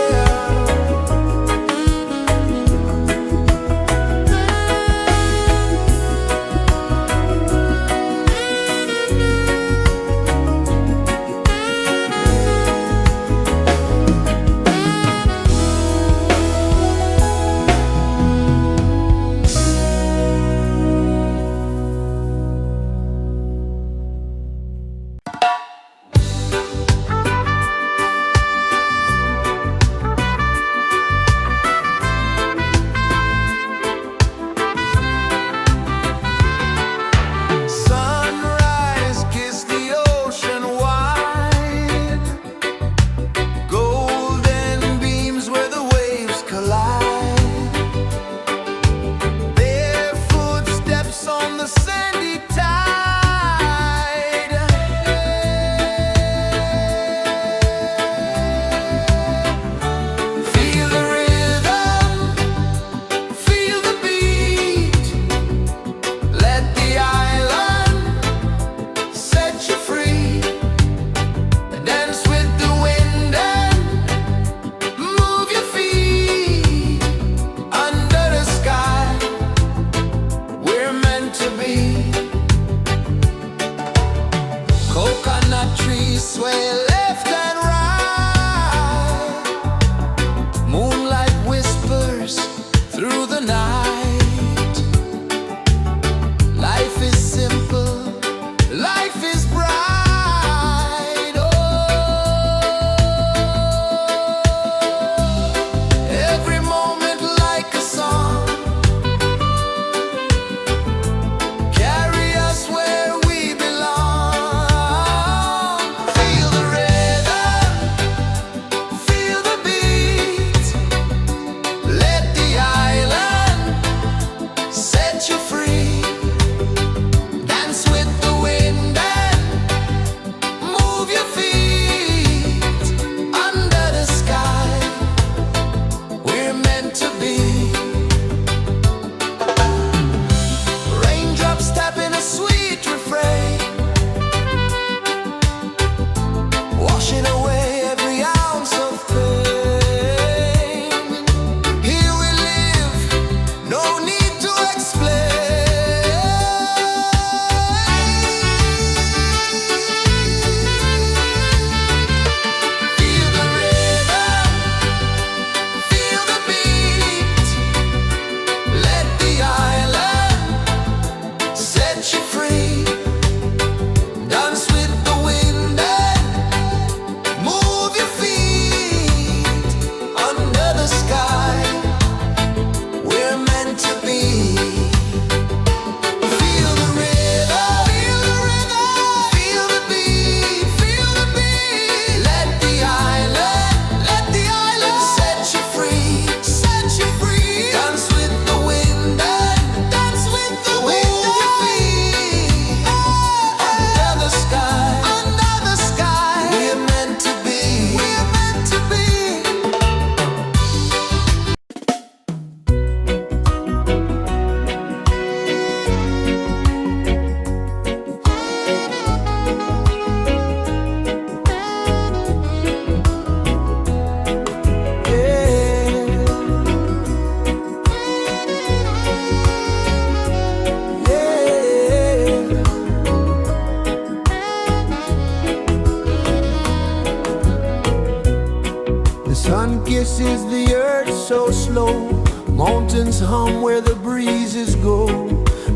sun kisses the earth so slow, mountains hum where the breezes go,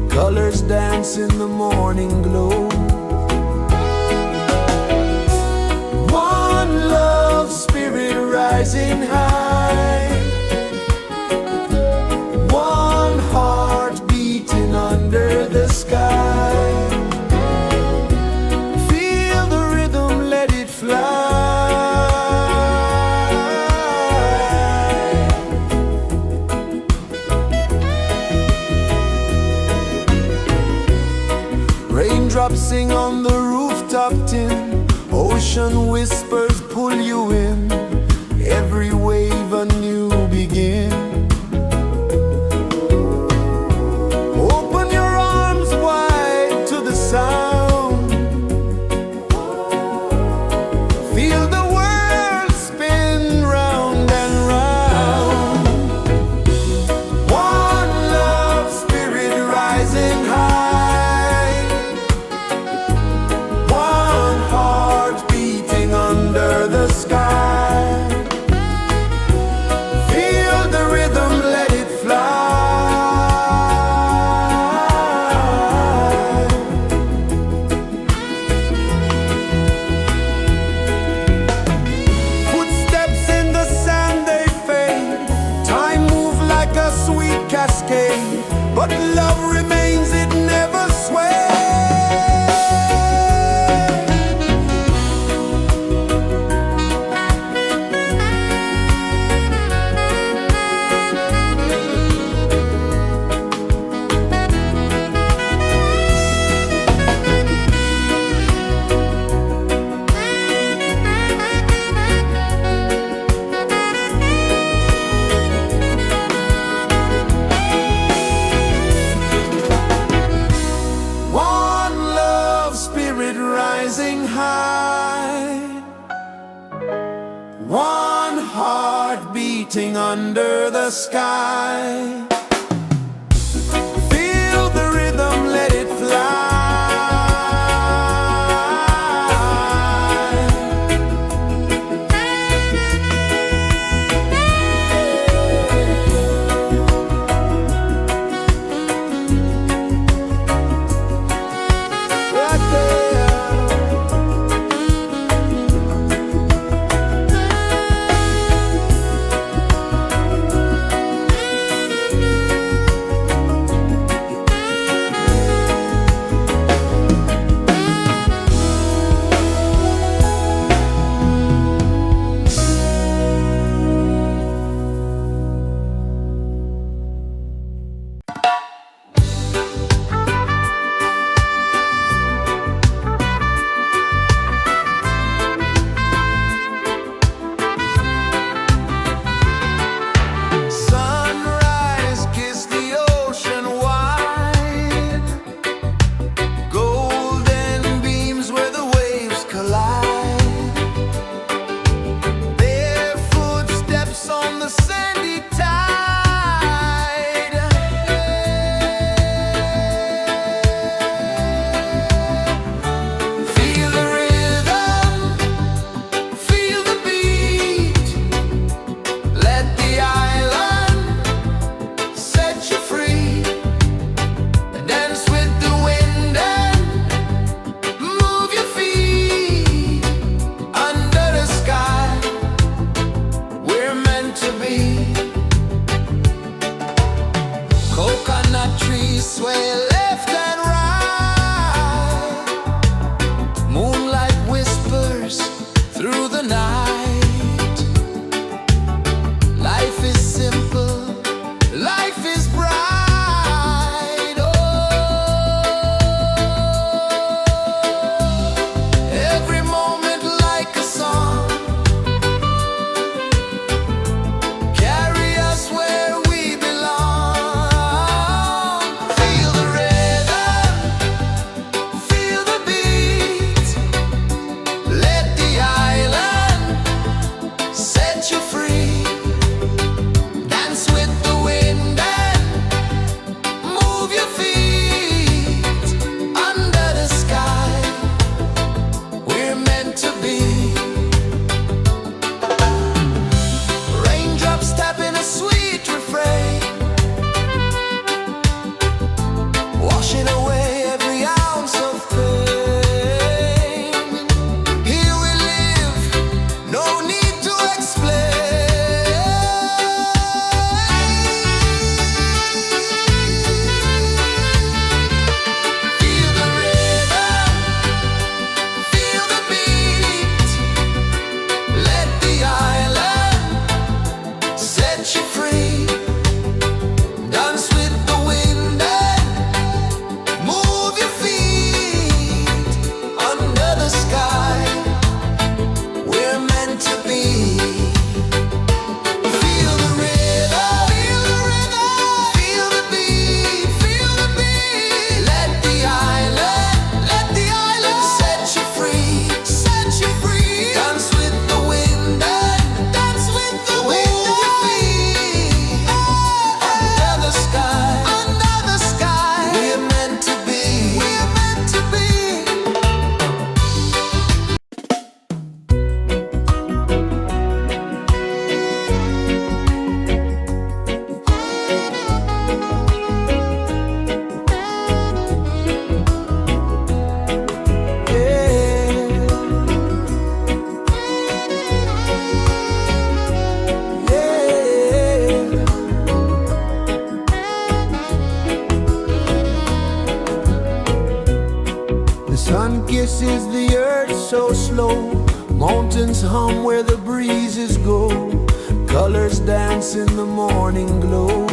colors dance in the morning glow. One love spirit rising high, one heart beating under the sky. Feel the rhythm, let it fly. Raindrops sing on the rooftop tin, ocean whispers pull you in, every wave a new begin. Open your arms wide to the sound, feel the world spin round and round. One love spirit rising high, one heart beating under the sky. Feel the rhythm, let it fly. Footsteps in the sand, they fade, time moves like a sweet cascade, but love remains, it never sways. One love spirit rising high, one heart beating under the sky. Feel the rhythm, let it fly. Right there. Mountains hum where the breezes go, colors dance in the morning glow.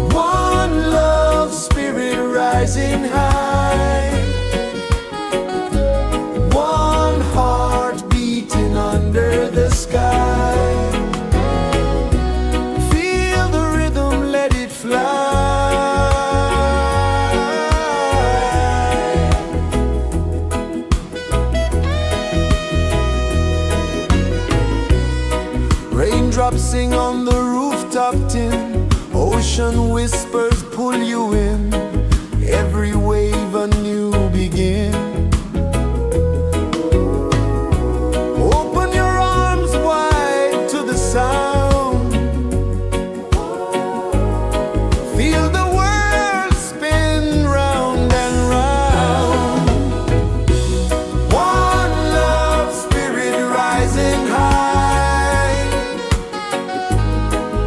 One love, spirit rising high, one heart beating under the sky. Feel the rhythm, let it fly. Raindrops sing on the rooftop tin, ocean whispers pull you in, every wave a new begin. Open your arms wide to the sound, feel the world spin round and round. One love, spirit rising high,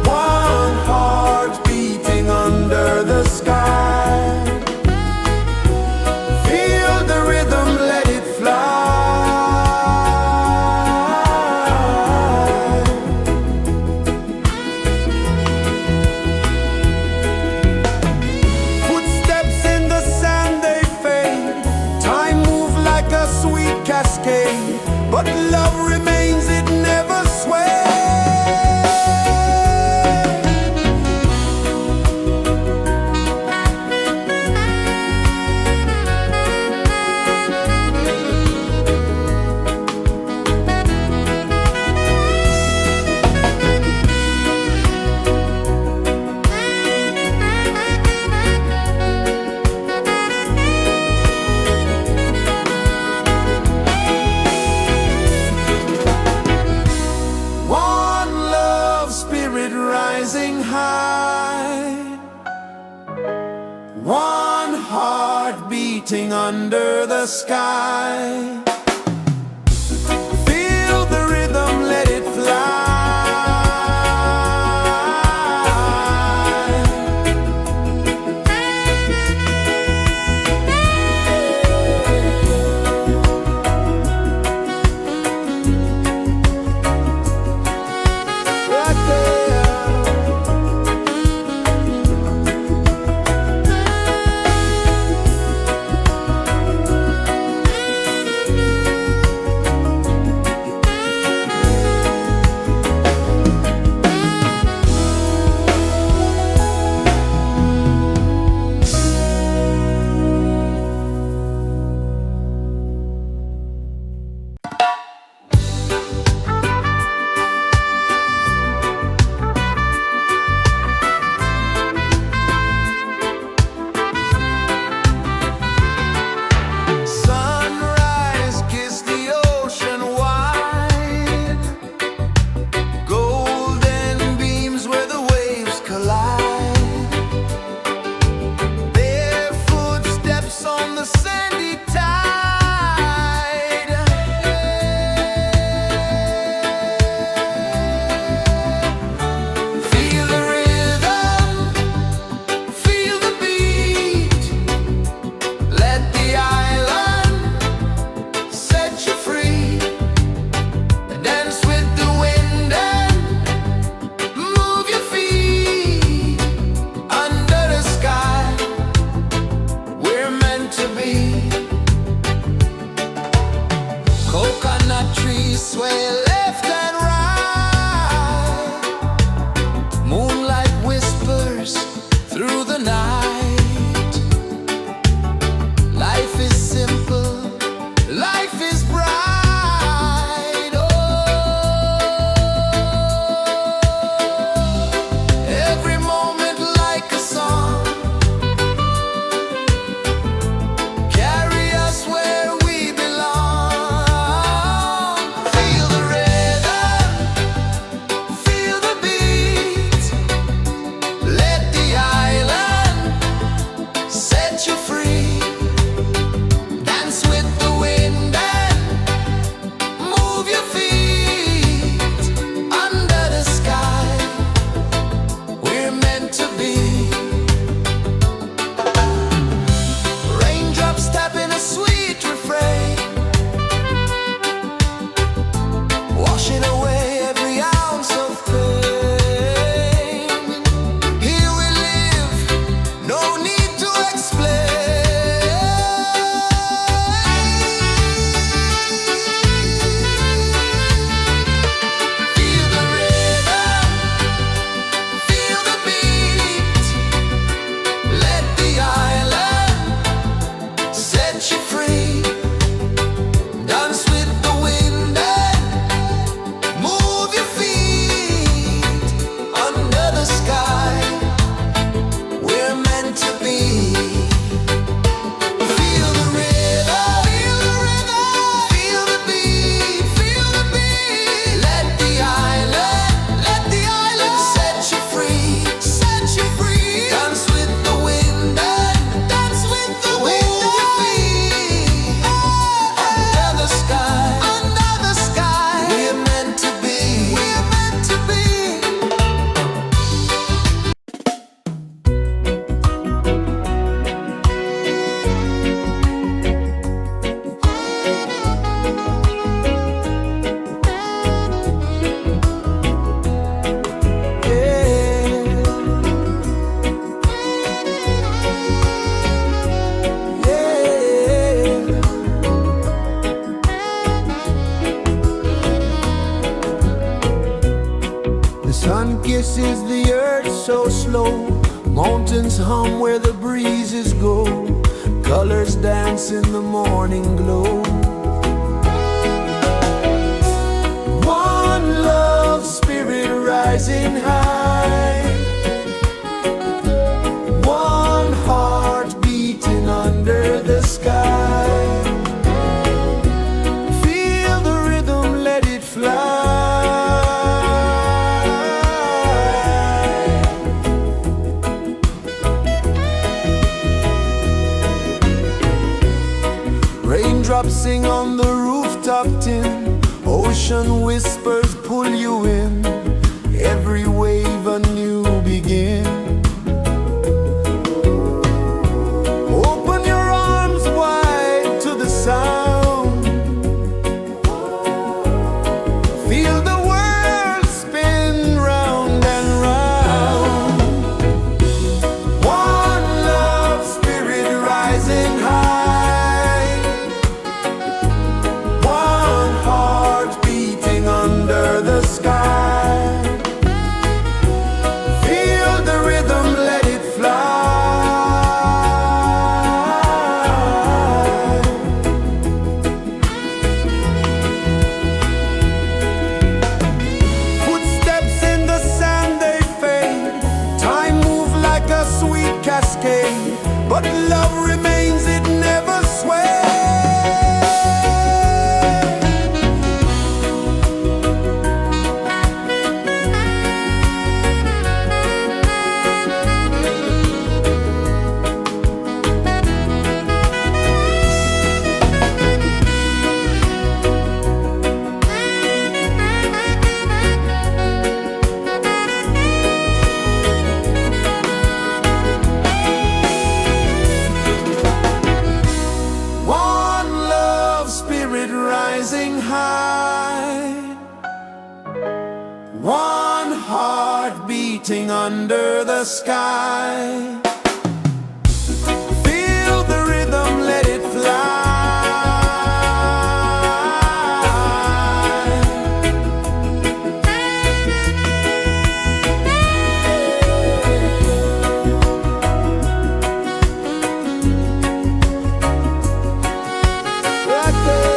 one heart beating under the sky. Feel the rhythm, let it fly. Footsteps in the sand, they fade. Time moves like a sweet cascade, but love remains, it never sways. One love, spirit rising high, one heart beating under the sky. Feel the rhythm, let it fly. Right there. Sunrise, kiss the ocean wide, golden beams where the waves collide, bare footsteps on the sandy tide. Feel the rhythm, feel the beat, let the island set you free. Dance with the wind and move your feet. Under the sky, we're meant to be. Coconut trees sway left and right, moonlight whispers through the night. Life is simple, life is bright. Oh, every moment like a song, carry us where we belong. Feel the rhythm, Sun kisses the earth so slow, mountains hum where the breezes go, colors dance in the morning glow. One love spirit rising high, one heart beating under the sky. Feel the rhythm, let it fly. Raindrops sing on the rooftop tin, ocean whispers pull you in, every wave a new begin. Open your arms wide to the sound, feel the world spin round and round. One love spirit rising high, one heart beating under the sky. Feel the rhythm, let it fly. Footsteps in the sand, they fade, time moves like a sweet cascade, but love remains, it never sways. One love spirit rising high, one heart beating under the sky. Feel the rhythm, let it fly. Right there.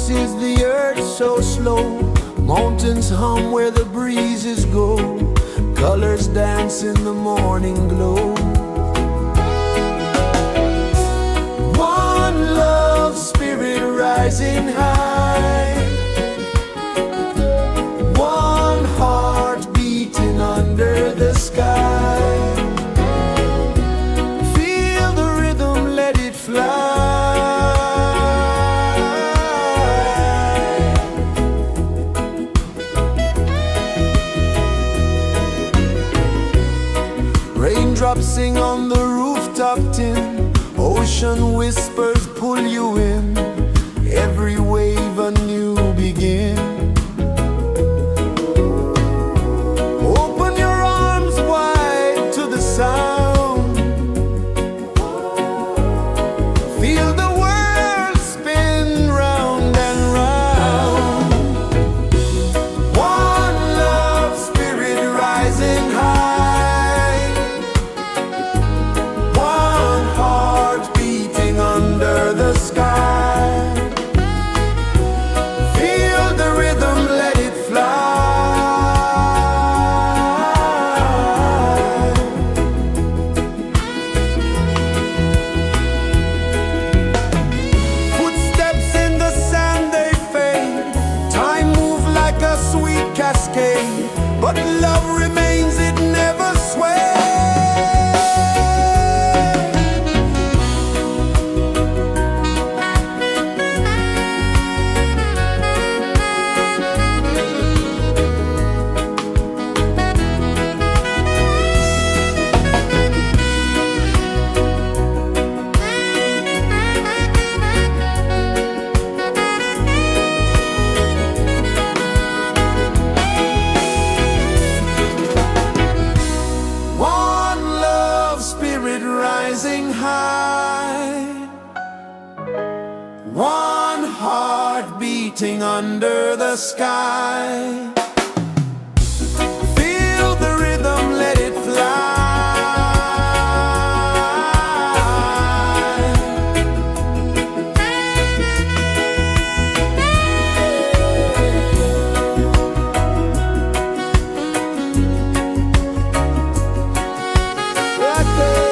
kisses the earth so slow. Mountains hum where the breezes go. Colors dance in the morning glow. One love spirit rising high. One heart beating under the sky. Feel the rhythm, let it fly. Raindrops sing on the rooftop tin. Ocean whispers pull you in. Every wave a new begin. Open your arms wide to the sound. Feel the world spin round and round. One love spirit rising high. One heart beating under the sky. Feel the rhythm, let it fly. Footsteps in the sand, they fade. Time moves like a sweet cascade, but love remains, it never sways. One love spirit rising high. One heart beating under the sky. Feel the rhythm, let it fly. Right there.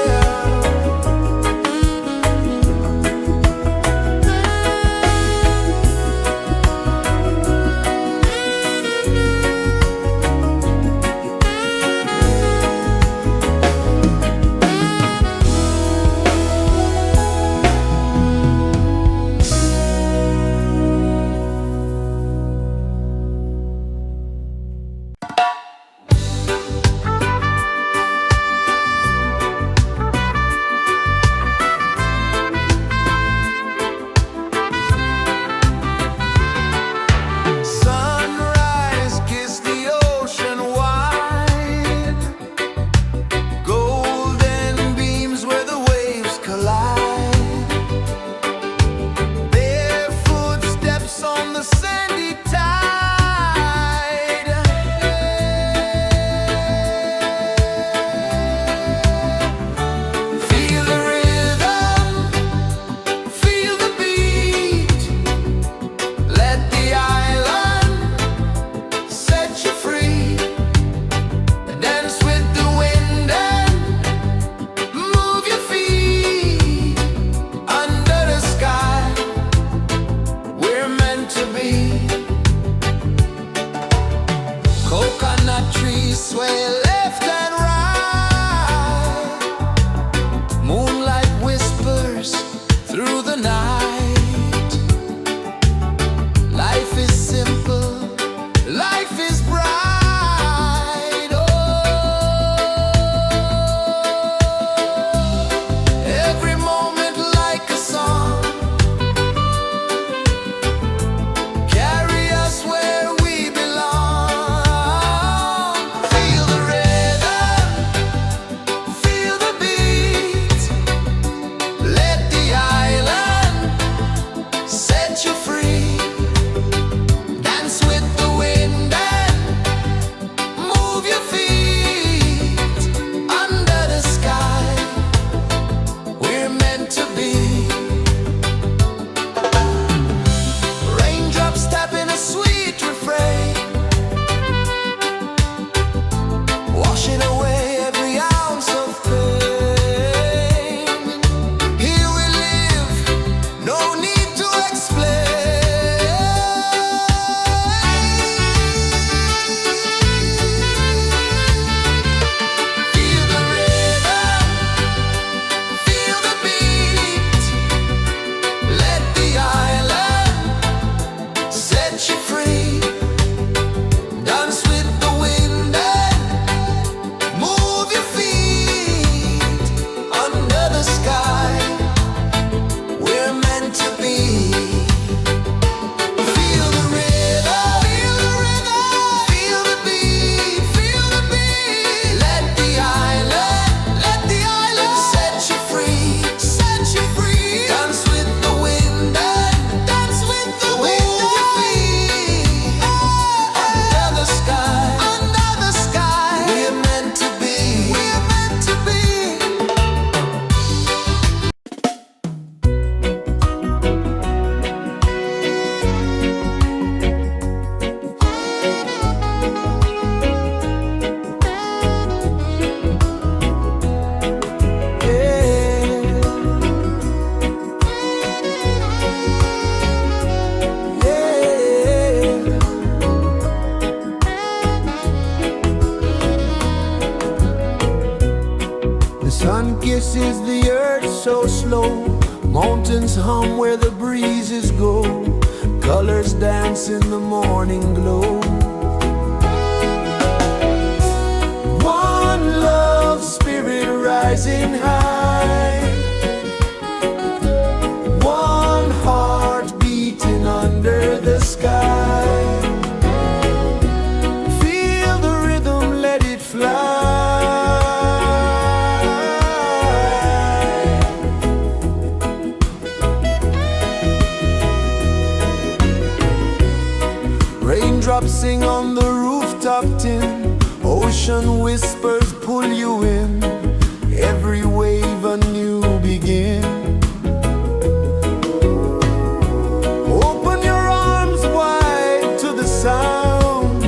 so slow. Mountains hum where the breezes go. Colors dance in the morning glow. One love spirit rising high. One heart beating under the sky. Feel the rhythm, let it fly. Raindrops sing on the rooftop tin. Ocean whispers pull you in. Every wave a new begin. Open your arms wide to the sound.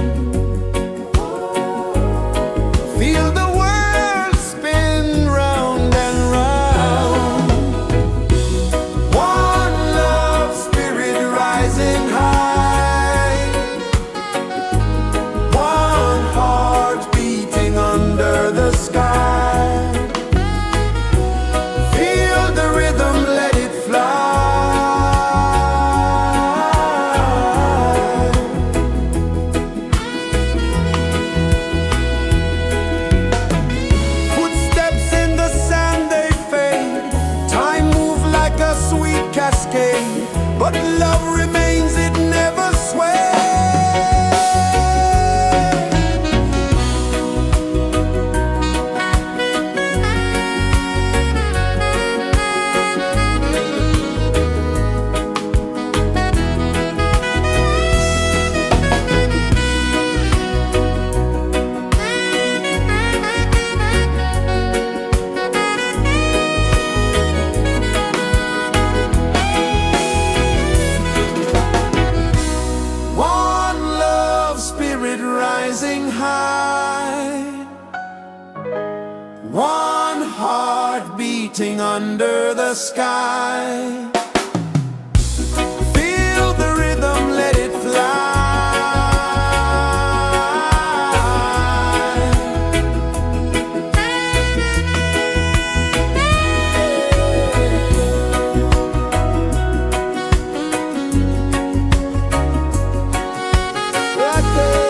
Feel the world spin round and round. One love spirit rising high. One heart beating under the sky. Feel the rhythm, let it fly. Footsteps in the sand, they fade. Time moves like a sweet cascade, but love remains, it never sways. One love spirit rising high. One heart beating under the sky. Feel the rhythm, let it fly. Right there.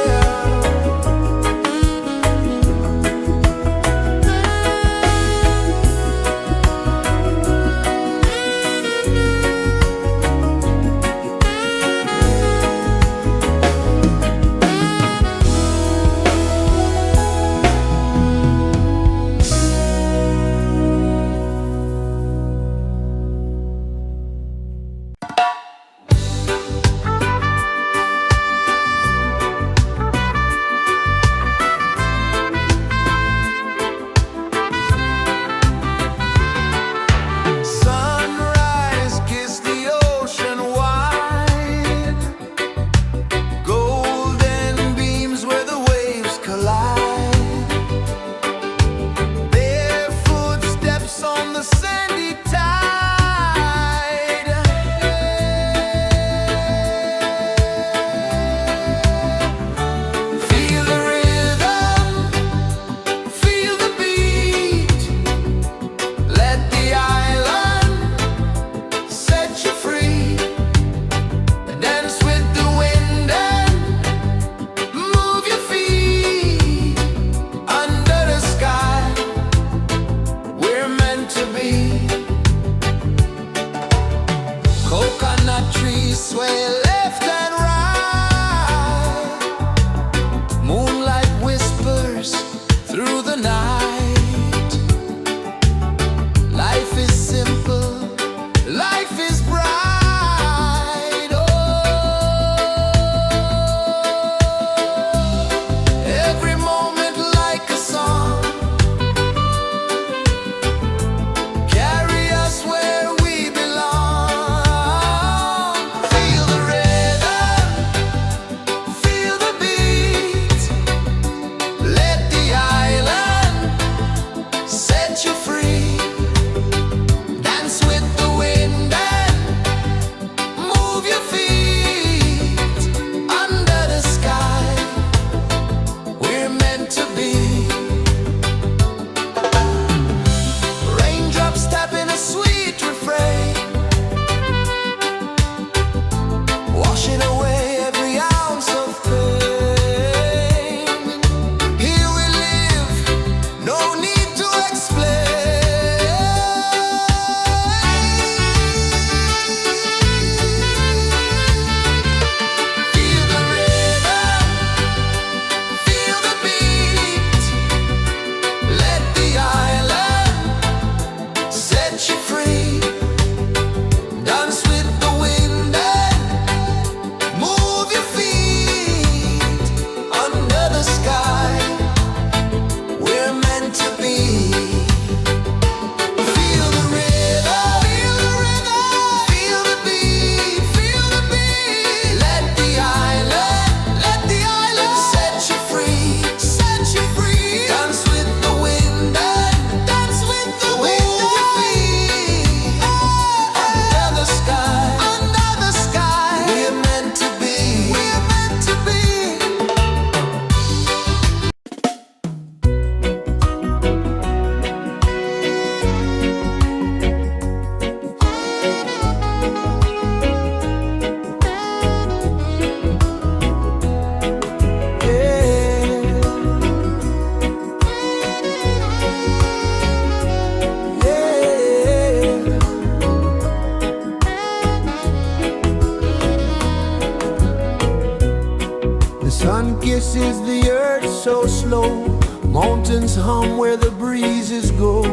The sun kisses the earth so slow, mountains hum where the breezes go,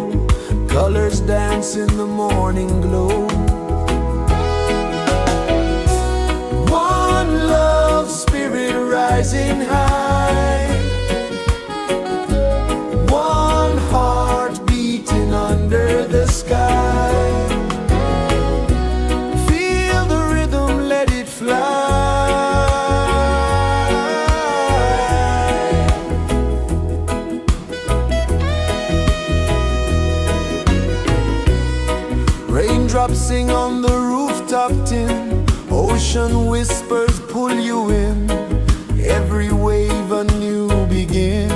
colors dance in the morning glow. One love spirit rising high, one heart beating under the sky. Feel the rhythm, let it fly. Raindrops sing on the rooftop tin, ocean whispers pull you in, every wave a new begin.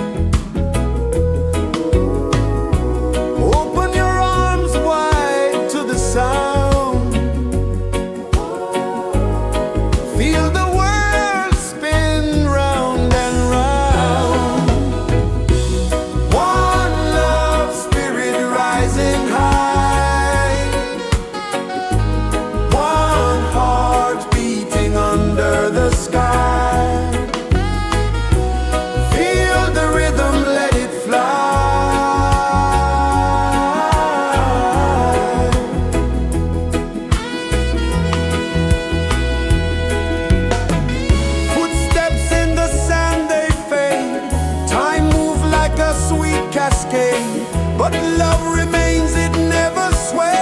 Open your arms wide to the sound, feel the world spin round and round. One love spirit rising high, one heart beating under the sky. Feel the rhythm, let it fly. Footsteps in the sand, they fade, time moves like a sweet cascade, but love remains, it never sways.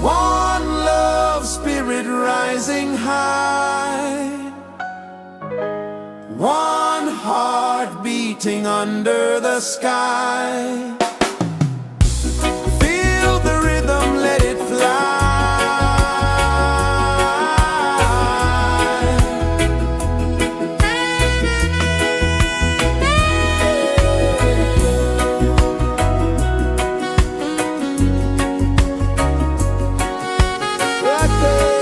One love spirit rising high, one heart beating under the sky. Feel the rhythm, let it fly. Right there.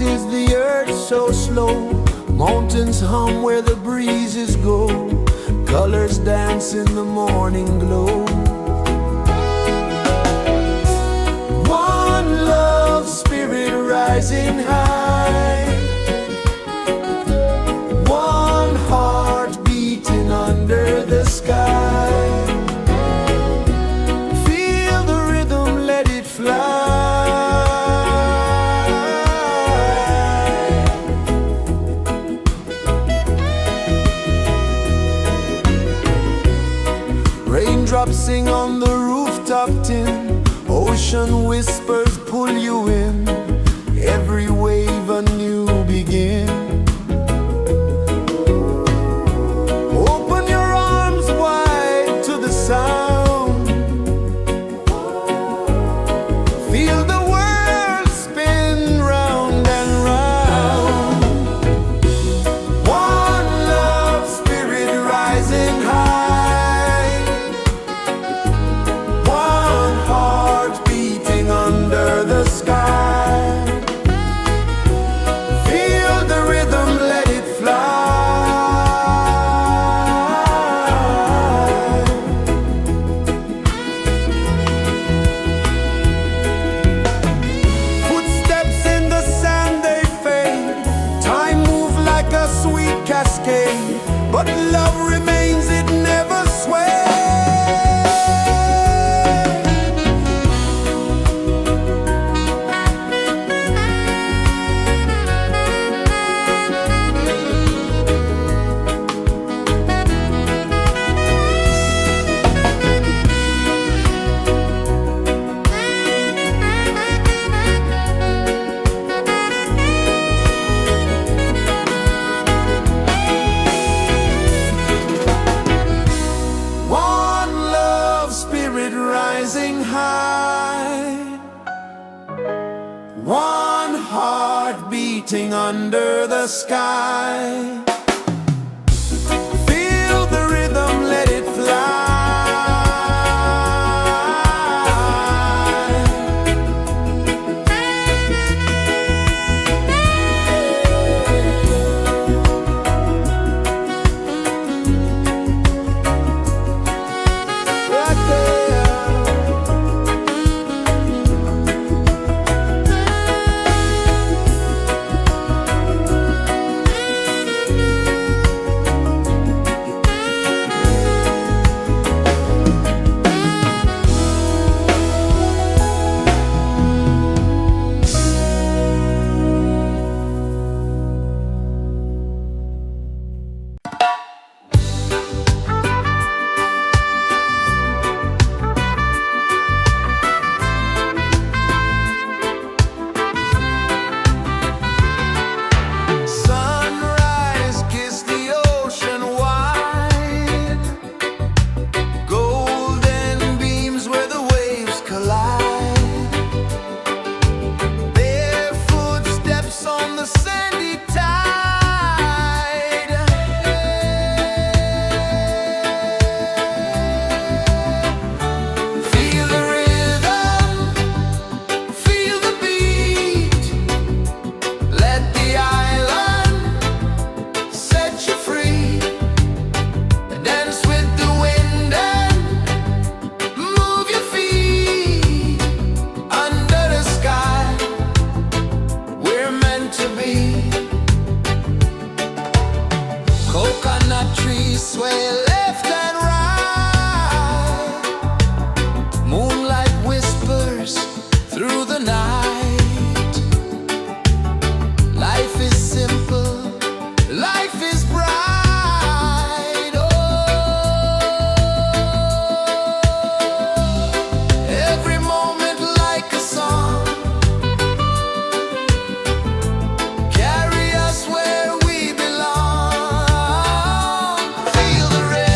kisses the earth so slow. Mountains hum where the breezes go. Colors dance in the morning glow. One love spirit rising high. One heart beating under the sky. Feel the rhythm, let it fly. Raindrops sing on the rooftop tin. Ocean whispers pull you in. Every wave a new begin. Open your arms wide to the sound. Feel the world spin round and round. One love spirit rising high. One heart beating under the sky. Feel the rhythm, let it fly. Footsteps in the sand, they fade. Time moves like a sweet cascade, but love remains, it never sways. One love spirit rising high. One heart beating under the sky. Feel the rhythm, let it fly. Sunrise, kiss the ocean wide. Golden beams where the waves collide. Bare footsteps on the sandy tide. Feel the rhythm, feel the beat. Let the island set you free. Dance with the wind and move your feet. Under the sky, we're meant to be. Coconut trees sway left and right. Moonlight whispers through the night. Life is simple, life is bright. Oh, every moment like a song. Carry us where we belong. Feel the rhythm.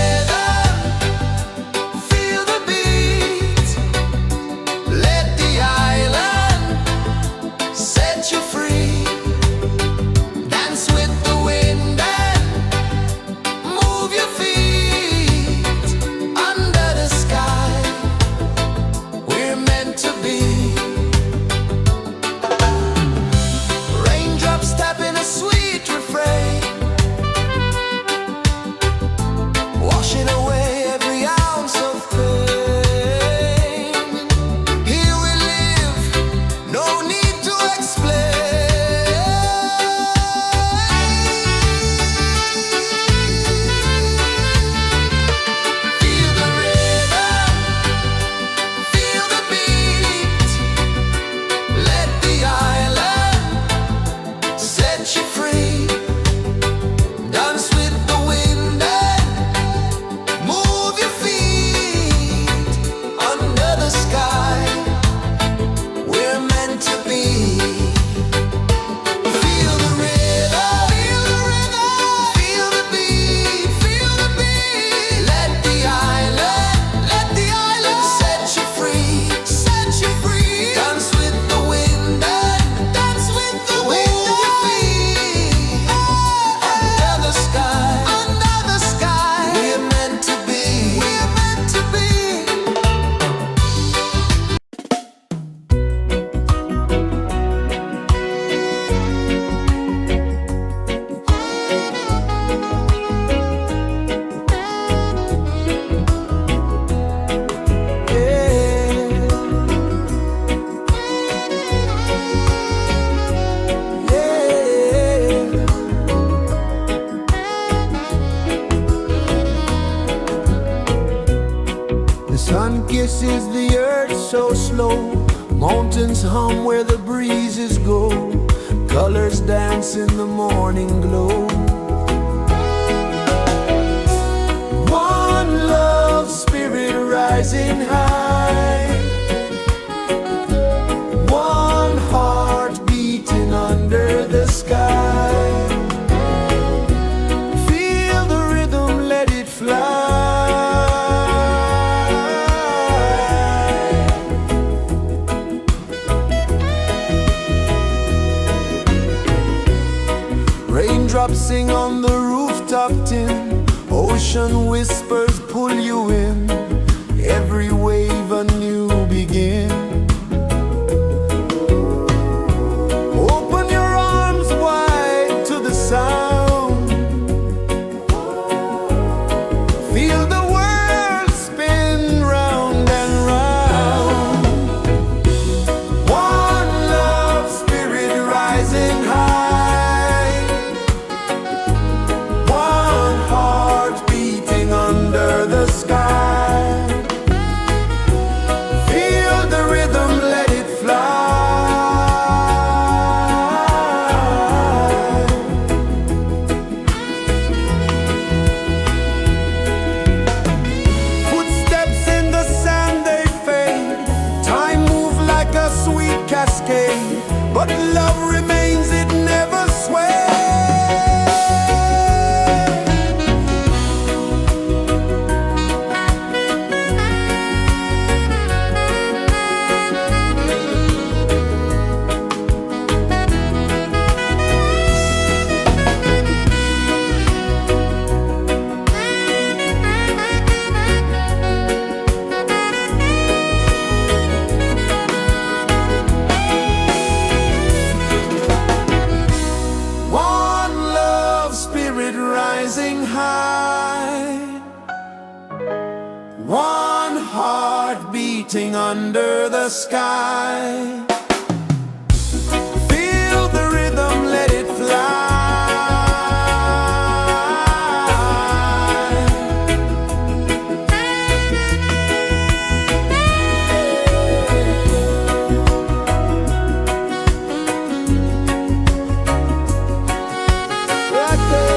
Sun kisses the earth so slow, mountains hum where the breezes go, colors dance in the morning glow. One love spirit rising high, one heart beating under the sky. Feel the rhythm, let it fly. Raindrops sing on the rooftop tin, ocean whispers pull you in, every wave a new begin. Open your arms wide to the sound, feel the world spin round and round. One love spirit rising high, one heart beating under the sky. Feel the rhythm, let it fly. Footsteps in the sand, they fade. Time moves like a sweet cascade, but love remains, it never sways. One love spirit rising high, one heart beating under the sky. Feel the rhythm, let it fly. Right there.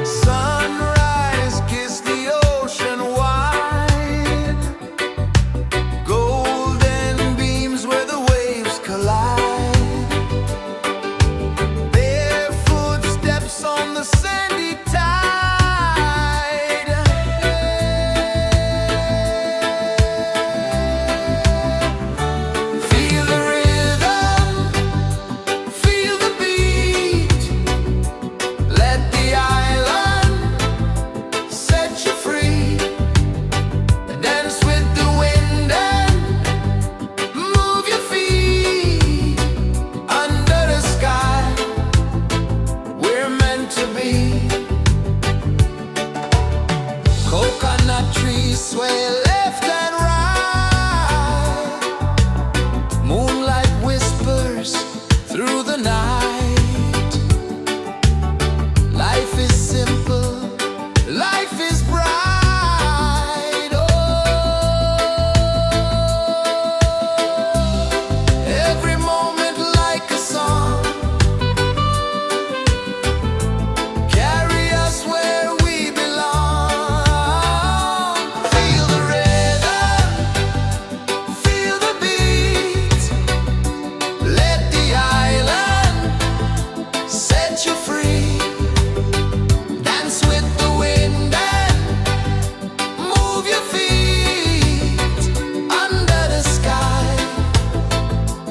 Sunrise, kiss the ocean wide, golden beams where the waves collide, barefoot steps on the sandy tide. Feel the rhythm, feel the beat, let the island set you free. Dance with the wind and move your feet under the sky. We're meant to be. Coconut trees sway left and right, moonlight whispers through the night. Life is simple, life is bright. Oh, every moment like a song, carry us where we belong. Feel the rhythm, feel the beat, let the island set you free. Dance with the wind and move your feet under the sky.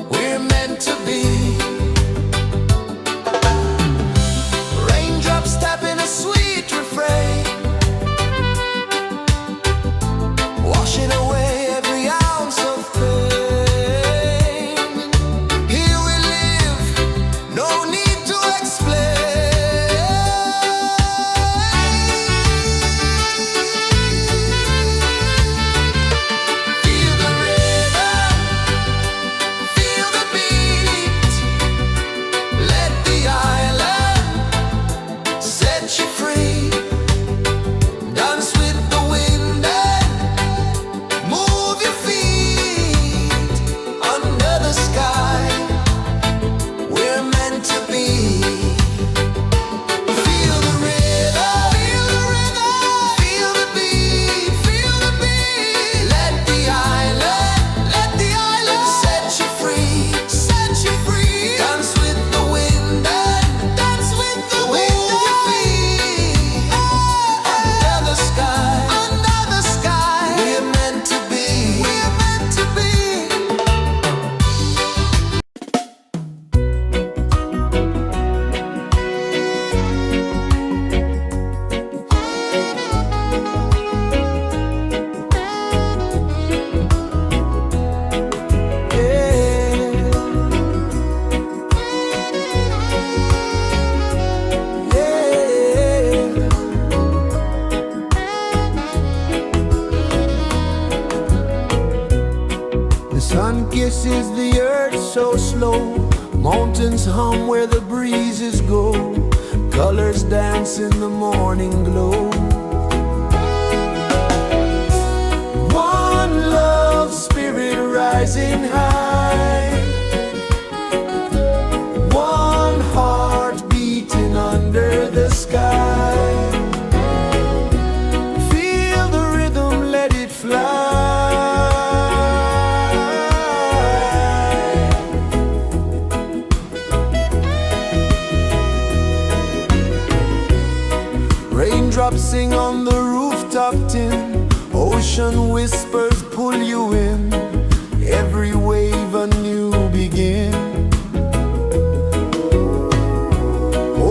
We're meant to be. kisses the earth so slow. Mountains hum where the breezes go. Colors dance in the morning glow. One love spirit rising high. One heart beating under the sky. Feel the rhythm, let it fly. Raindrops sing on the rooftop tin. Ocean whispers pull you in. Every wave a new begin.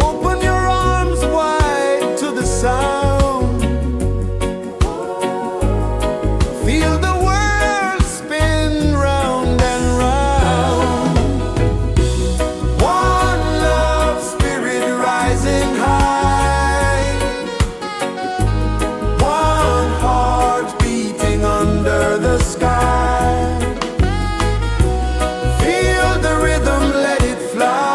Open your arms wide to the sound. Feel the world spin round and round. One love spirit rising high. One heart beating under the sky. Feel the rhythm, let it fly.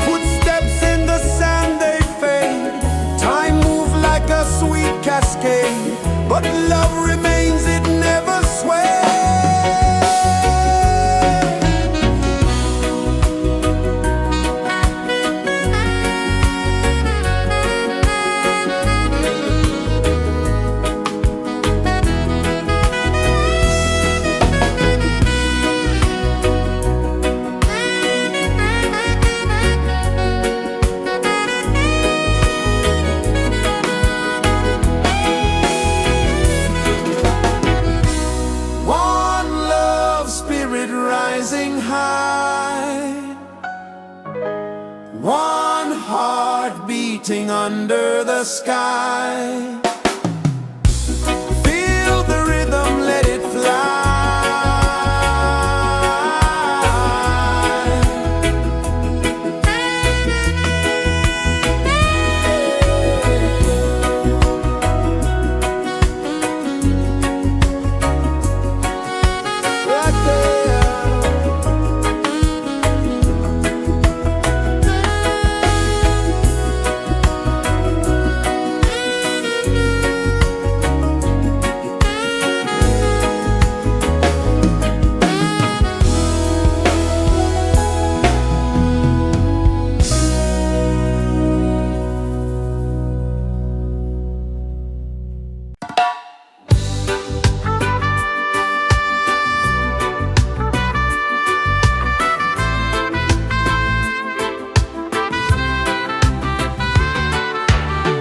Footsteps in the sand, they fade. Time moves like a sweet cascade, but love remains, it never sways. One love spirit rising high. One heart beating under the sky. Feel the rhythm, let it fly. Right there.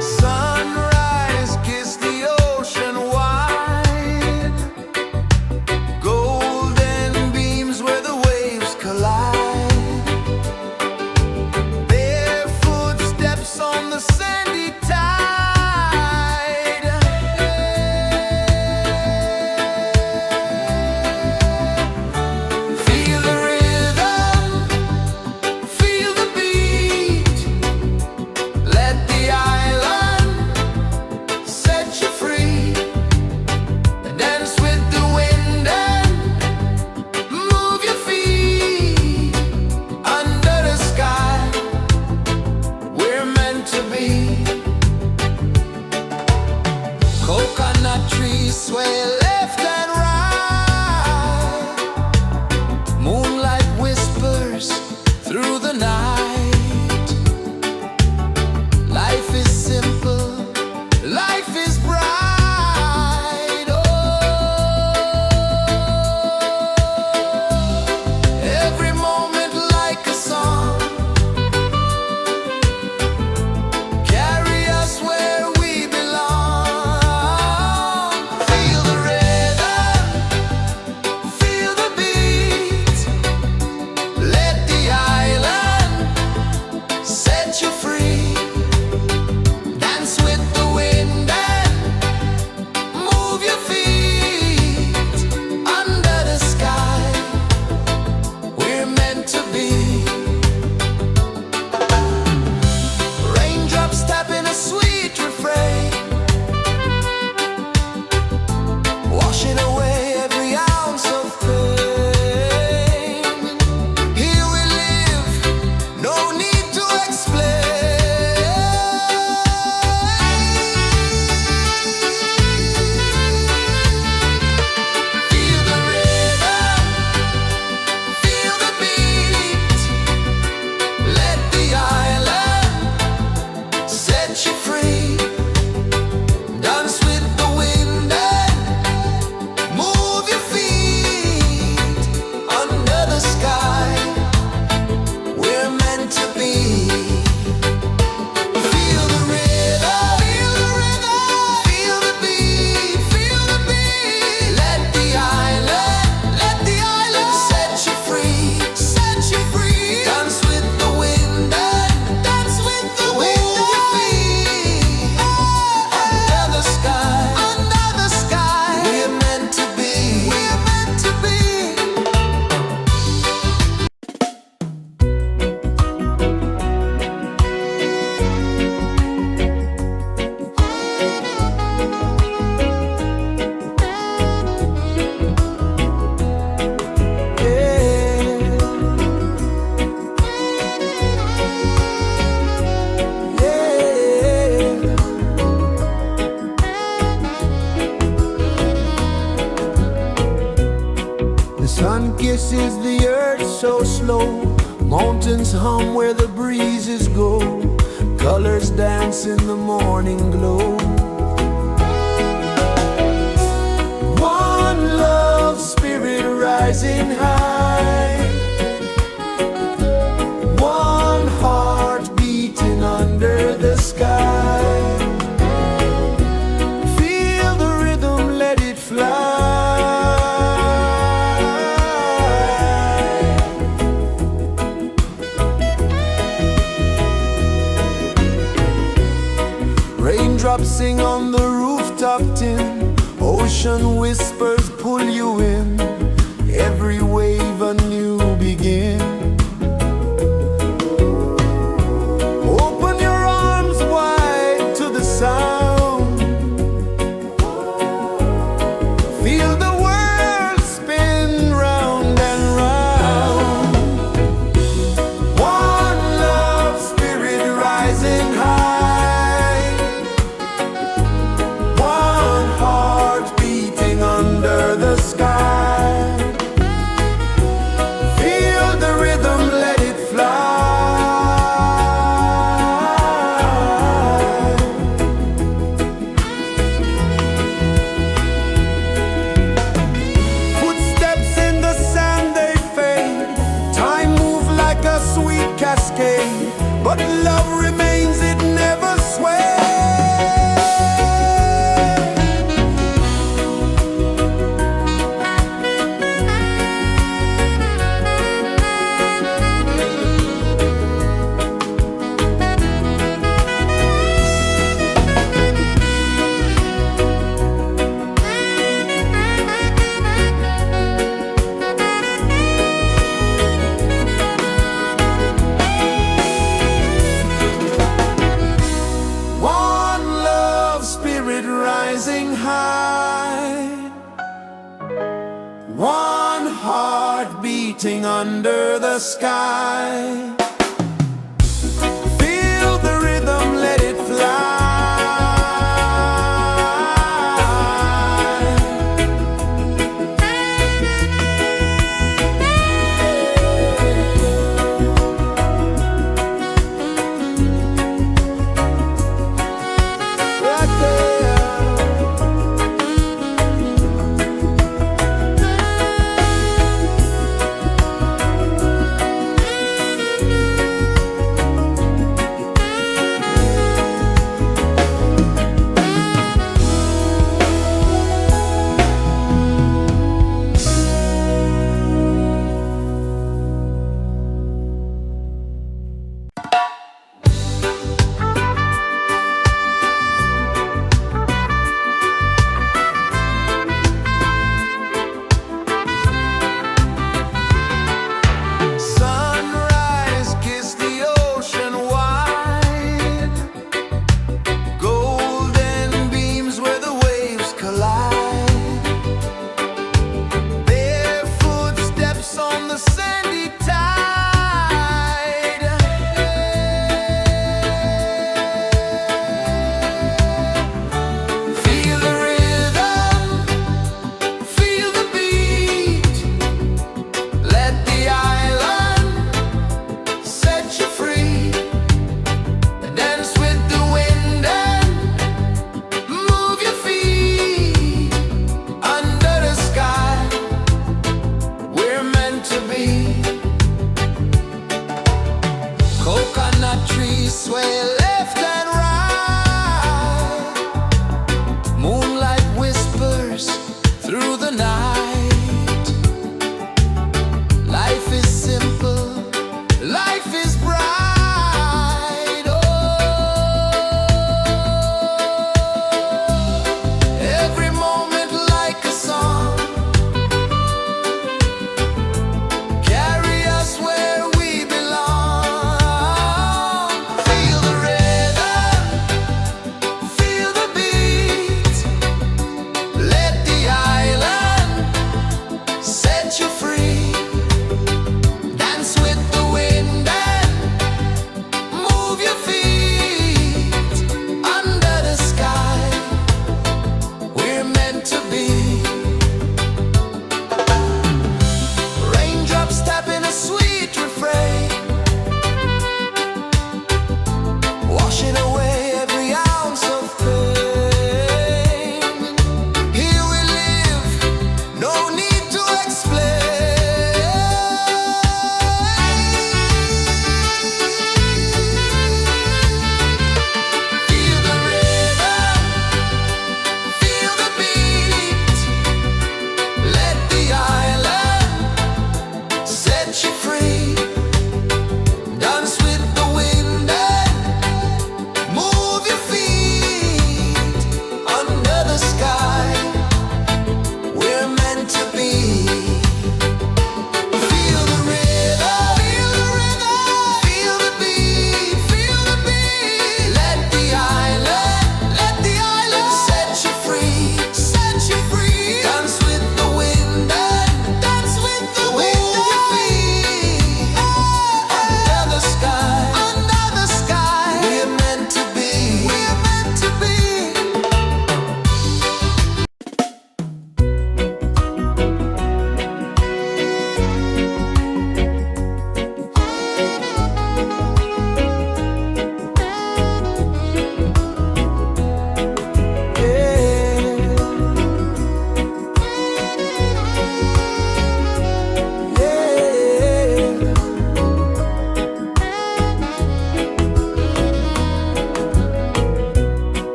Sunrise, kiss the ocean wide. Golden beams where the waves collide. Barefoot steps on the sandy tide. Feel the rhythm, feel the beat. Let the island set you free. Dance with the wind and move your feet. Under the sky, we're meant to be. Coconut trees sway left and right. Moonlight whispers through the night. Life is simple, life is bright. Oh, every moment like a song. Carry us where we belong. Feel the rhythm, kisses the earth so slow. Mountains hum where the breezes go. Colors dance in the morning glow. One love spirit rising high. One heart beating under the sky. Feel the rhythm, let it fly. Raindrops sing on the rooftop tin. Ocean whispers pull you in. Every wave a new begin. Open your arms wide to the sound. Feel the world spin round and round. One love spirit rising high. One heart beating under the sky. Feel the rhythm, let it fly. Footsteps in the sand, they fade. Time moves like a sweet cascade, but love remains, it never sways. One love spirit rising high. One heart beating under the sky. Feel the rhythm, let it fly. Right there.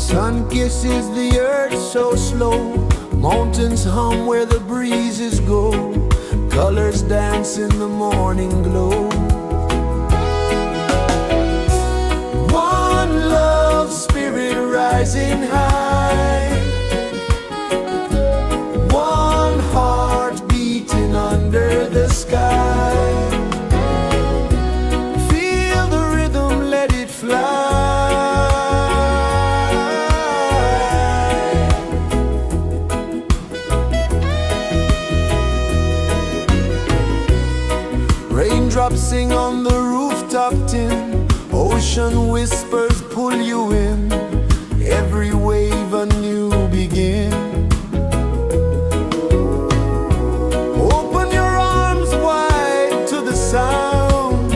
Sun kisses the earth so slow, mountains hum where the breezes go, colors dance in the morning glow. One love spirit rising high, one heart beating under the sky. Feel the rhythm, let it fly. Raindrops sing on the rooftop tin, ocean whispers pull you in, every wave a new begin. Open your arms wide to the sound,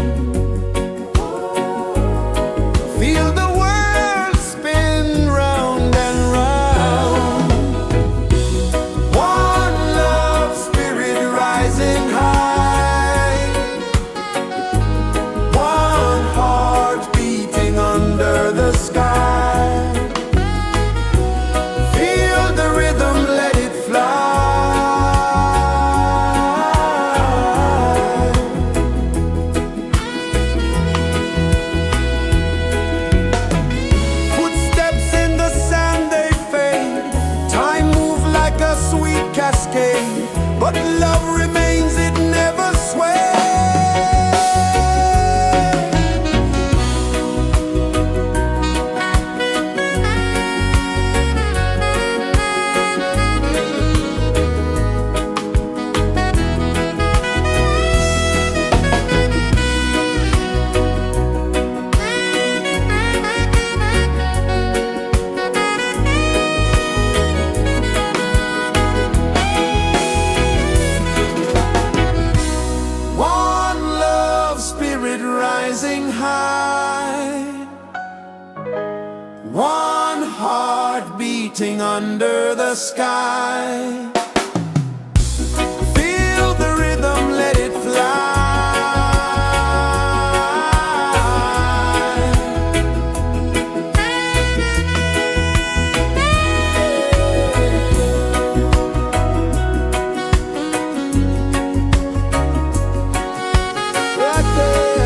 feel the world spin round and round. One love spirit rising high, one heart beating under the sky. Feel the rhythm, let it fly. Footsteps in the sand, they fade, time moves like a sweet cascade, but love remains, it never sways. One love spirit rising high, one heart beating under the sky. Feel the rhythm, let it fly. Right there.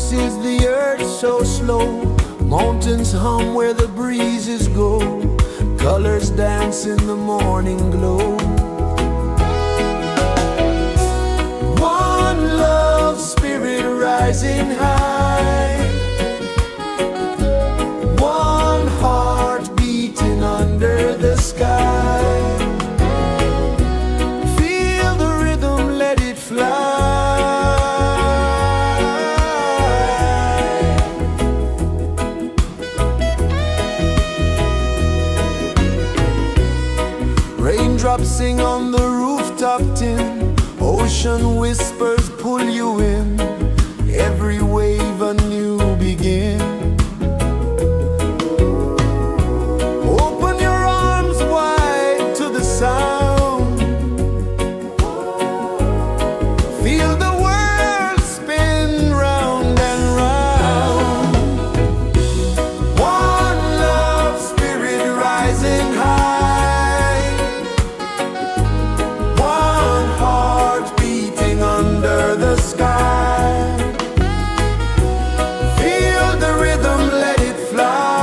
kisses the earth so slow. Mountains hum where the breezes go. Colors dance in the morning glow. One love spirit rising high. One heart beating under the sky. Feel the rhythm, let it fly. Raindrops sing on the rooftop tin. Ocean whispers pull you in. Every wave a new begin. Open your arms wide to the sound. Feel the world spin round and round. One love spirit rising high. One heart beating under the sky. Feel the rhythm, let it fly.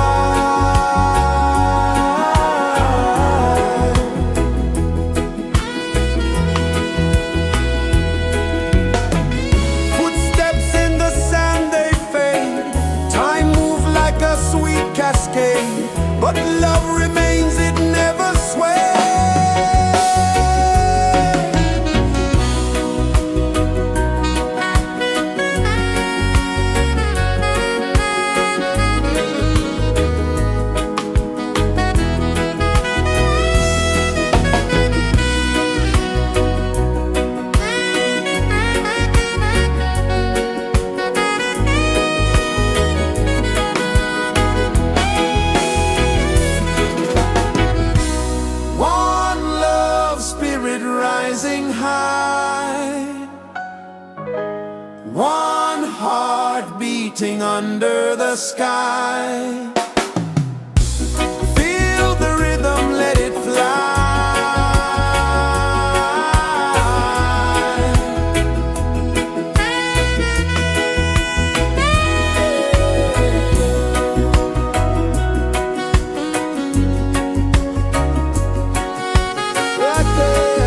Footsteps in the sand, they fade. Time moves like a sweet cascade, but love remains, it never sways. One love spirit rising high. One heart beating under the sky. Feel the rhythm, let it fly. Right there.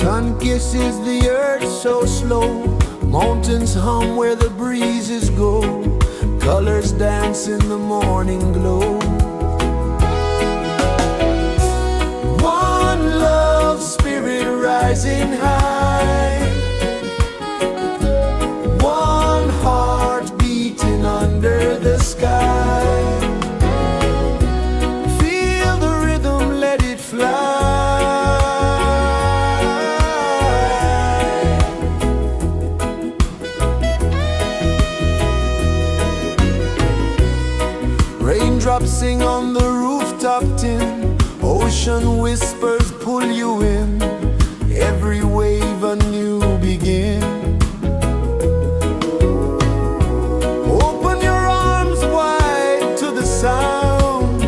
Sun kisses the earth so slow, mountains hum where the breezes go, colors dance in the morning glow. One love spirit rising high, one heart beating under the sky. Feel the rhythm, let it fly. Raindrops sing on the rooftop tin, ocean whispers pull you in, every wave a new begin. Open your arms wide to the sound,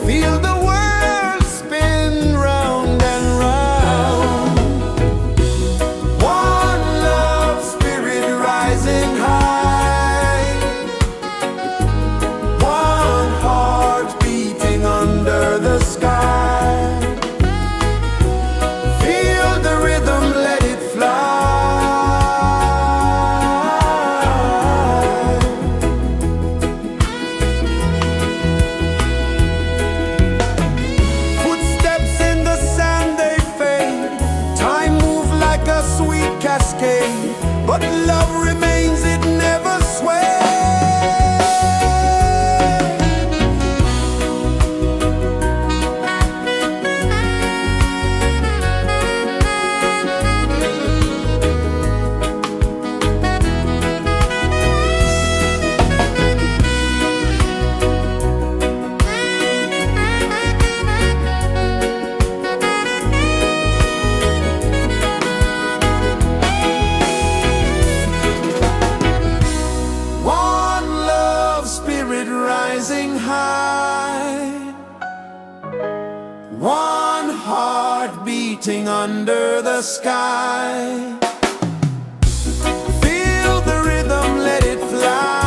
feel the world spin round and round. One love spirit rising high, one heart beating under the sky. Feel the rhythm, let it fly. Footsteps in the sand, they fade, time moves like a sweet cascade, but love remains, it never sways. One love spirit rising high, one heart beating under the sky. Feel the rhythm, let it fly.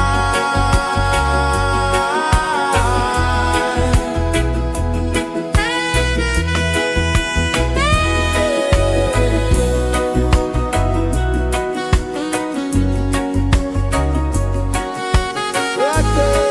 Right there.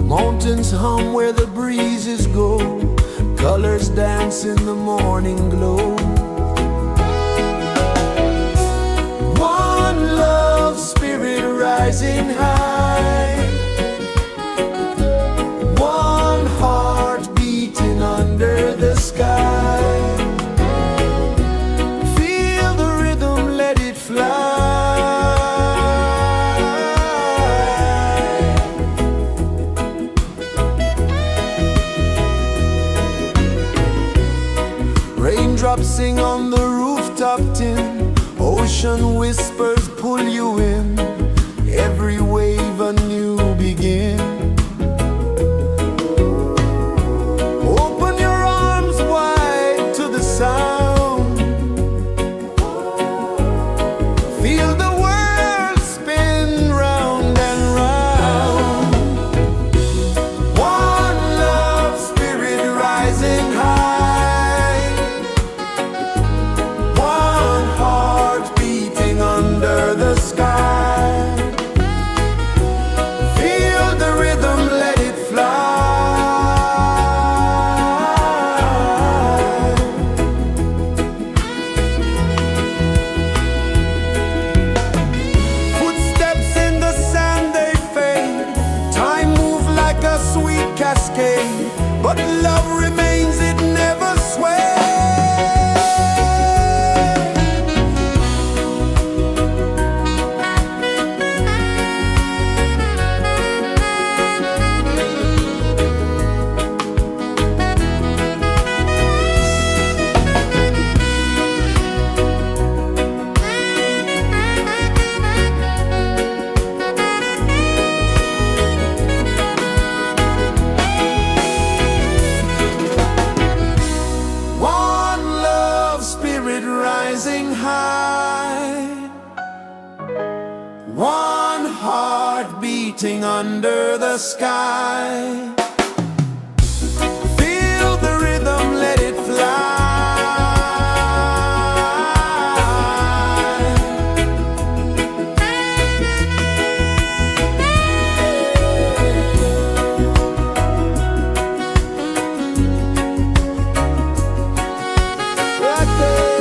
Mountains hum where the breezes go, colors dance in the morning glow. One love spirit rising high, one heart beating under the sky. Feel the rhythm, let it fly. Raindrops sing on the rooftop tin, ocean whispers pull you in, every wave a new begin. Open your arms wide to the sound, feel the world spin round and round. One love spirit rising high, one heart beating under the sky. Feel the rhythm, let it fly. Footsteps in the sand, they fade. Time moves like a sweet cascade, but love remains, it never sways. One love spirit rising high, one heart beating under the sky. Feel the rhythm, let it fly. Right there.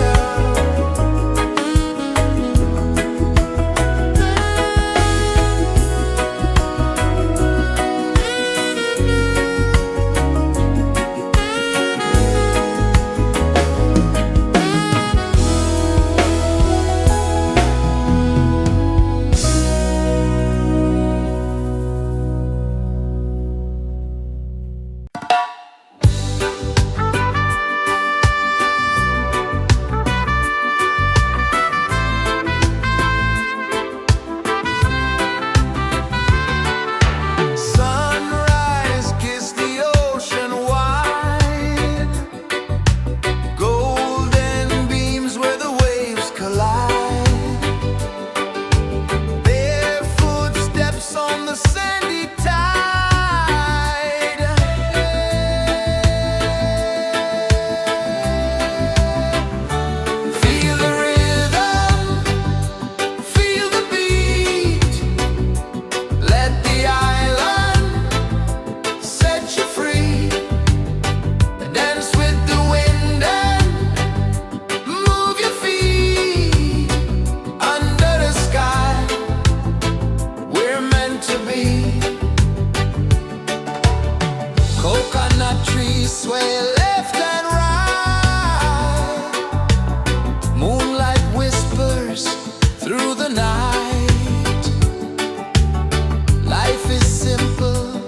Sunrise, kiss the ocean wide, golden beams where the waves collide, bare footsteps on the sandy tide. Feel the rhythm, feel the beat, let the island set you free. Dance with the wind and move your feet under the sky. We're meant to be. Coconut trees sway left and right, moonlight whispers through the night. Life is simple,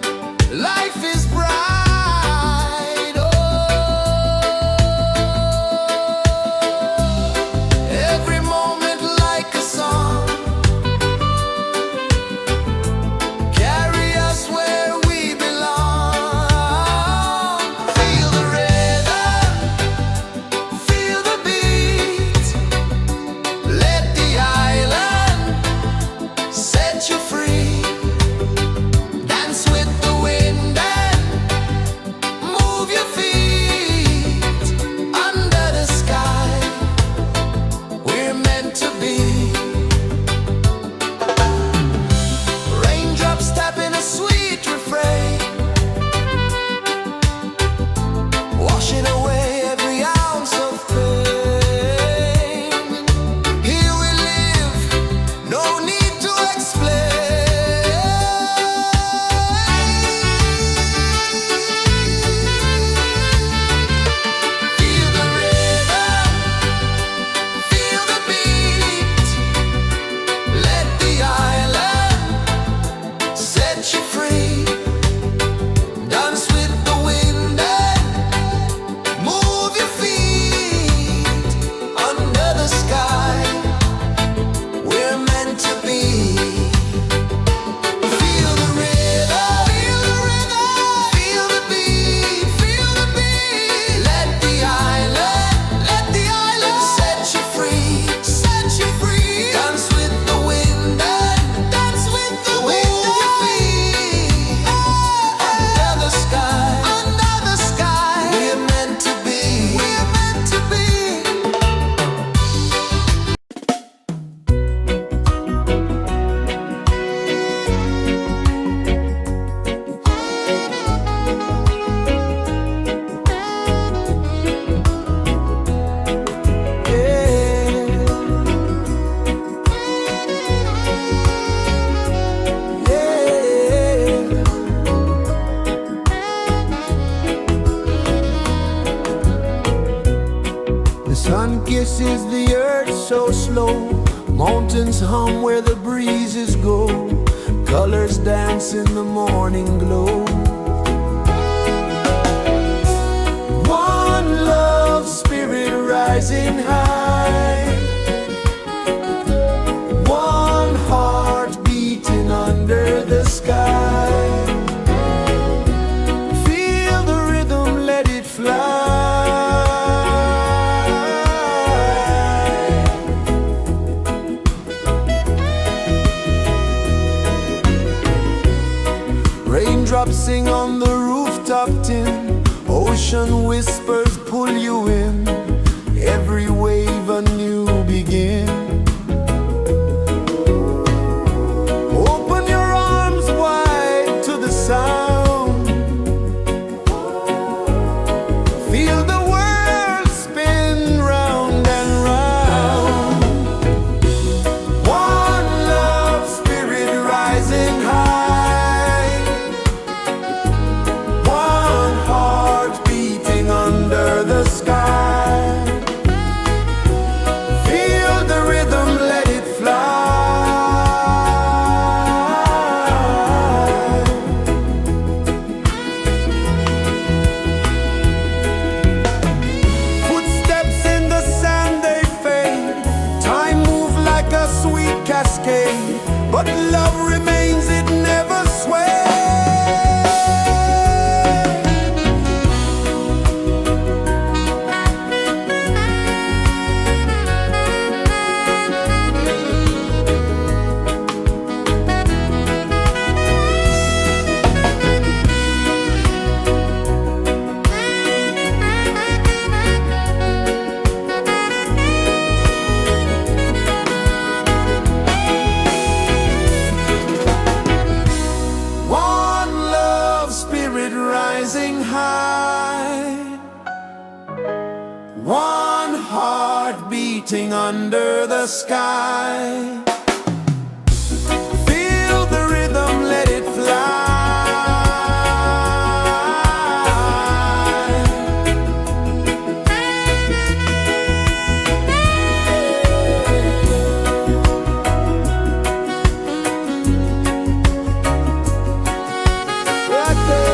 life is bright. Oh, every moment like a song, carry us where we belong. Feel the rhythm. kisses the earth so slow. Mountains hum where the breezes go. Colors dance in the morning glow. One love spirit rising high. One heart beating under the sky. Feel the rhythm, let it fly. Raindrops sing on the rooftop tin. Ocean whispers pull you in. Every wave a new begin. Open your arms wide to the sound. Feel the world spin round and round. One love spirit rising high. One heart beating under the sky. Feel the rhythm, let it fly. Footsteps in the sand, they fade. Time moves like a sweet cascade, but love remains, it never sways. One love spirit rising high. One heart beating under the sky. Feel the rhythm, let it fly. Right there.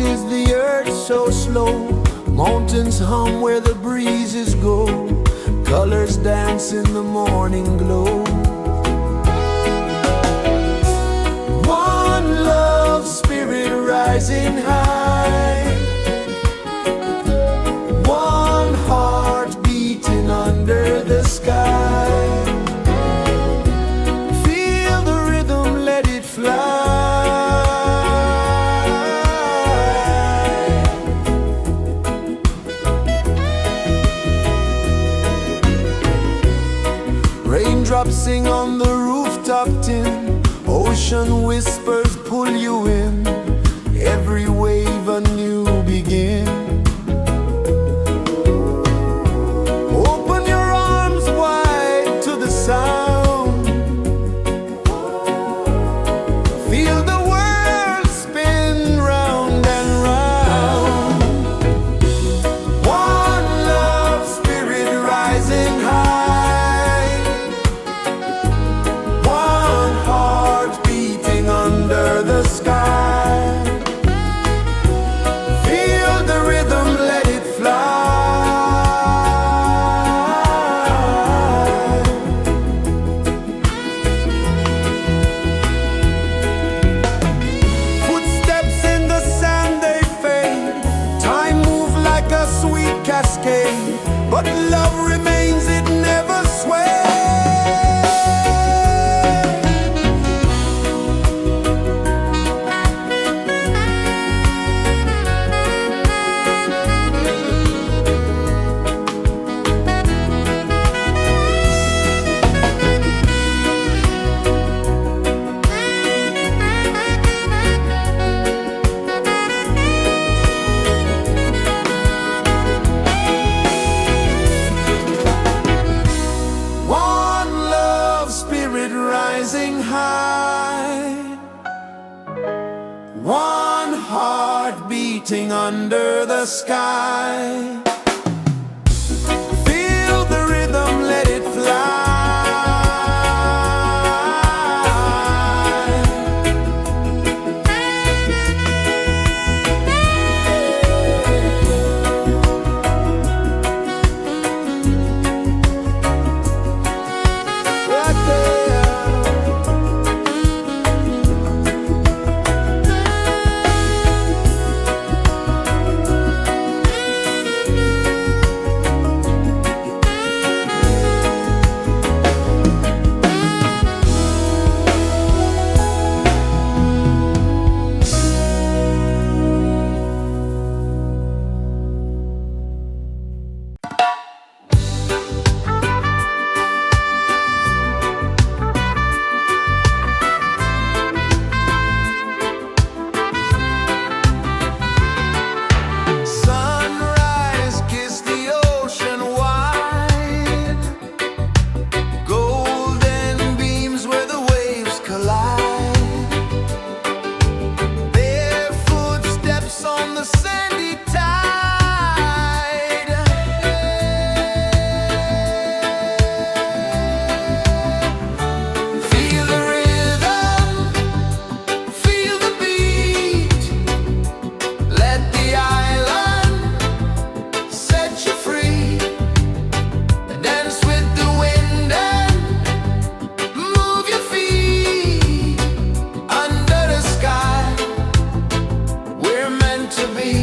kisses the earth so slow. Mountains hum where the breezes go. Colors dance in the morning glow. One love spirit rising high. One heart beating under the sky. Feel the rhythm, let it fly. Raindrops sing on the rooftop tin. Ocean whispers pull you in. Every wave a new begin. Open your arms wide to the sound. Feel the world spin round and round. One love spirit rising high. One heart beating under the sky. Feel the rhythm, let it fly. Footsteps in the sand, they fade. Time moves like a sweet cascade, but love remains, it never sways. One love spirit rising high. One heart beating under the sky. Feel the rhythm, let it fly. Right there. Sunrise, kiss the ocean wide. Golden beams where the waves collide. Bare footsteps on the sandy tide. Feel the rhythm, feel the beat. Let the island set you free. Dance with the wind and move your feet. Under the sky, we're meant to be.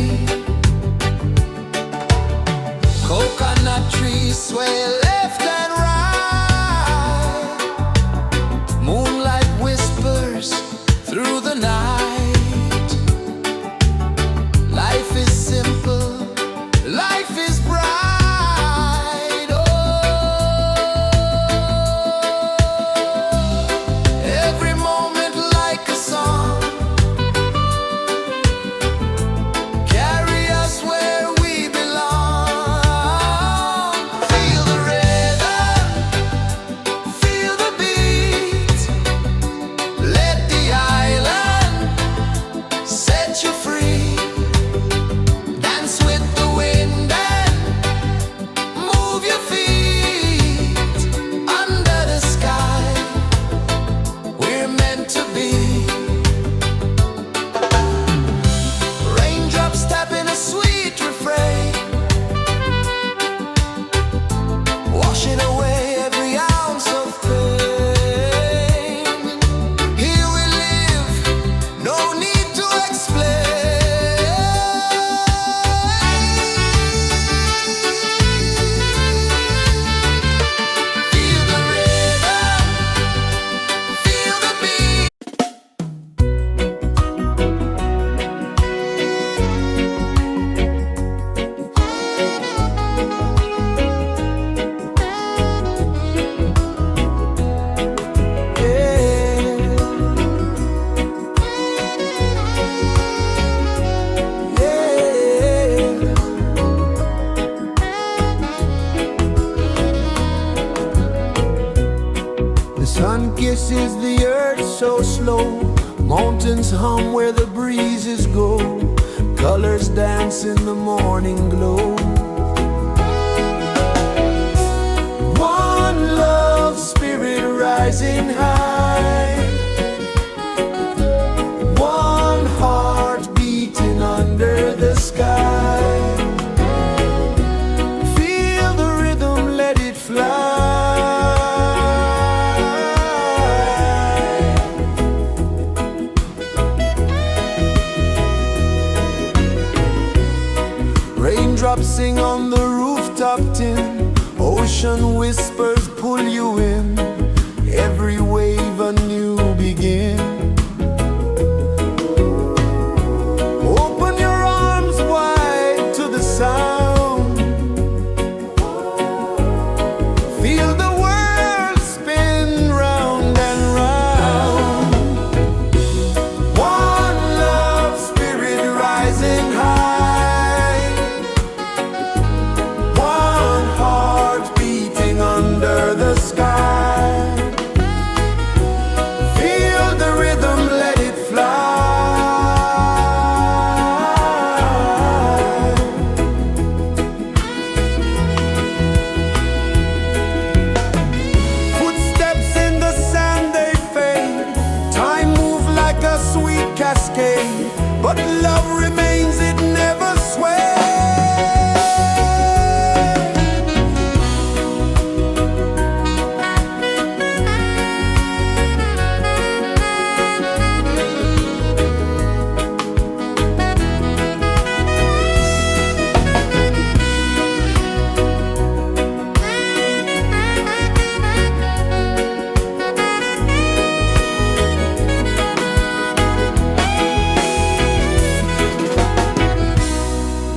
Coconut trees sway left and right. Moonlight whispers through the night. Life is simple, life is bright. Oh, every moment like a song. Carry us where we belong. Feel the rhythm. kisses the earth so slow. Mountains hum where the breezes go. Colors dance in the morning glow. One love spirit rising high. One heart beating under the sky. Feel the rhythm, let it fly. Raindrops sing on the rooftop tin. Ocean whispers pull you in. Every wave a new begin. Open your arms wide to the sound. Feel the world spin round and round. One love spirit rising high. One heart beating under the sky. Feel the rhythm, let it fly. Footsteps in the sand, they fade. Time moves like a sweet cascade, but love remains, it never sways.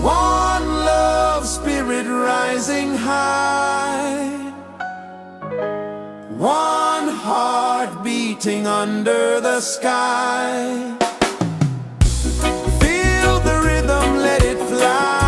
One love spirit rising high. One heart beating under the sky. Feel the rhythm, let it fly.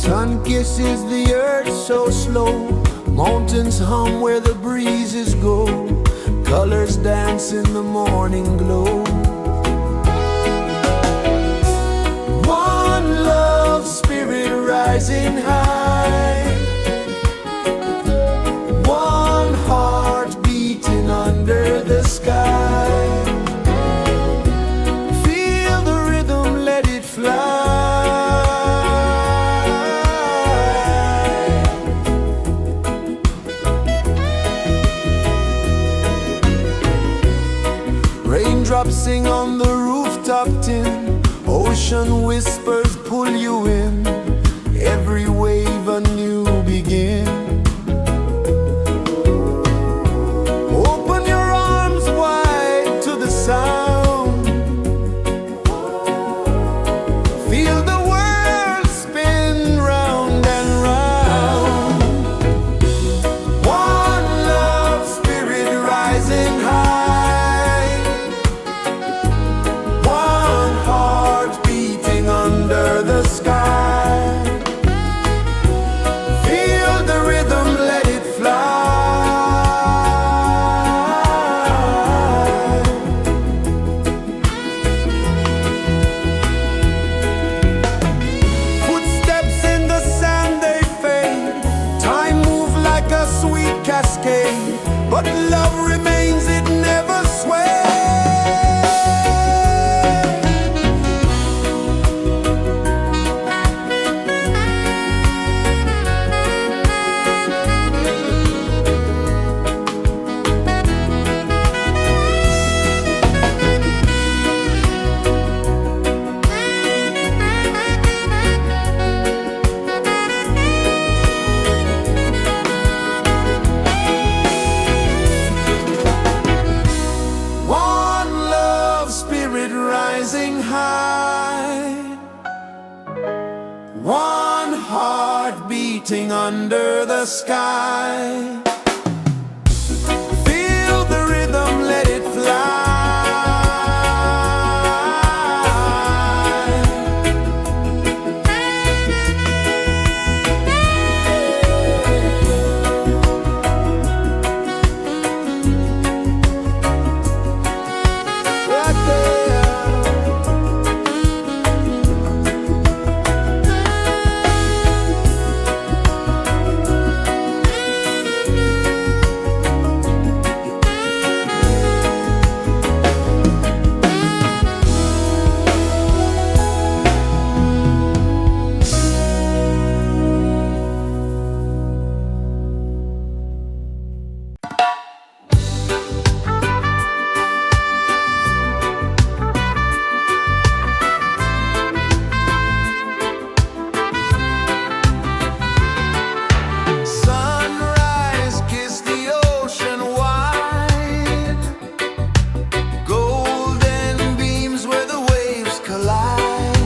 Sun kisses the earth so slow, mountains hum where the breezes go, colors dance in the morning glow. One love, spirit rising high, one heart beating under the sky. Feel the rhythm, let it fly. Raindrops sing on the rooftop tin, ocean whispers pull you in, every wave a new begin. Open your arms wide to the sound, feel the world spin round and round. One love, spirit rising high, one heart beating under the sky. Feel the rhythm, let it fly. Footsteps in the sand, they fade, time moves like a sweet cascade, but love remains, it never sways. One love, spirit rising high, one heart beating under the sky. Feel the rhythm, let it fly. Right there. Sunrise, kiss the ocean wide, golden beams where the waves collide,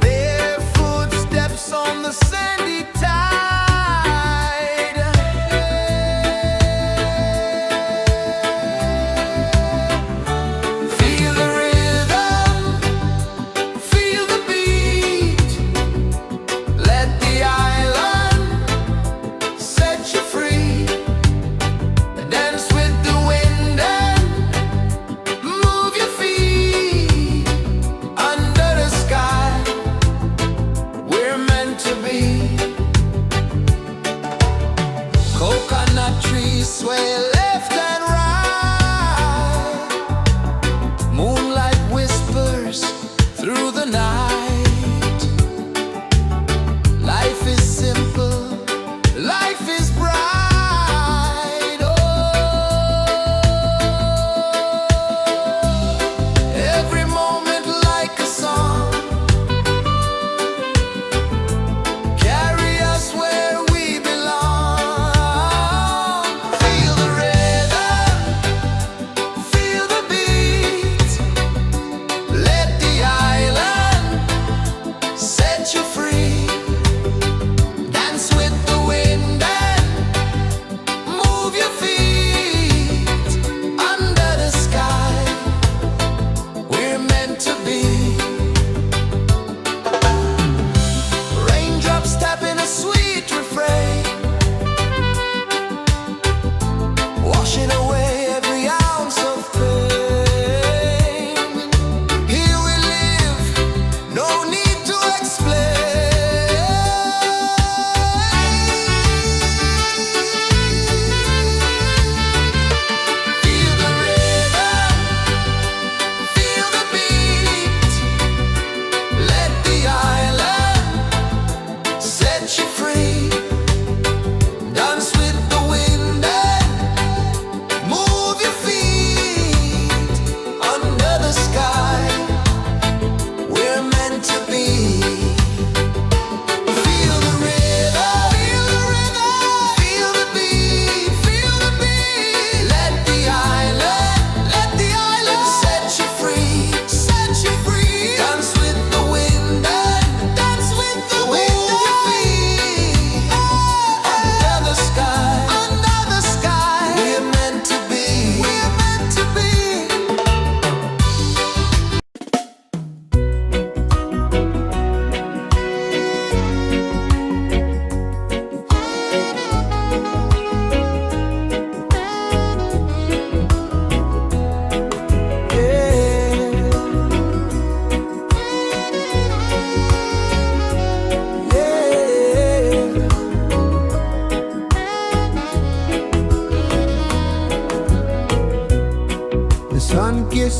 their footsteps on the sandy tide. Feel the rhythm, feel the beat, let the island set you free. Dance with the wind and move your feet under the sky. We're meant to be. Coconut trees sway left and right, moonlight whispers through the night. Life is simple, life is bright. Oh, every moment like a song, carry us where we belong. Feel the rhythm, feel the beat, let the island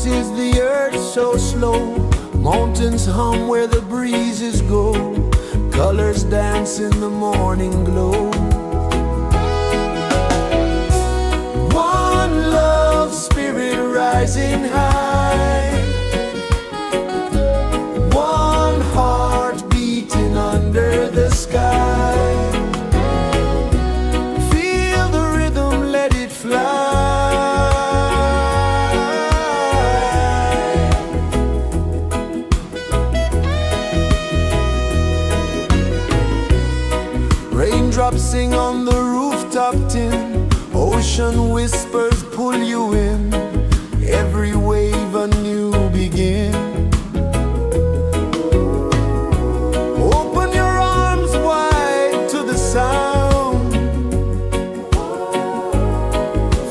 kisses the earth so slow. Mountains hum where the breezes go. Colors dance in the morning glow. One love spirit rising high. One heart beating under the sky. Feel the rhythm, let it fly. Raindrops sing on the rooftop tin. Ocean whispers pull you in. Every wave a new begin. Open your arms wide to the sound.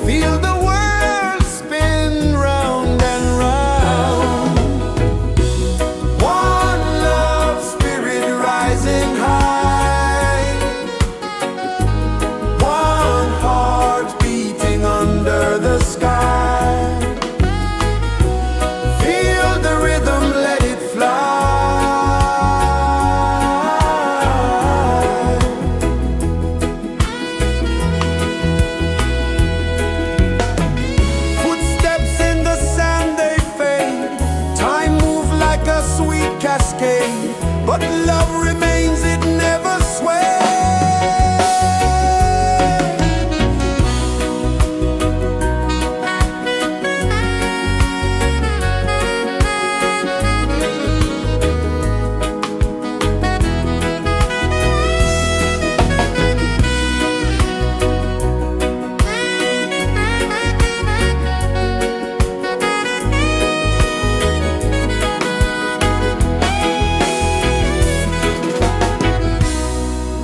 Feel the world spin round and round. One love spirit rising high. One heart beating under the sky. Feel the rhythm, let it fly. Footsteps in the sand, they fade. Time moves like a sweet cascade, but love remains, it never sways.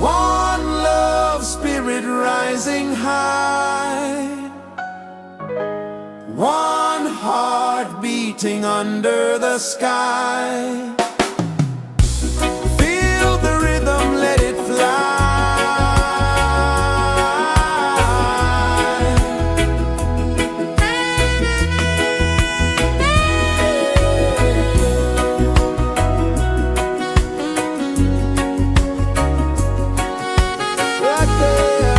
One love spirit rising high. One heart beating under the sky. Feel the rhythm, let it fly. Right there.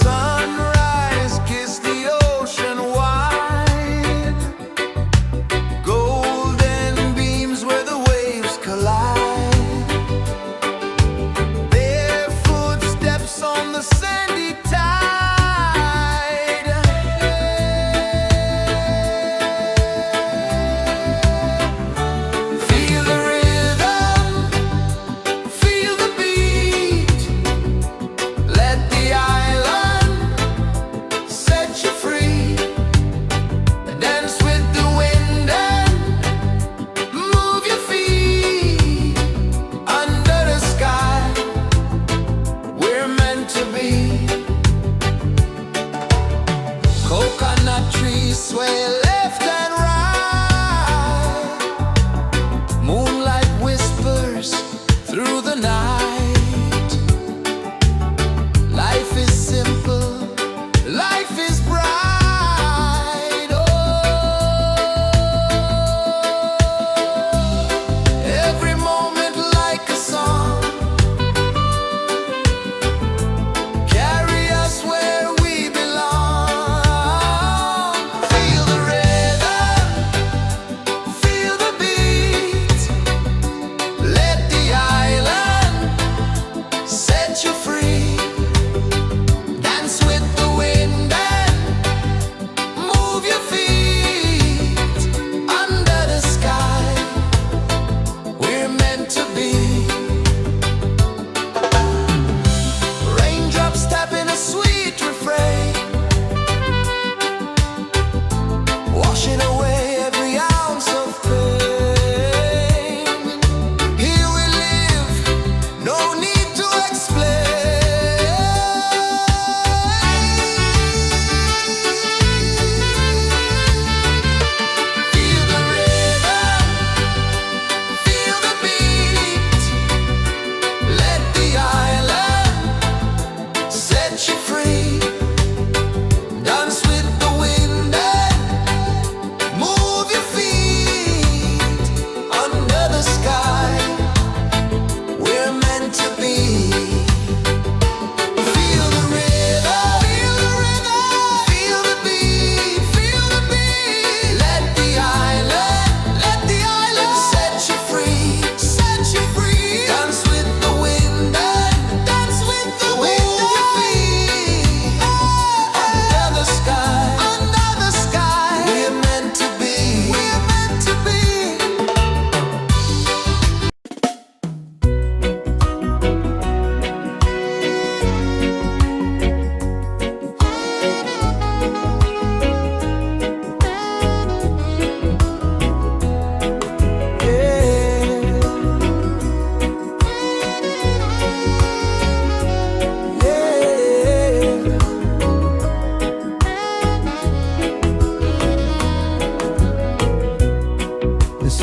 Sunrise, kiss the ocean wide. Golden beams where the waves collide. Their footsteps on the sandy tide. Feel the rhythm, feel the beat. Let the island set you free. Dance with the wind and move your feet. Under the sky, we're meant to be. Coconut trees sway left and right. Moonlight whispers through the night. Life is simple, life is bright. Oh, every moment like a song. Carry us where we belong. Feel the rhythm,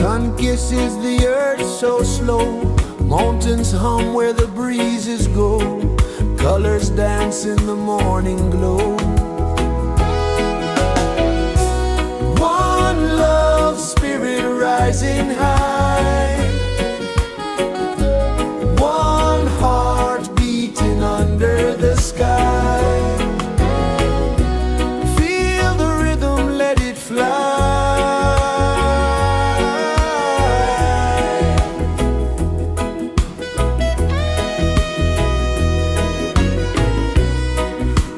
sun kisses the earth so slow. Mountains hum where the breezes go. Colors dance in the morning glow. One love spirit rising high. One heart beating under the sky. Feel the rhythm, let it fly.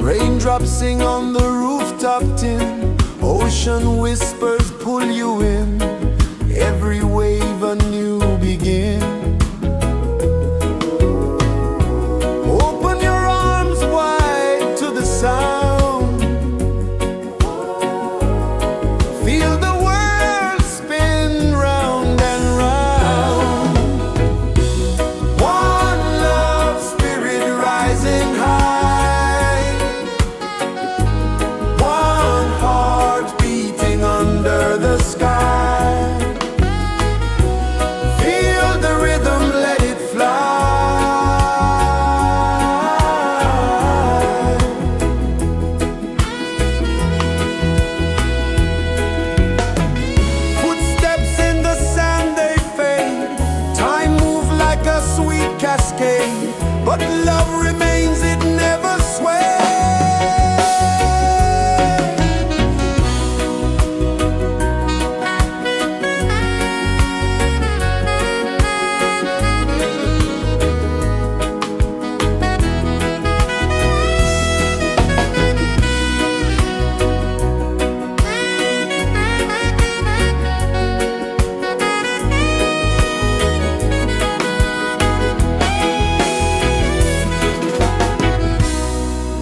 Raindrops sing on the rooftop tin. Ocean whispers pull you in. Every wave a new begin. Open your arms wide to the sound. Feel the world spin round and round. One love spirit rising high. One heart beating under the sky. Feel the rhythm, let it fly. Footsteps in the sand, they fade. Time moves like a sweet cascade, but love remains, it never sways.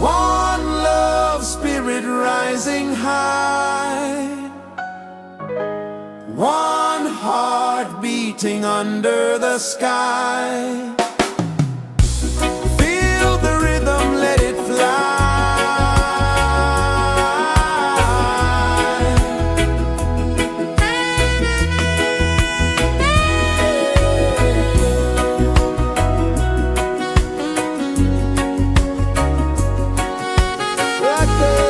One love spirit rising high. One heart beating under the sky. Feel the rhythm, let it fly. Right there.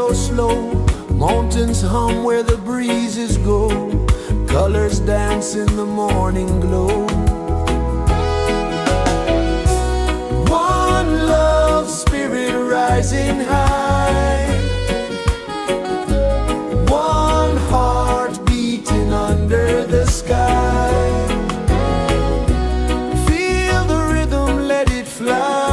so slow. Mountains hum where the breezes go. Colors dance in the morning glow. One love spirit rising high. One heart beating under the sky. Feel the rhythm, let it fly.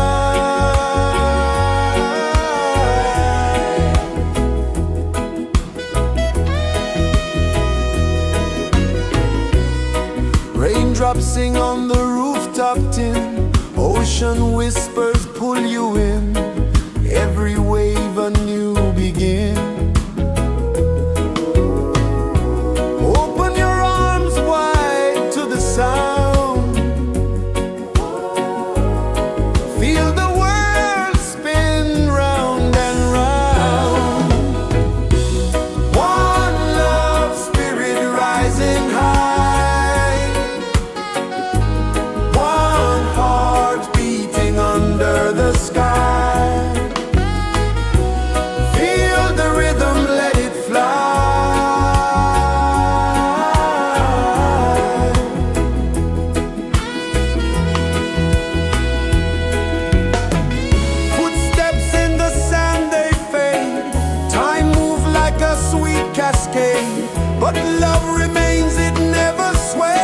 Raindrops sing on the rooftop tin. Ocean whispers pull you in. Every wave a new begin. Open your arms wide to the sound. Feel the world spin round and round. One love spirit rising high. One heart beating under the sky. Feel the rhythm, let it fly. Footsteps in the sand, they fade. Time moves like a sweet cascade, but love remains, it never sways.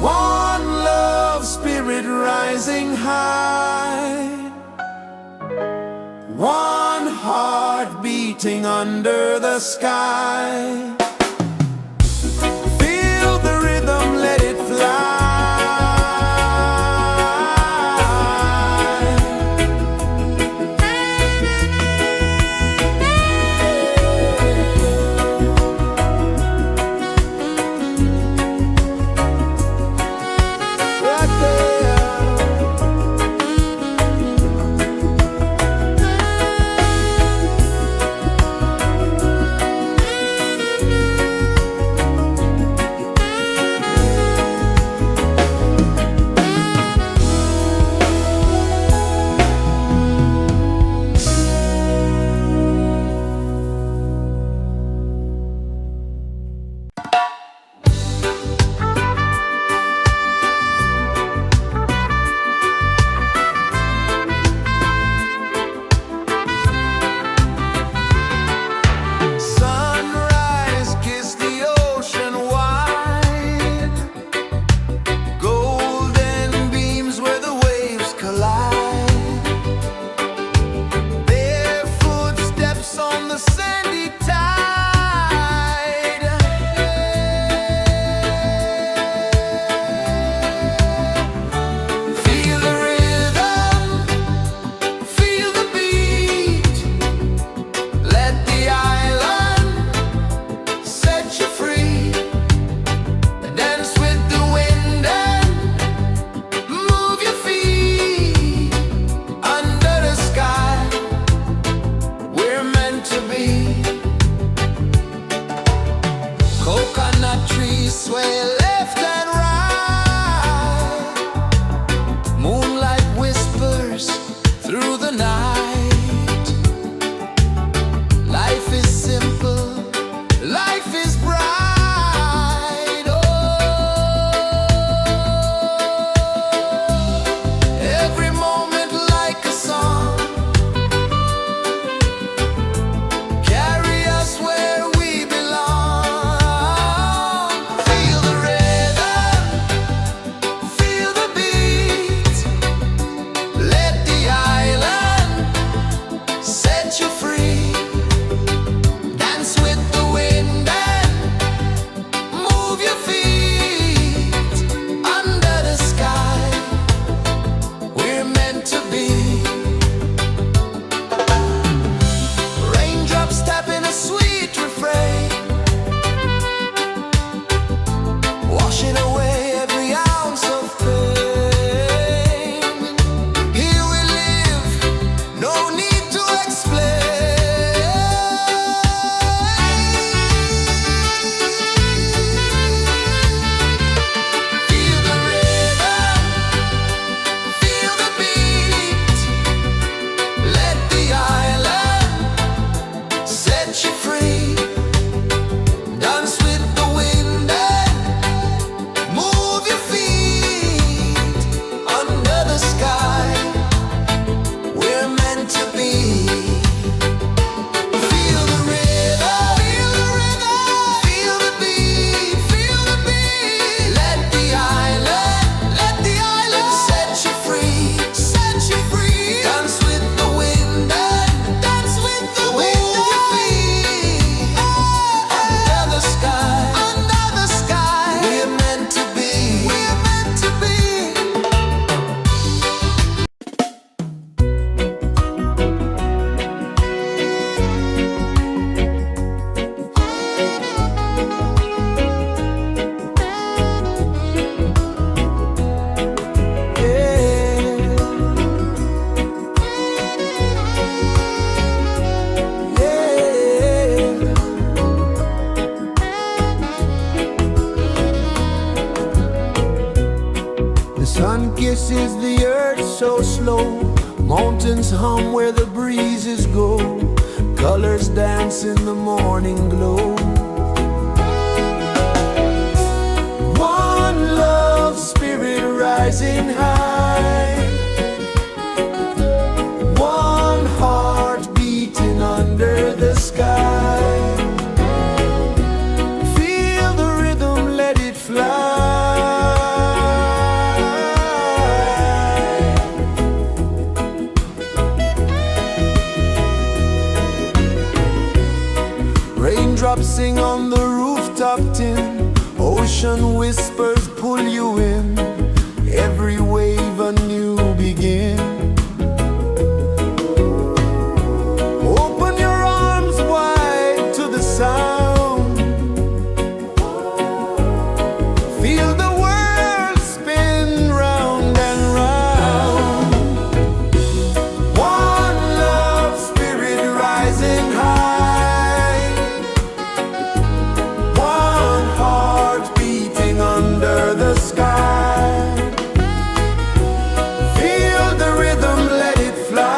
One love spirit rising high. One heart beating under the sky. Feel the rhythm, let it fly. Right there. you free. Dance with the wind and move your feet under the sky. We're meant to be. Feel the rhythm, feel the rhythm, feel the beat, feel the beat. Let the island set you free, set you free. Dance with the wind and dance with the wind. Move your feet under the sky, under the sky. We're meant to be, we're meant to be. The sun kisses the earth so slow. Mountains hum where the breezes go. Colors dance in the morning glow. One love spirit rising high. One heart beating under the sky. Feel the rhythm, let it fly. Raindrops sing on the rooftop tin. Ocean whispers pull you in. Every wave a new begin. Open your arms wide to the sound. Feel the world spin round and round. One love spirit rising high. One heart beating under the sky. Feel the rhythm, let it fly.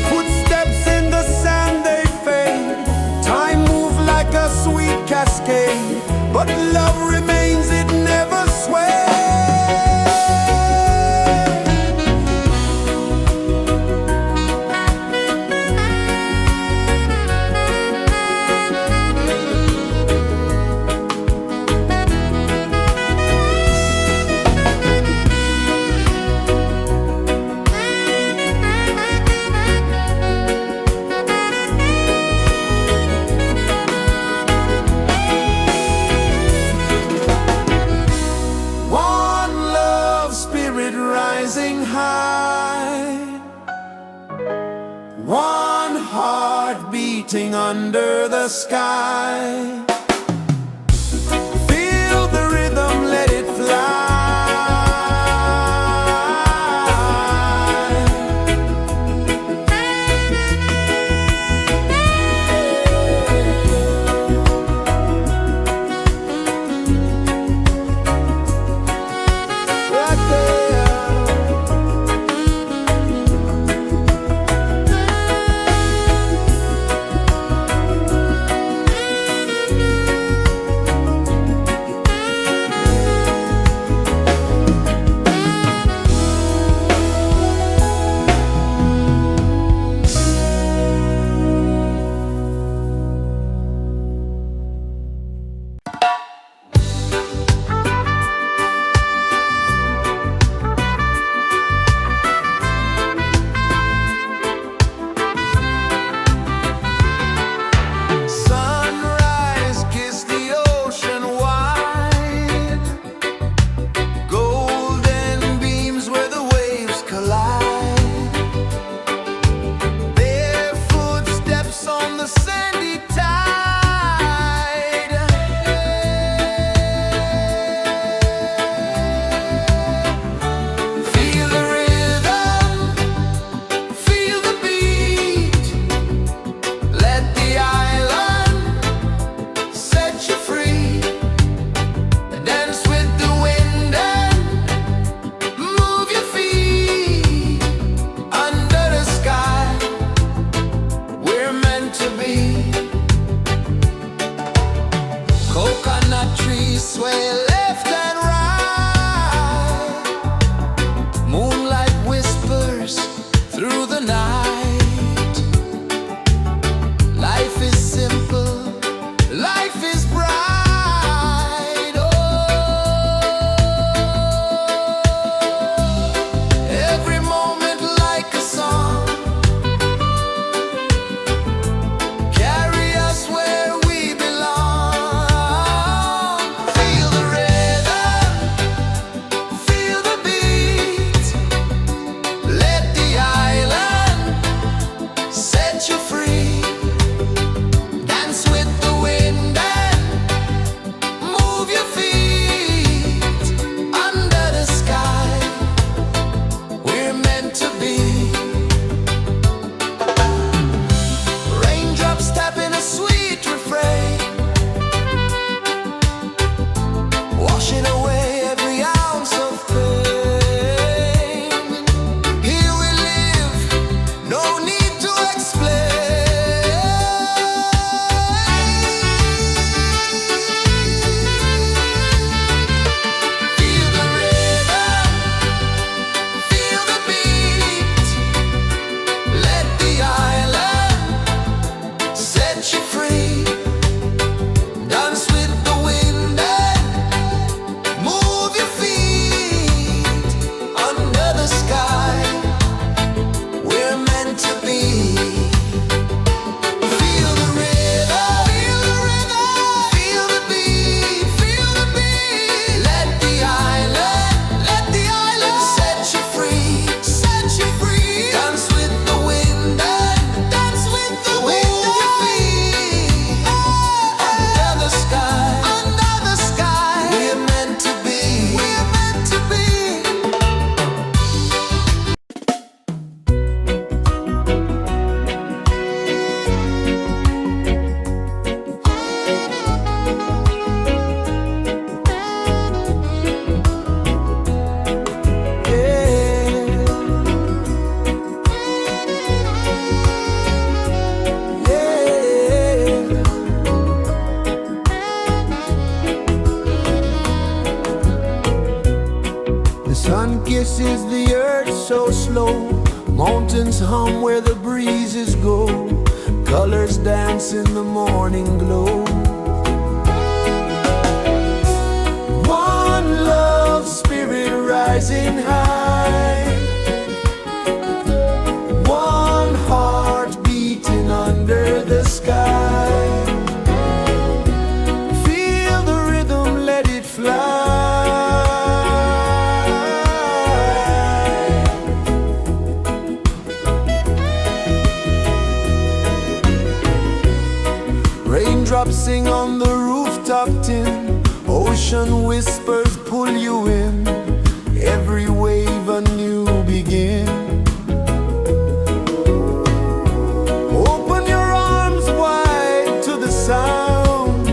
Footsteps in the sand, they fade. Time moves like a sweet cascade. But love remains, it never sways. One love spirit rising high. One heart beating under the sky. Feel the rhythm, let it fly. Right there. Sun kisses the earth so slow, mountains hum where the breezes go, colors dance in the morning glow. One love, spirit rising high, one heart beating under the sky. Feel the rhythm, let it fly. Raindrops sing on the rooftop tin, ocean whispers pull you in, every wave a new begin. Open your arms wide to the sound,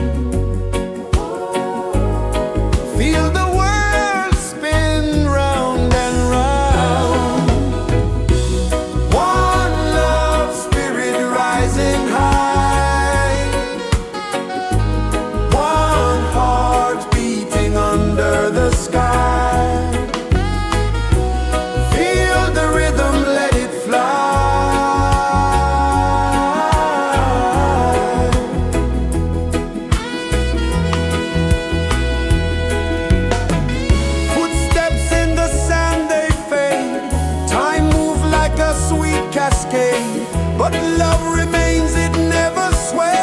feel the world spin round and round. One love, spirit rising high, one heart beating under the sky. Feel the rhythm, let it fly. Footsteps in the sand, they fade, time moves like a sweet cascade, but love remains, it never sways.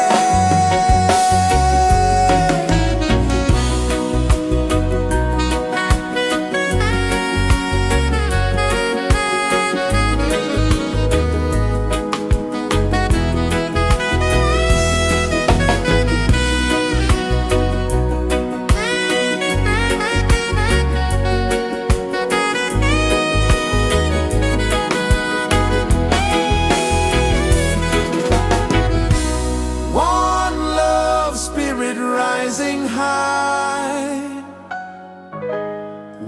One love, spirit rising high,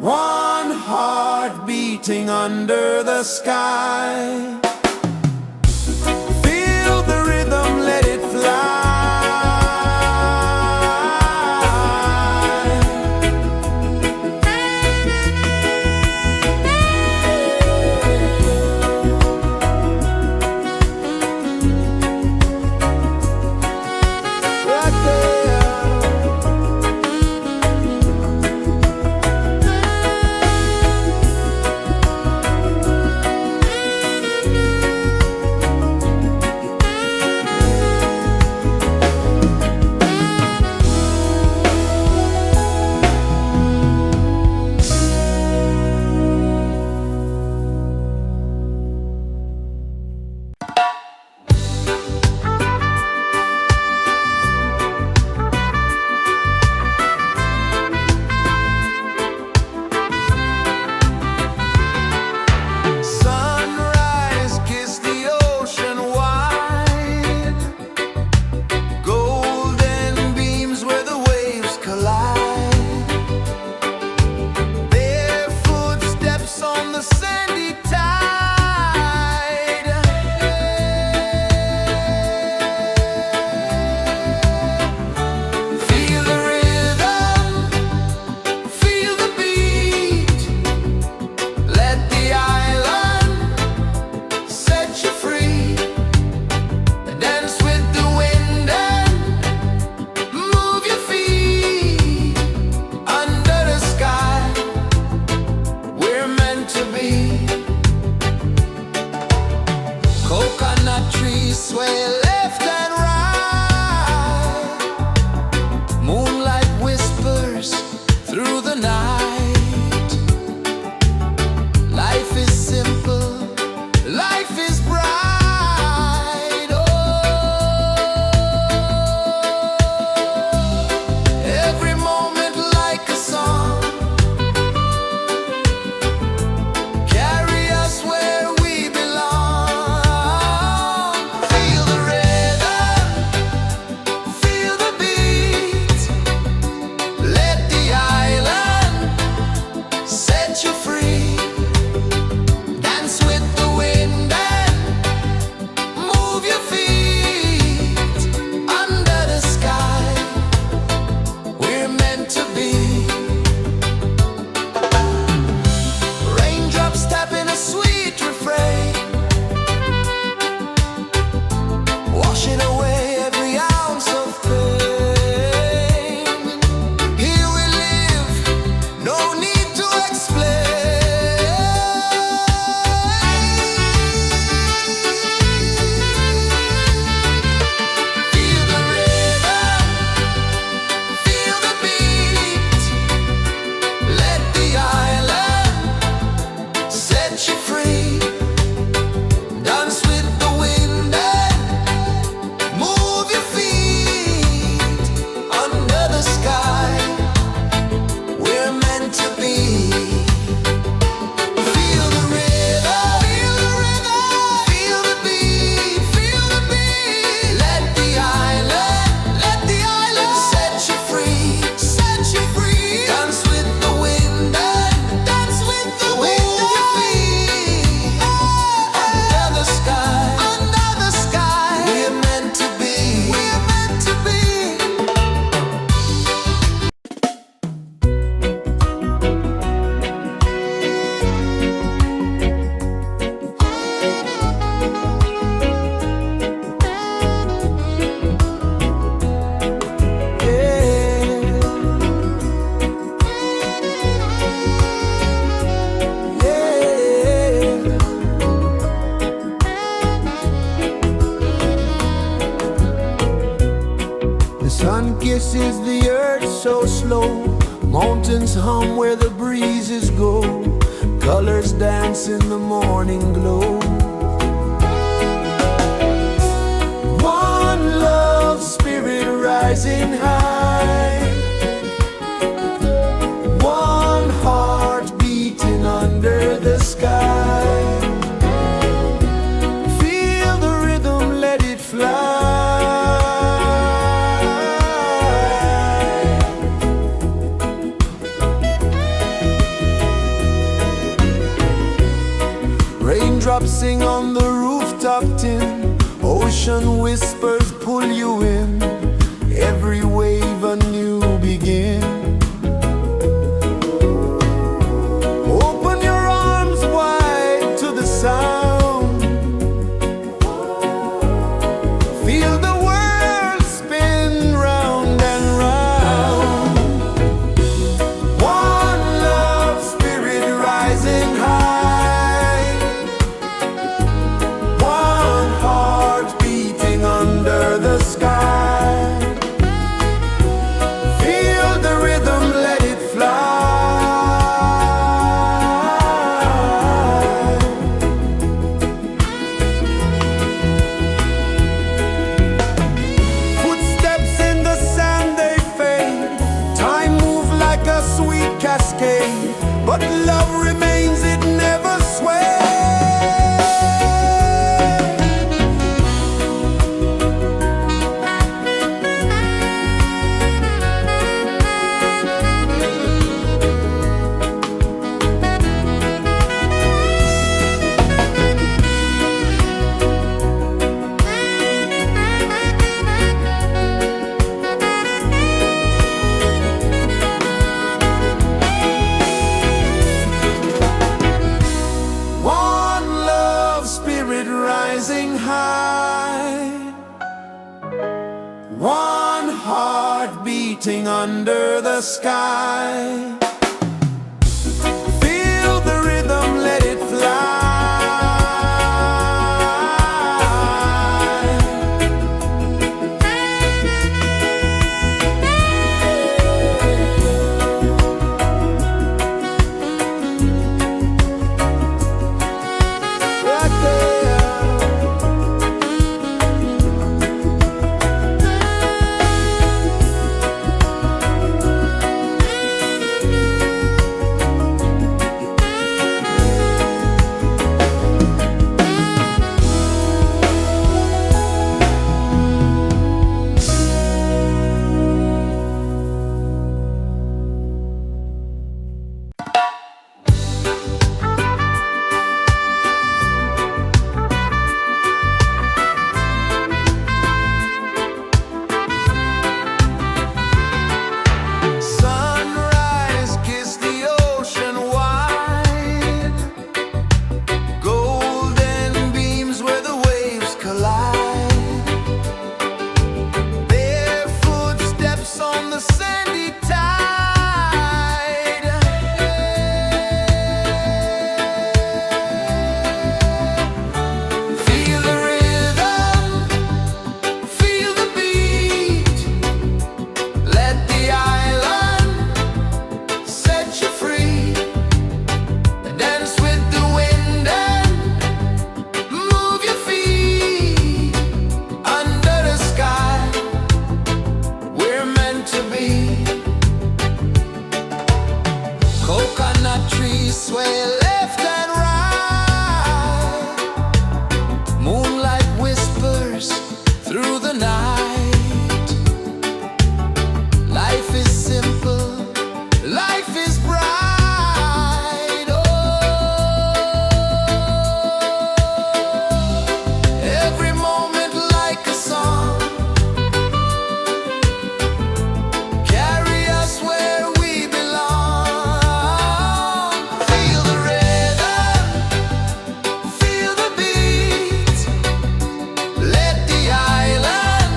one heart beating under the sky. Feel the rhythm, let it fly. Right there. is the earth so slow? Mountains hum where the breezes go. Colors dance in the morning glow. One love spirit rising high. One heart beating under the sky. Feel the rhythm, let it fly. Raindrops sing on the rooftop tin. Ocean whispers pull you in. Every wave a new begin. Open your arms wide to the sound. Feel the world spin round and round. One love spirit rising high. One heart beating under the sky. Feel the rhythm, let it fly. Footsteps in the sand, they fade. Time moves like a sweet cascade, but love remains, it never sways. One love spirit rising high. One heart beating under the sky. Feel the rhythm, let it fly. Right there. Sunrise, kiss the ocean wide. Golden beams where the waves collide. Barefoot steps on the sandy tide. Feel the rhythm, feel the beat. Let the island set you free. Dance with the wind and move your feet. Under the sky, we're meant to be. Coconut trees sway left and right. Moonlight whispers through the night. Life is simple, life is bright. Oh, every moment like a song. Carry us where we belong. Feel the rhythm, feel the beat. Let the island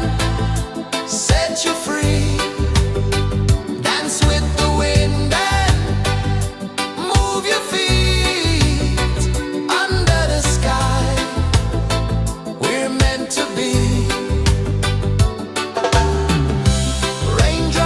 set you free. Dance with the wind and move your feet. Under the sky, we're meant to be. Raindrops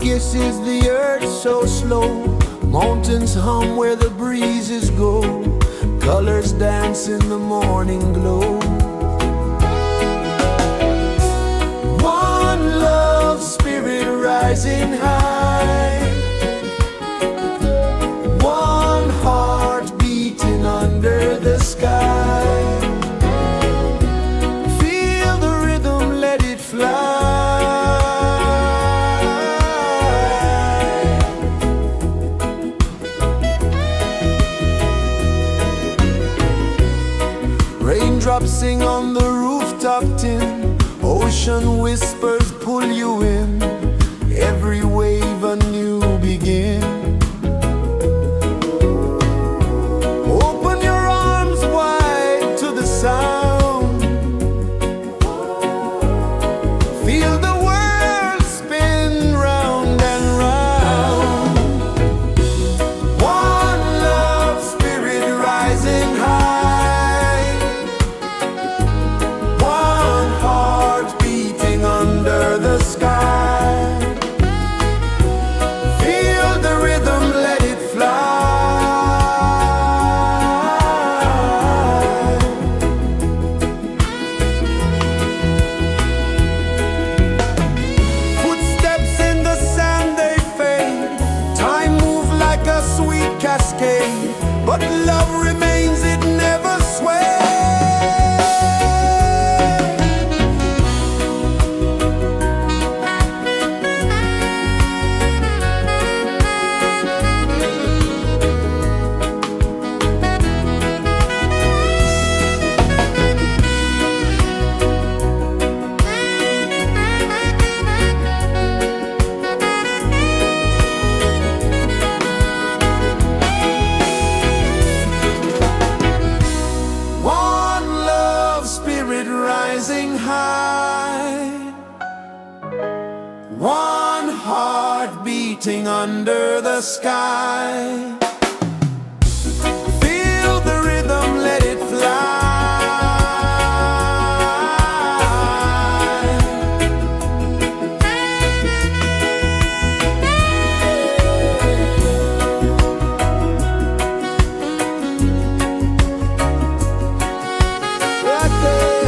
Kisses the earth so slow. Mountains hum where the breezes go. Colors dance in the morning glow. One love spirit rising high. One heart beating under the sky. Feel the rhythm, let it fly. Raindrops sing on the rooftop tin. Ocean whispers pull you in. Every wave a new begin. Open your arms wide to the sound. Feel the world spin round and round. One love spirit rising high. One heart beating under the sky. Feel the rhythm, let it fly. Footsteps in the sand, they fade. Time moves like a sweet cascade. But love remains, it never sways. One love spirit rising high. One heart beating under the sky. Feel the rhythm, let it fly. Right there.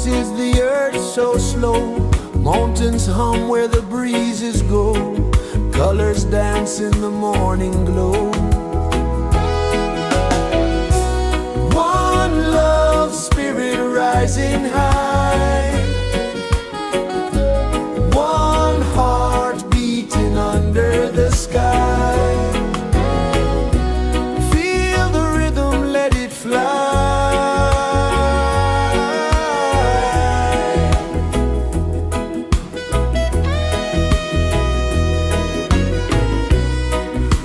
pulses the earth so slow. Mountains hum where the breezes go. Colors dance in the morning glow. One love spirit rising high. One heart beating under the sky. Feel the rhythm, let it fly.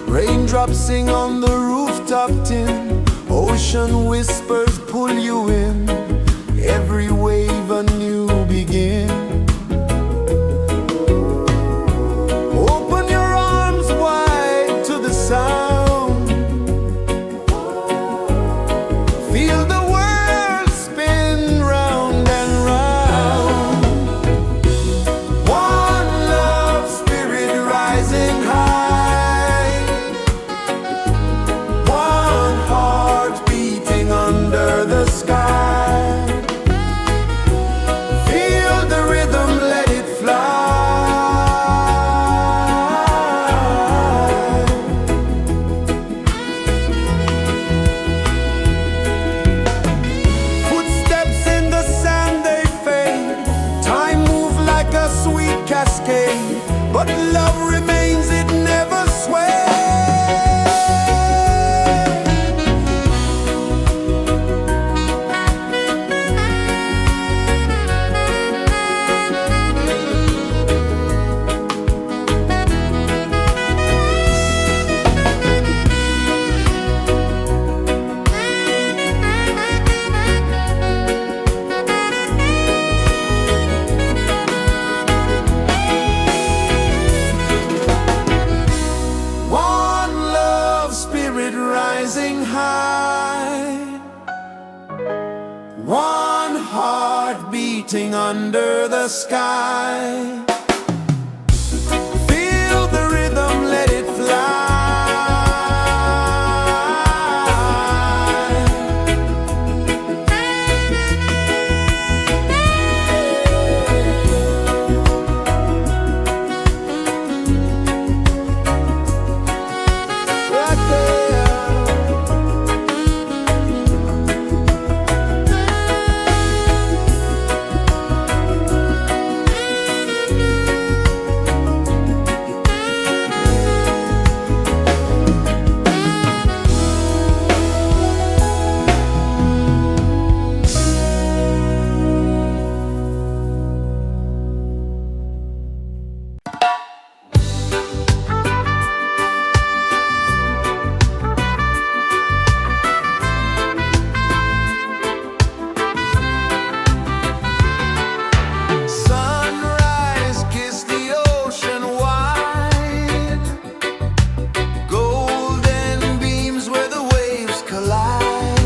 Raindrops sing on the rooftop tin. Ocean whispers pull you in. Every wave a new begin. Open your arms wide to the sound. Feel the world spin round and round. One love spirit rising high. One heart beating under the sky. Feel the rhythm, let it fly. Footsteps in the sand, they fade. Time moves like a sweet cascade, but love remains, it never sways. One love spirit rising high. One heart beating under the sky. Feel the rhythm, let it fly. Right there. Sunrise, kiss the ocean wide. Golden beams where the waves collide.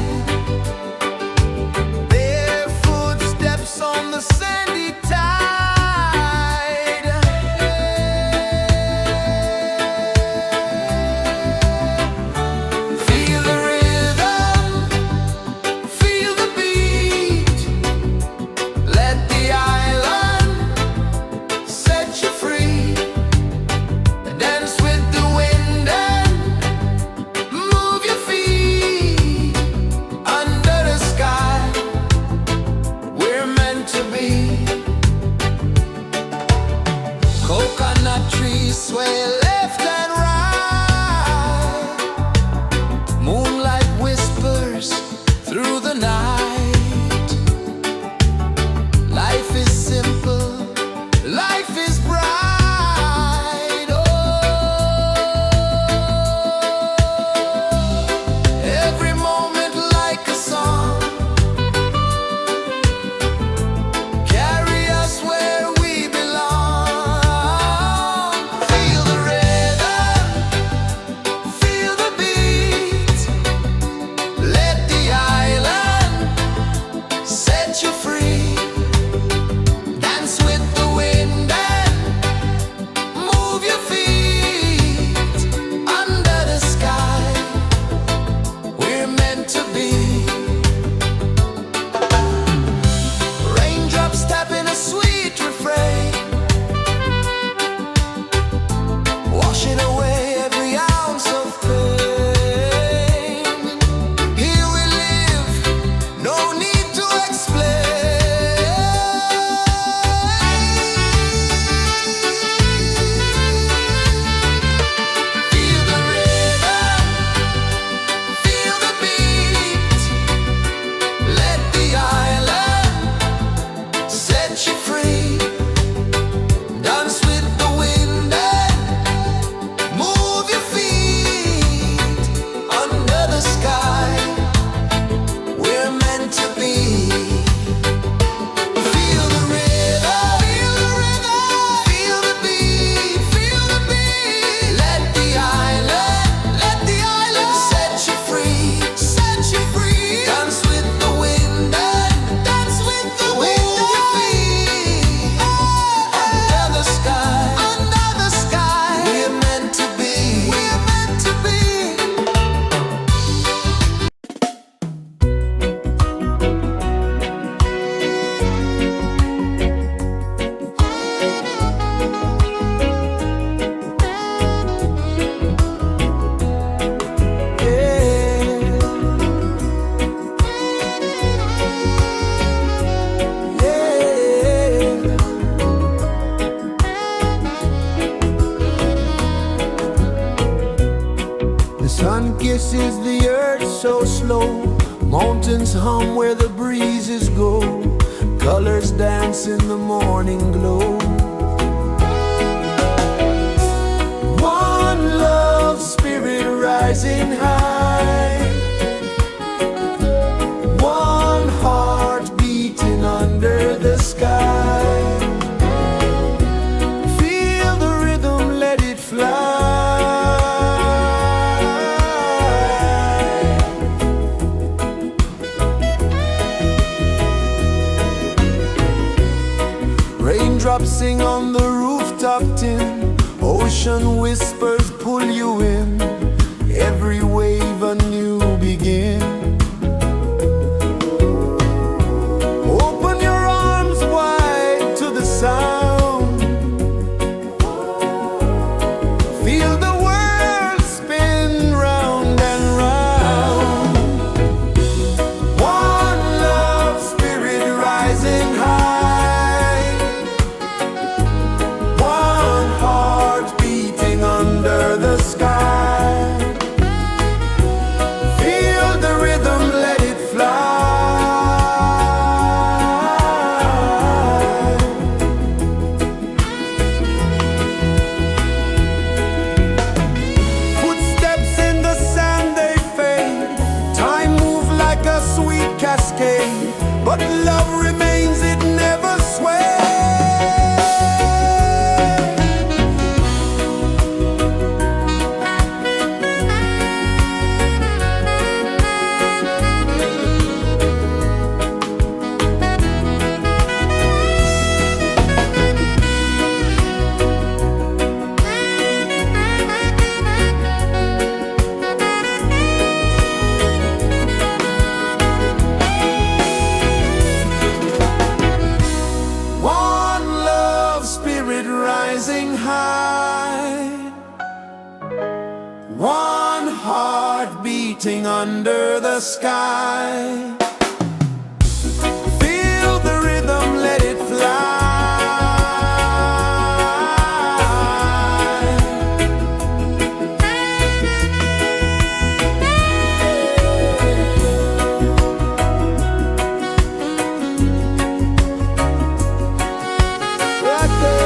Barefoot steps on the sandy tide. Feel the rhythm, feel the beat. Let the island set you free. Dance with the wind and move your feet. Under the sky, we're meant to be. Coconut trees sway left and right. Moonlight whispers through the night. Life is simple, life is bright. Oh, every moment like a song. Carry us where we belong. Feel the rhythm, kisses the earth so slow. Mountains hum where the breezes go. Colors dance in the morning glow. One love spirit rising high. One heart beating under the sky. Feel the rhythm, let it fly. Raindrops sing on the rooftop tin. Ocean whispers pull you in. Every wave a new begin. Open your arms wide to the sound. Feel the world spin round and round. One love spirit rising high. One heart beating under the sky. Feel the rhythm, let it fly. Footsteps in the sand, they fade. Time moves like a sweet cascade, but love remains, it never sways. One love spirit rising high. One heart beating under the sky. Feel the rhythm, let it fly. Right there.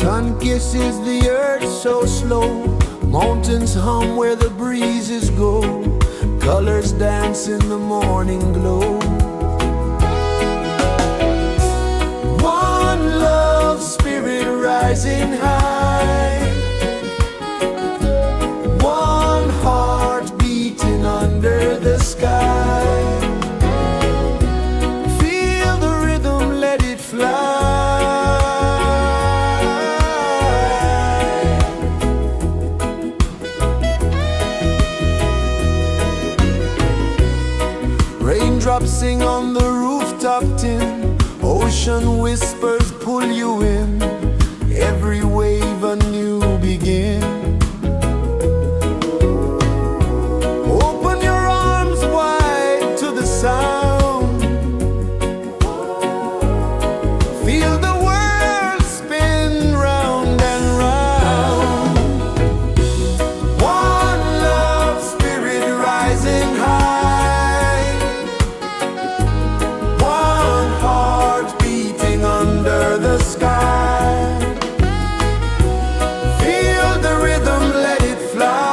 Sun kisses the earth so slow, mountains hum where the breezes go, colors dance in the morning glow. One love spirit rising high, one heart beating under the sky. Feel the rhythm, let it fly. Raindrops sing on the rooftop tin, ocean whispers pull you in, every wave a new begin. Open your arms wide to the sound, feel the world spin round and round. One love spirit rising high, one heart beating under the sky. Feel the rhythm, let it fly.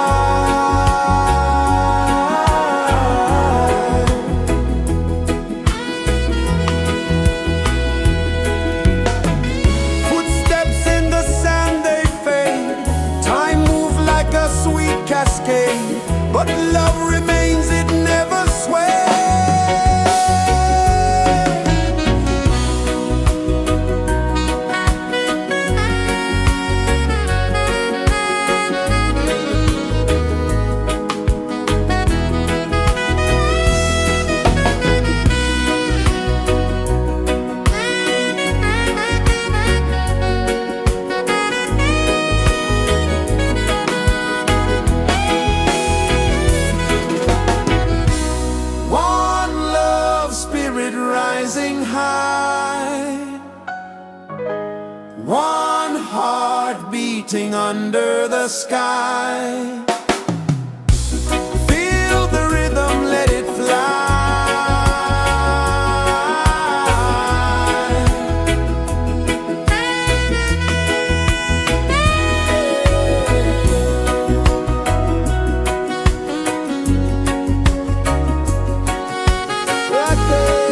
Footsteps in the sand, they fade, time moves like a sweet cascade, but love remains, it never sways. One love spirit rising high, one heart beating under the sky. Feel the rhythm, let it fly. Right there.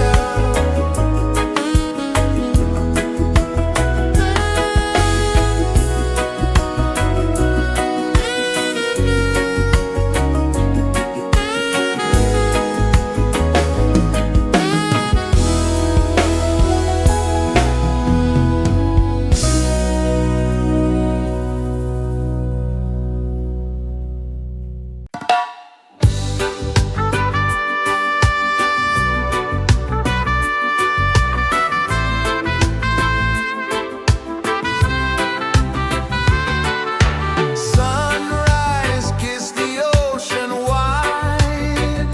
Sunrise, kiss the ocean wide,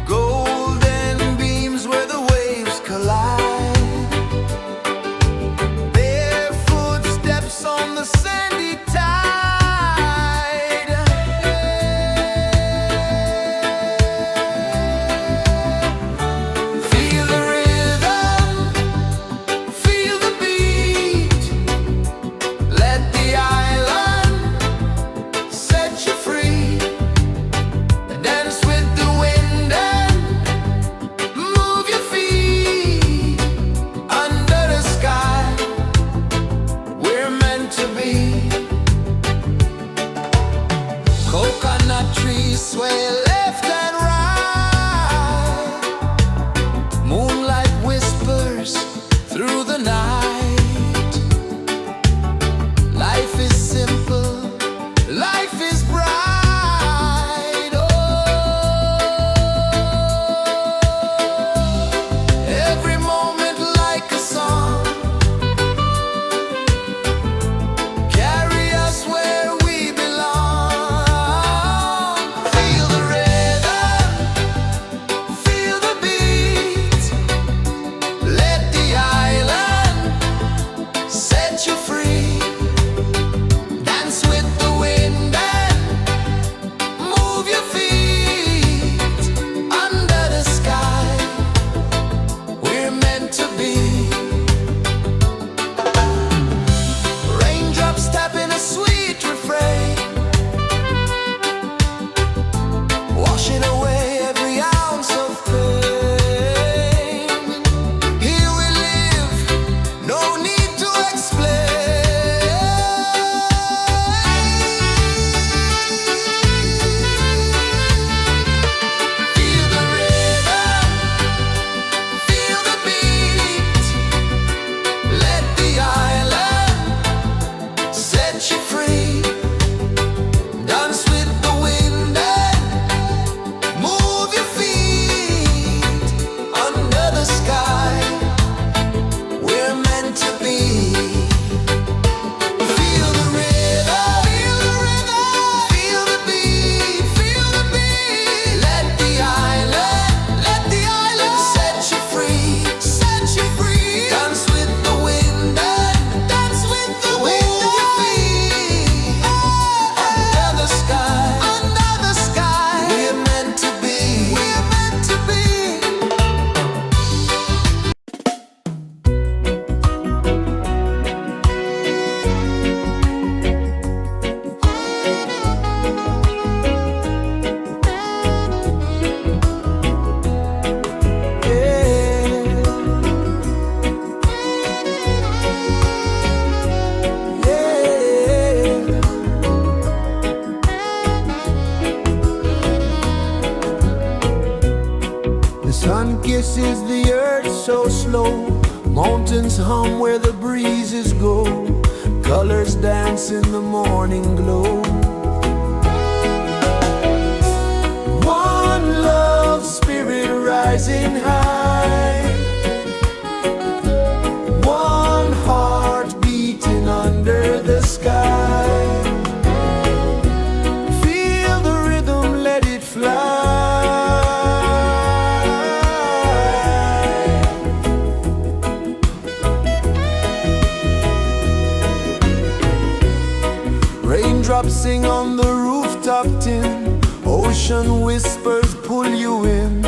golden beams where the waves collide, bare footsteps on the sandy tide. Feel the rhythm, feel the beat, let the island set you free. Dance with the wind and move your feet under the sky. We're meant to be. Coconut trees sway left and right, moonlight whispers through the night. Life is simple, life is bright. Oh, every moment like a song, carry Mountains hum where the breezes go, colors dance in the morning glow. One love spirit rising high, one heart beating under the sky. Feel the rhythm, let it fly. Raindrops sing on the rooftop tin, ocean whispers pull you in,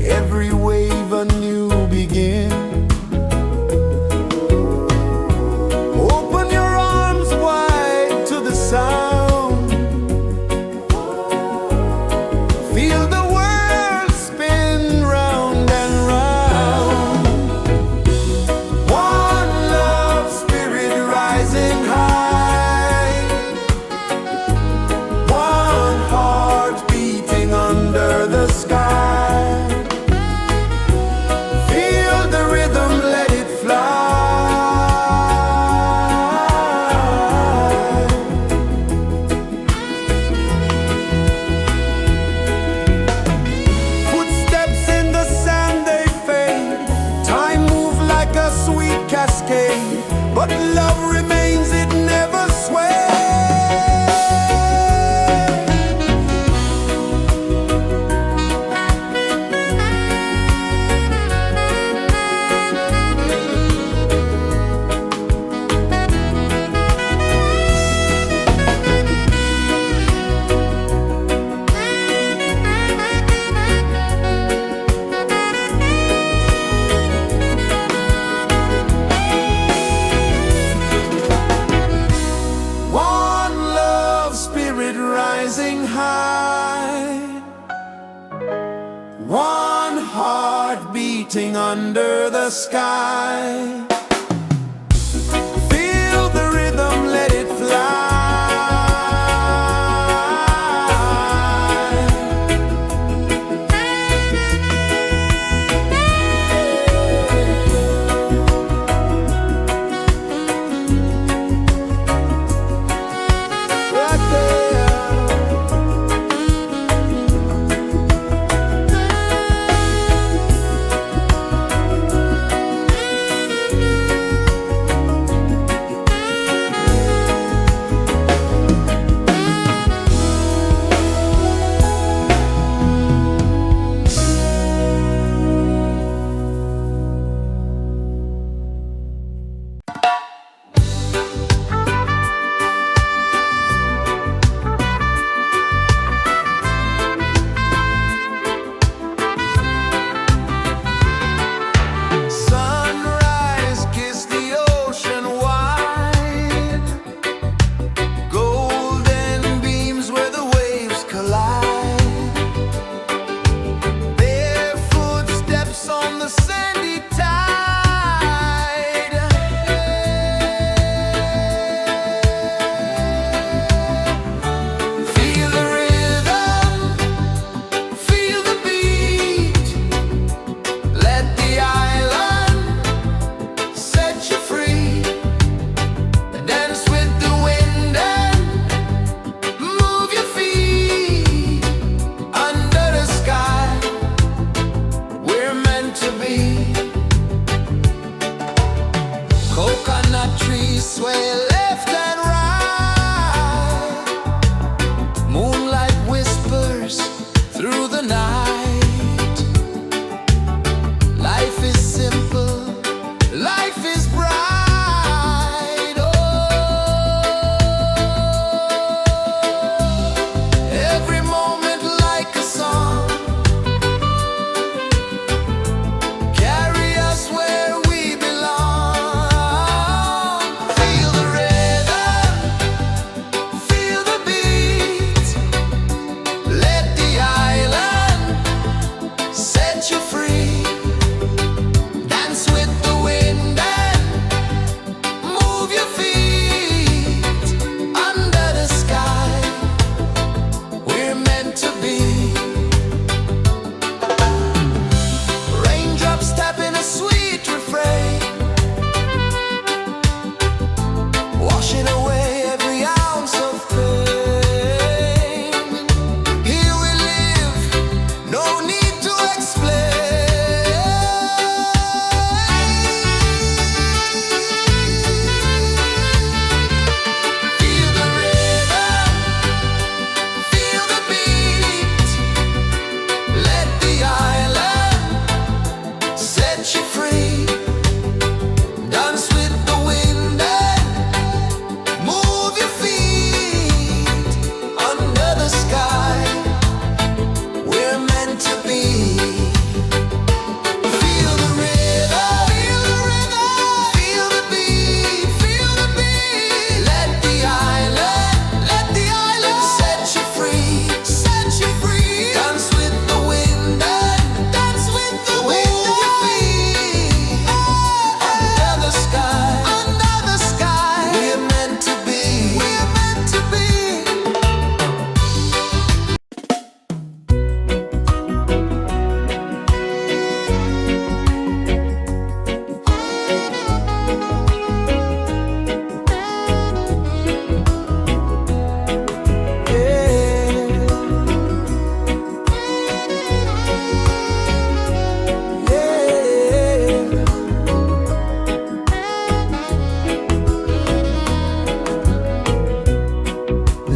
every wave a new begin. Open your arms wide to the sound, feel the world spin round and round. One love spirit rising high, one heart beating under the sky. Feel the rhythm, let it fly. Footsteps in the sand, they fade. Time moves like a sweet cascade, but love remains, it never sways. One love spirit rising high, one heart beating under the sky. Feel the rhythm, let it fly. Right there.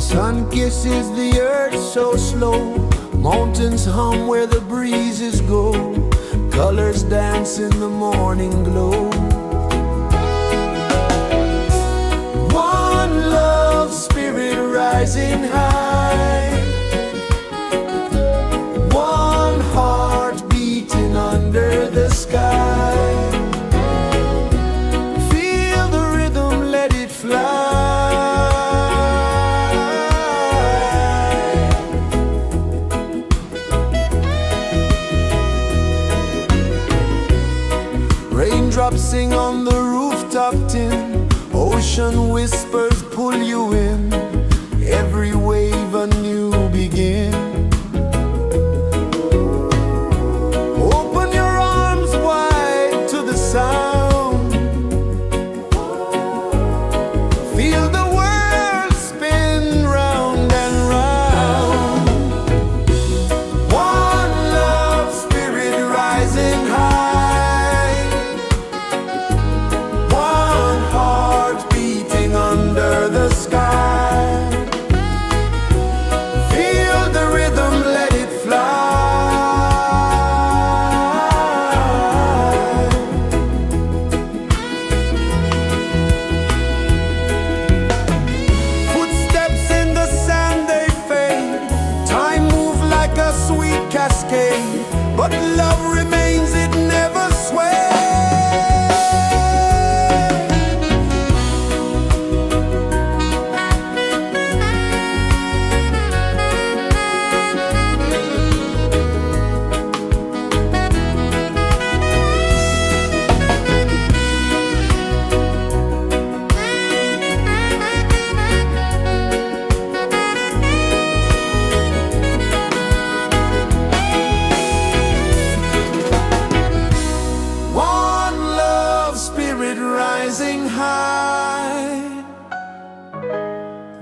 Sun kisses the earth so slow, mountains hum where the breezes go, colors dance in the morning glow. One love spirit rising high, one heart beating under the sky. Feel the rhythm, let it fly. Raindrops sing on the rooftop tin, ocean whispers pull you in, every wave a new begin. Open your arms wide to the sound, feel the world spin round and round. One love spirit rising high, one heart beating under the sky. Feel the rhythm, let it fly. Footsteps in the sand, they fade, time moves like a sweet cascade, but love remains, it never sways. One love spirit rising high,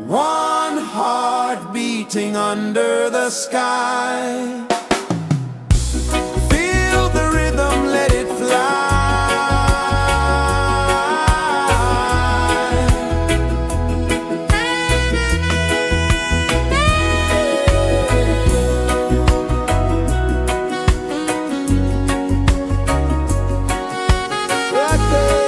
one heart beating under the sky. Feel the rhythm, let it fly. Right there.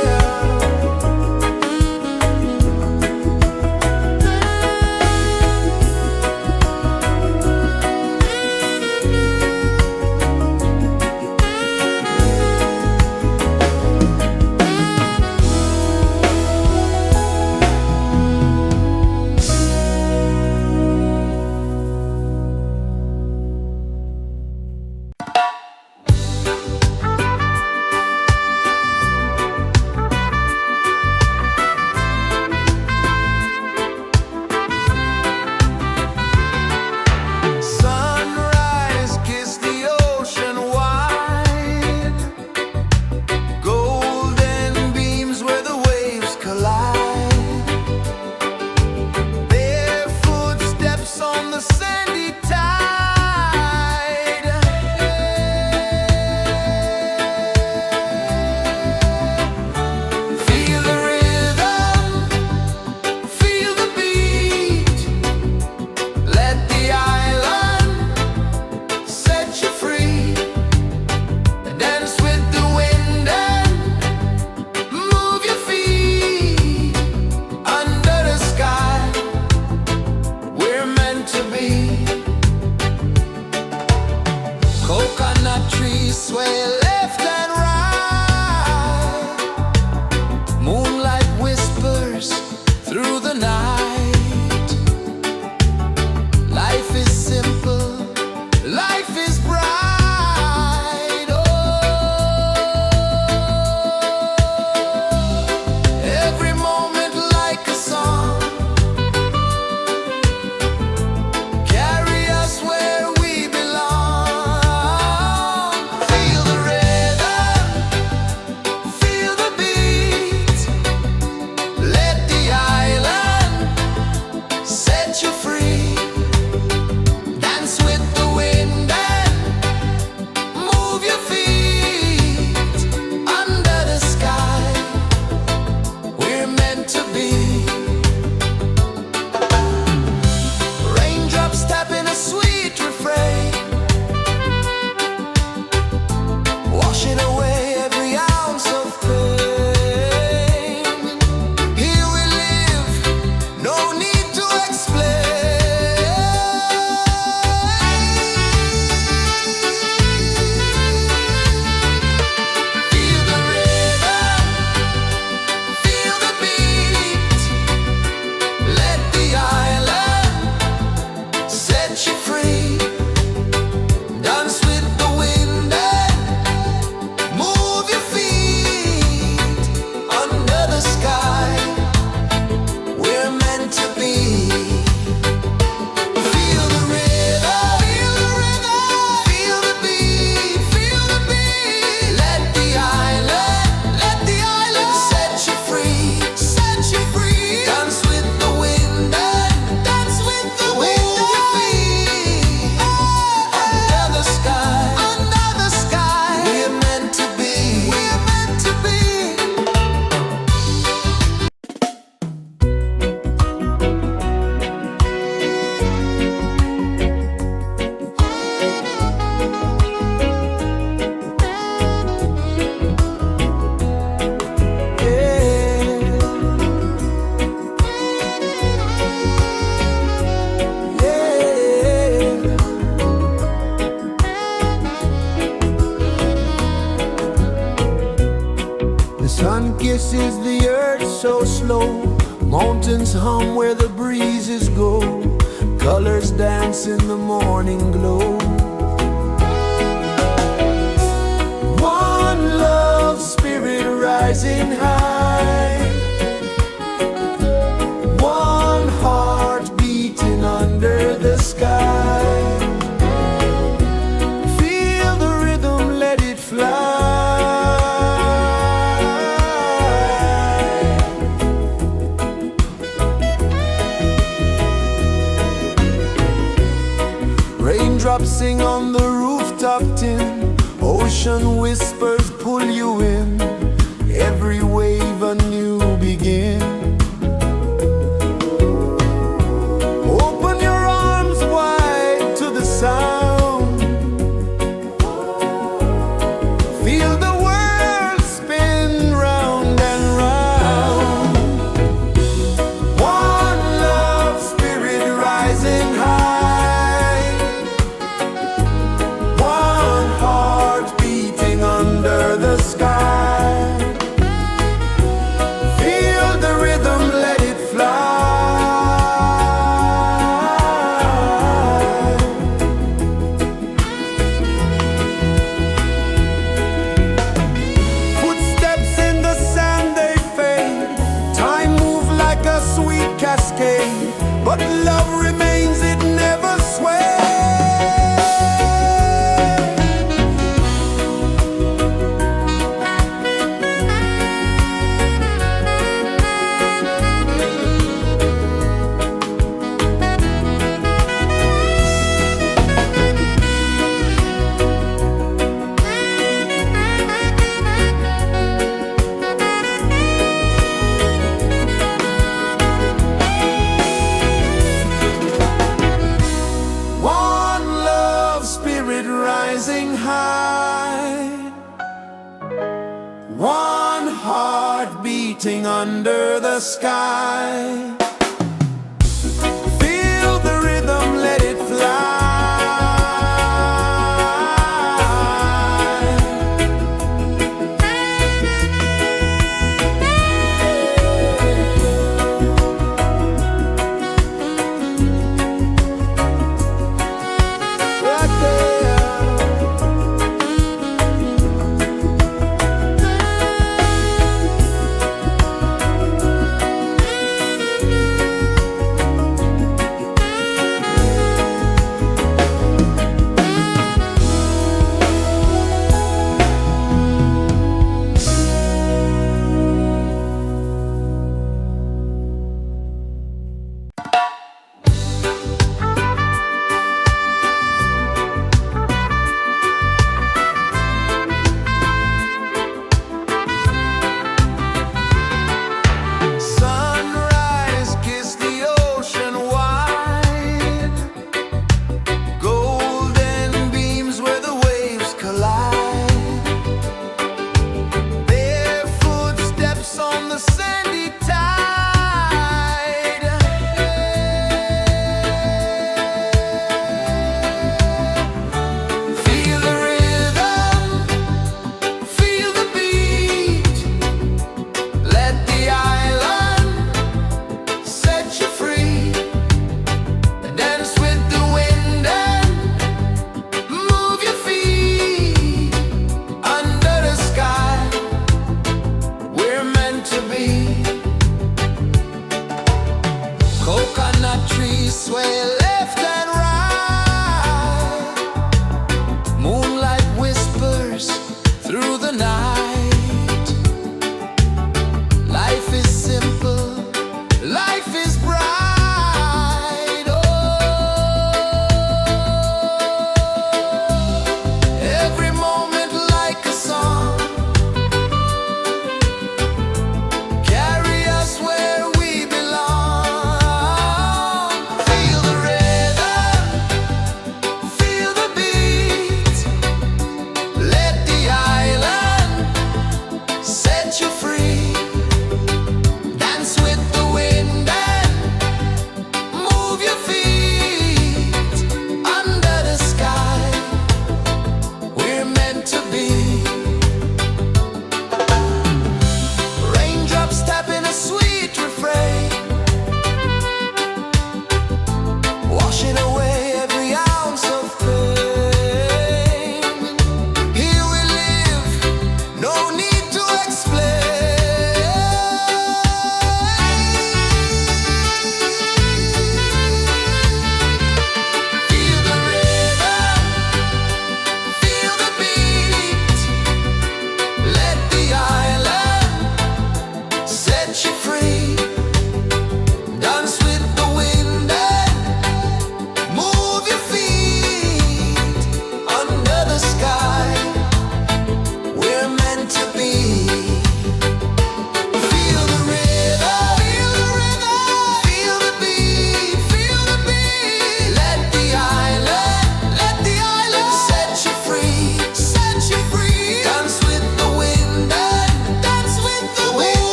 is the earth so slow? Mountains hum where the breezes go. Colors dance in the morning glow. One love spirit rising high. One heart beating under the sky. Feel the rhythm, let it fly. Raindrops sing on the rooftop tin. Ocean whispers pull you in. Every wave a new begin. Open your arms wide to the sound. Feel the world spin round and round. One love spirit rising high. One heart beating under the sky. Feel the rhythm, let it fly. Footsteps in the sand, they fade. Time moves like a sweet cascade, but love remains, it never sways. One love spirit rising high. One heart beating under the sky. Feel the rhythm, let it fly. Right there. Sunrise, kiss the ocean wide. Golden beams where the waves collide. Barefoot steps on the sandy tide. Feel the rhythm, feel the beat. Let the island set you free. Dance with the wind and move your feet. Under the sky, we're meant to be. Coconut trees sway left and right. Moonlight whispers through the night. Life is simple, life is bright. Oh, every moment like a song. Carry us where we belong. Feel the rhythm.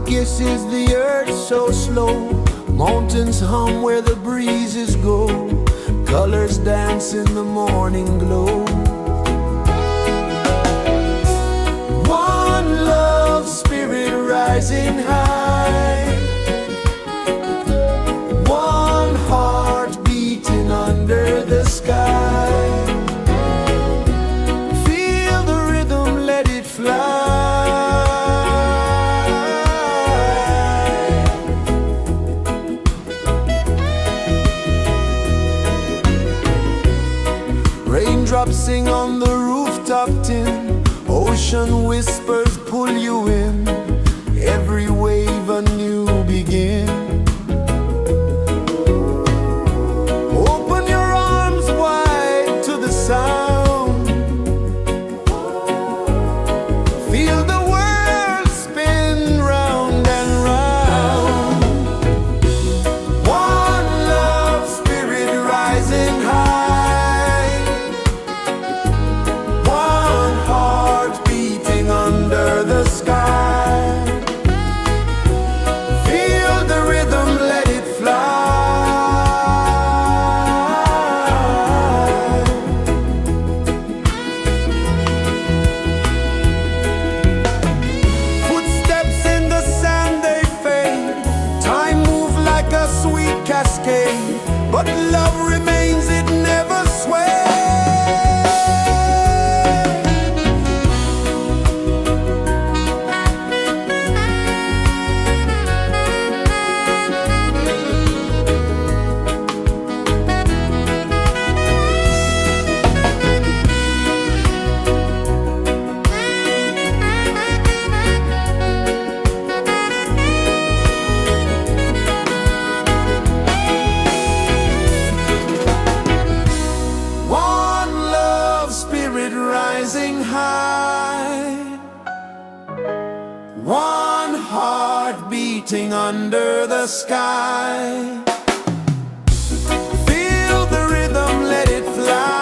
kisses the earth so slow. Mountains hum where the breezes go. Colors dance in the morning glow. One love spirit rising high. One heart beating under the sky. Feel the rhythm, let it fly. Raindrops sing on the rooftop tin. Ocean whispers pull you in. Every wave a new begin. Open your arms wide to the sound. Feel the world spin round and round. One love spirit rising high. One heart beating under the sky. Feel the rhythm, let it fly. Footsteps in the sand, they fade. Time moves like a sweet cascade, but love remains, it never sways. One love spirit rising high. One heart beating under the sky. Feel the rhythm, let it fly.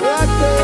Right there.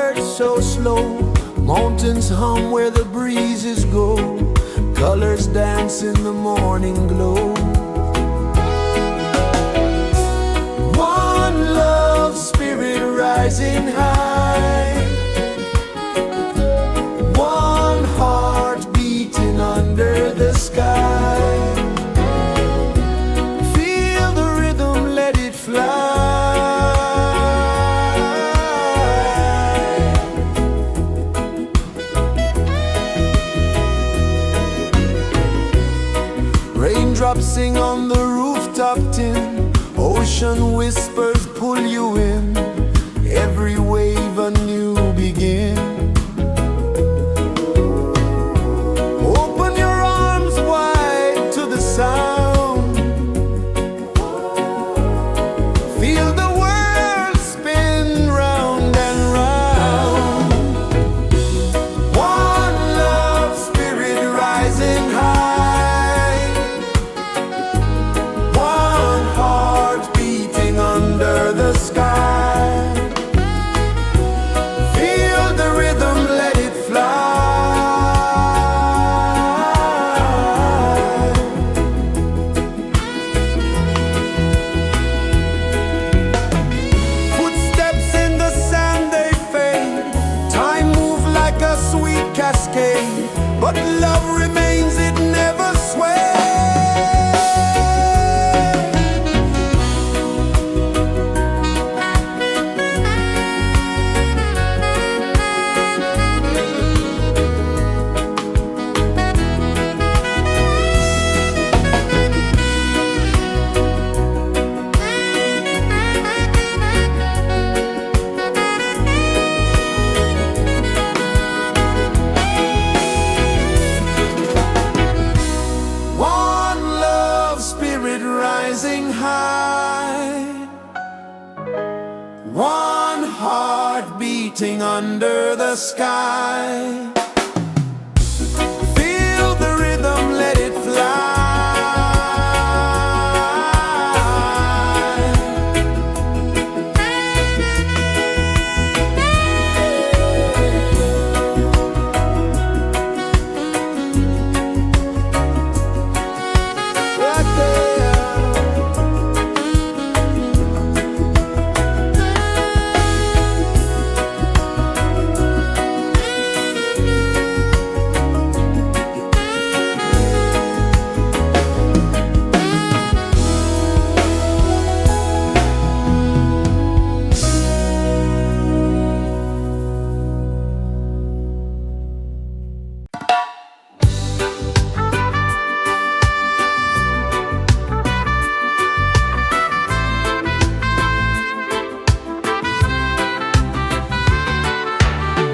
heart so slow. Mountains hum where the breezes go. Colors dance in the morning glow. One love, spirit rising high. One heart beating under the sky. Feel the rhythm, let it fly. Raindrops sing on the rooftop tin. Ocean whispers pull you in. Every wave a new begin. Open your arms wide to the sound. Feel the world spin round and round. One love, spirit rising high. One heart beating under the sky. Feel the rhythm, let it fly. Footsteps in the sand, they fade. Time moves like a sweet cascade, but love remains, it never sways. One love, spirit rising high. One heart beating under the sky. Feel the rhythm, let it fly. Right there.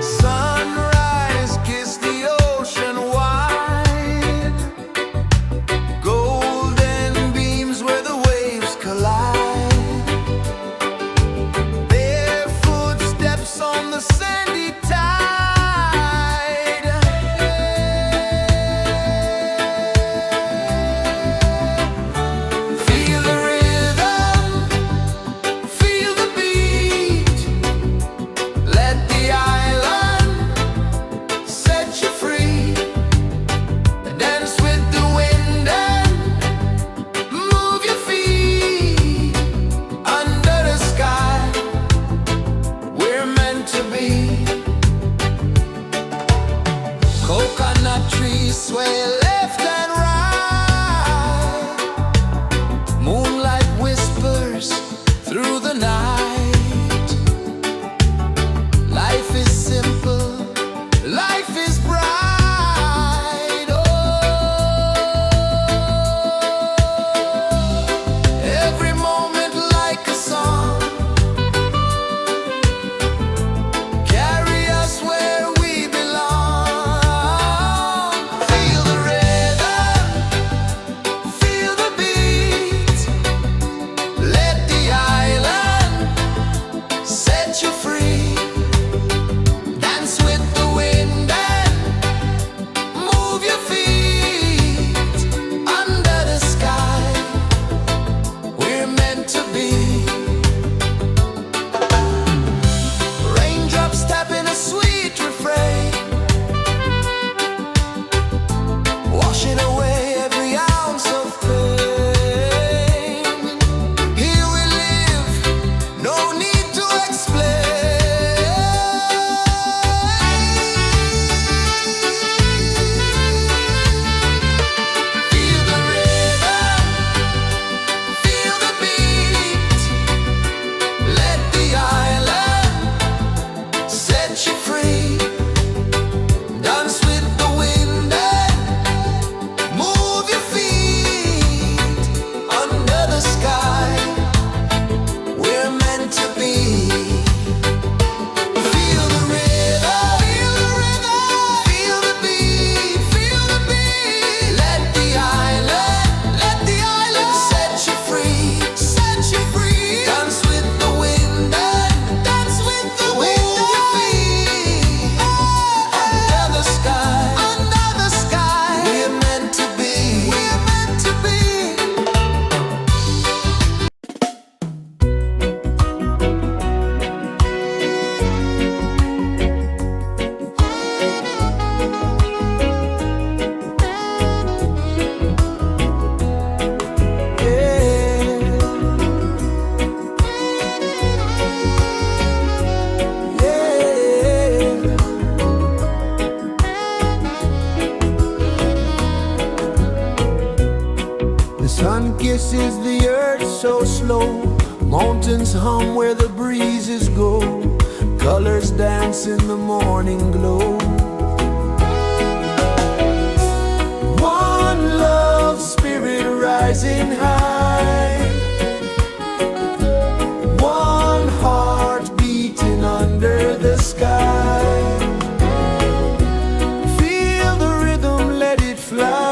Sunrise, kiss the ocean wide. Golden beams where the waves collide. Their footsteps on the sandy tide. Feel the rhythm, feel the beat. Let the island set you free. Dance with the wind and move your feet. Under the sky, we're meant to be. Coconut trees sway left and right. Moonlight whispers through the night. Life is simple, life is bright. Oh, every moment like a song. Carry us where we belong. Feel the rhythm, kisses the earth so slow. Mountains hum where the breezes go. Colors dance in the morning glow. One love spirit rising high. One heart beating under the sky. Feel the rhythm, let it fly.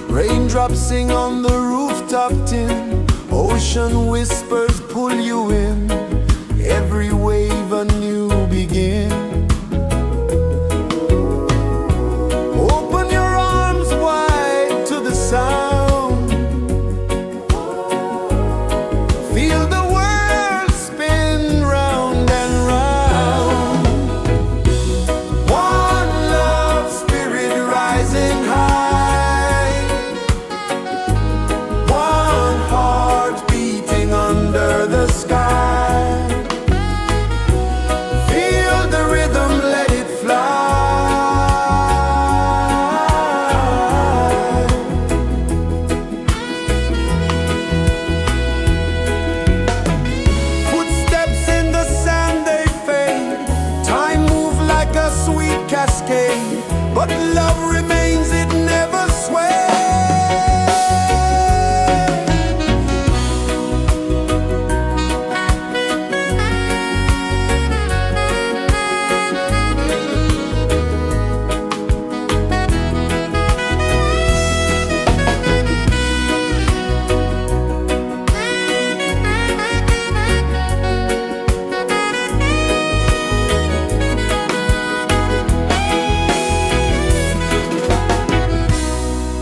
Raindrops sing on the rooftop tin. Ocean whispers pull you in. Every wave a new begin. Open your arms wide to the sound. Feel the world spin round and round. One love spirit rising high. One heart beating under the sky. Feel the rhythm, let it fly. Footsteps in the sand, they fade. Time moves like a sweet cascade, but love remains, it never sways.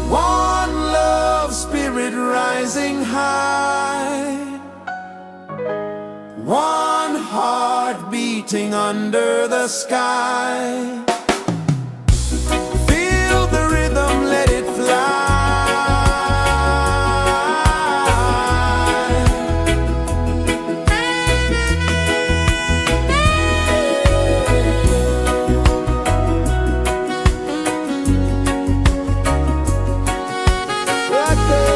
One love spirit rising high. One heart beating under the sky. Feel the rhythm, let it fly. Right there.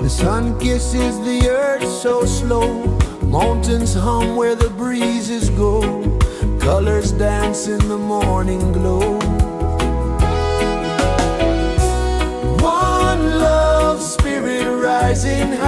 The sun kisses the earth so slow, mountains hum where the breezes go, colors dance in the morning glow. One love, spirit rising high.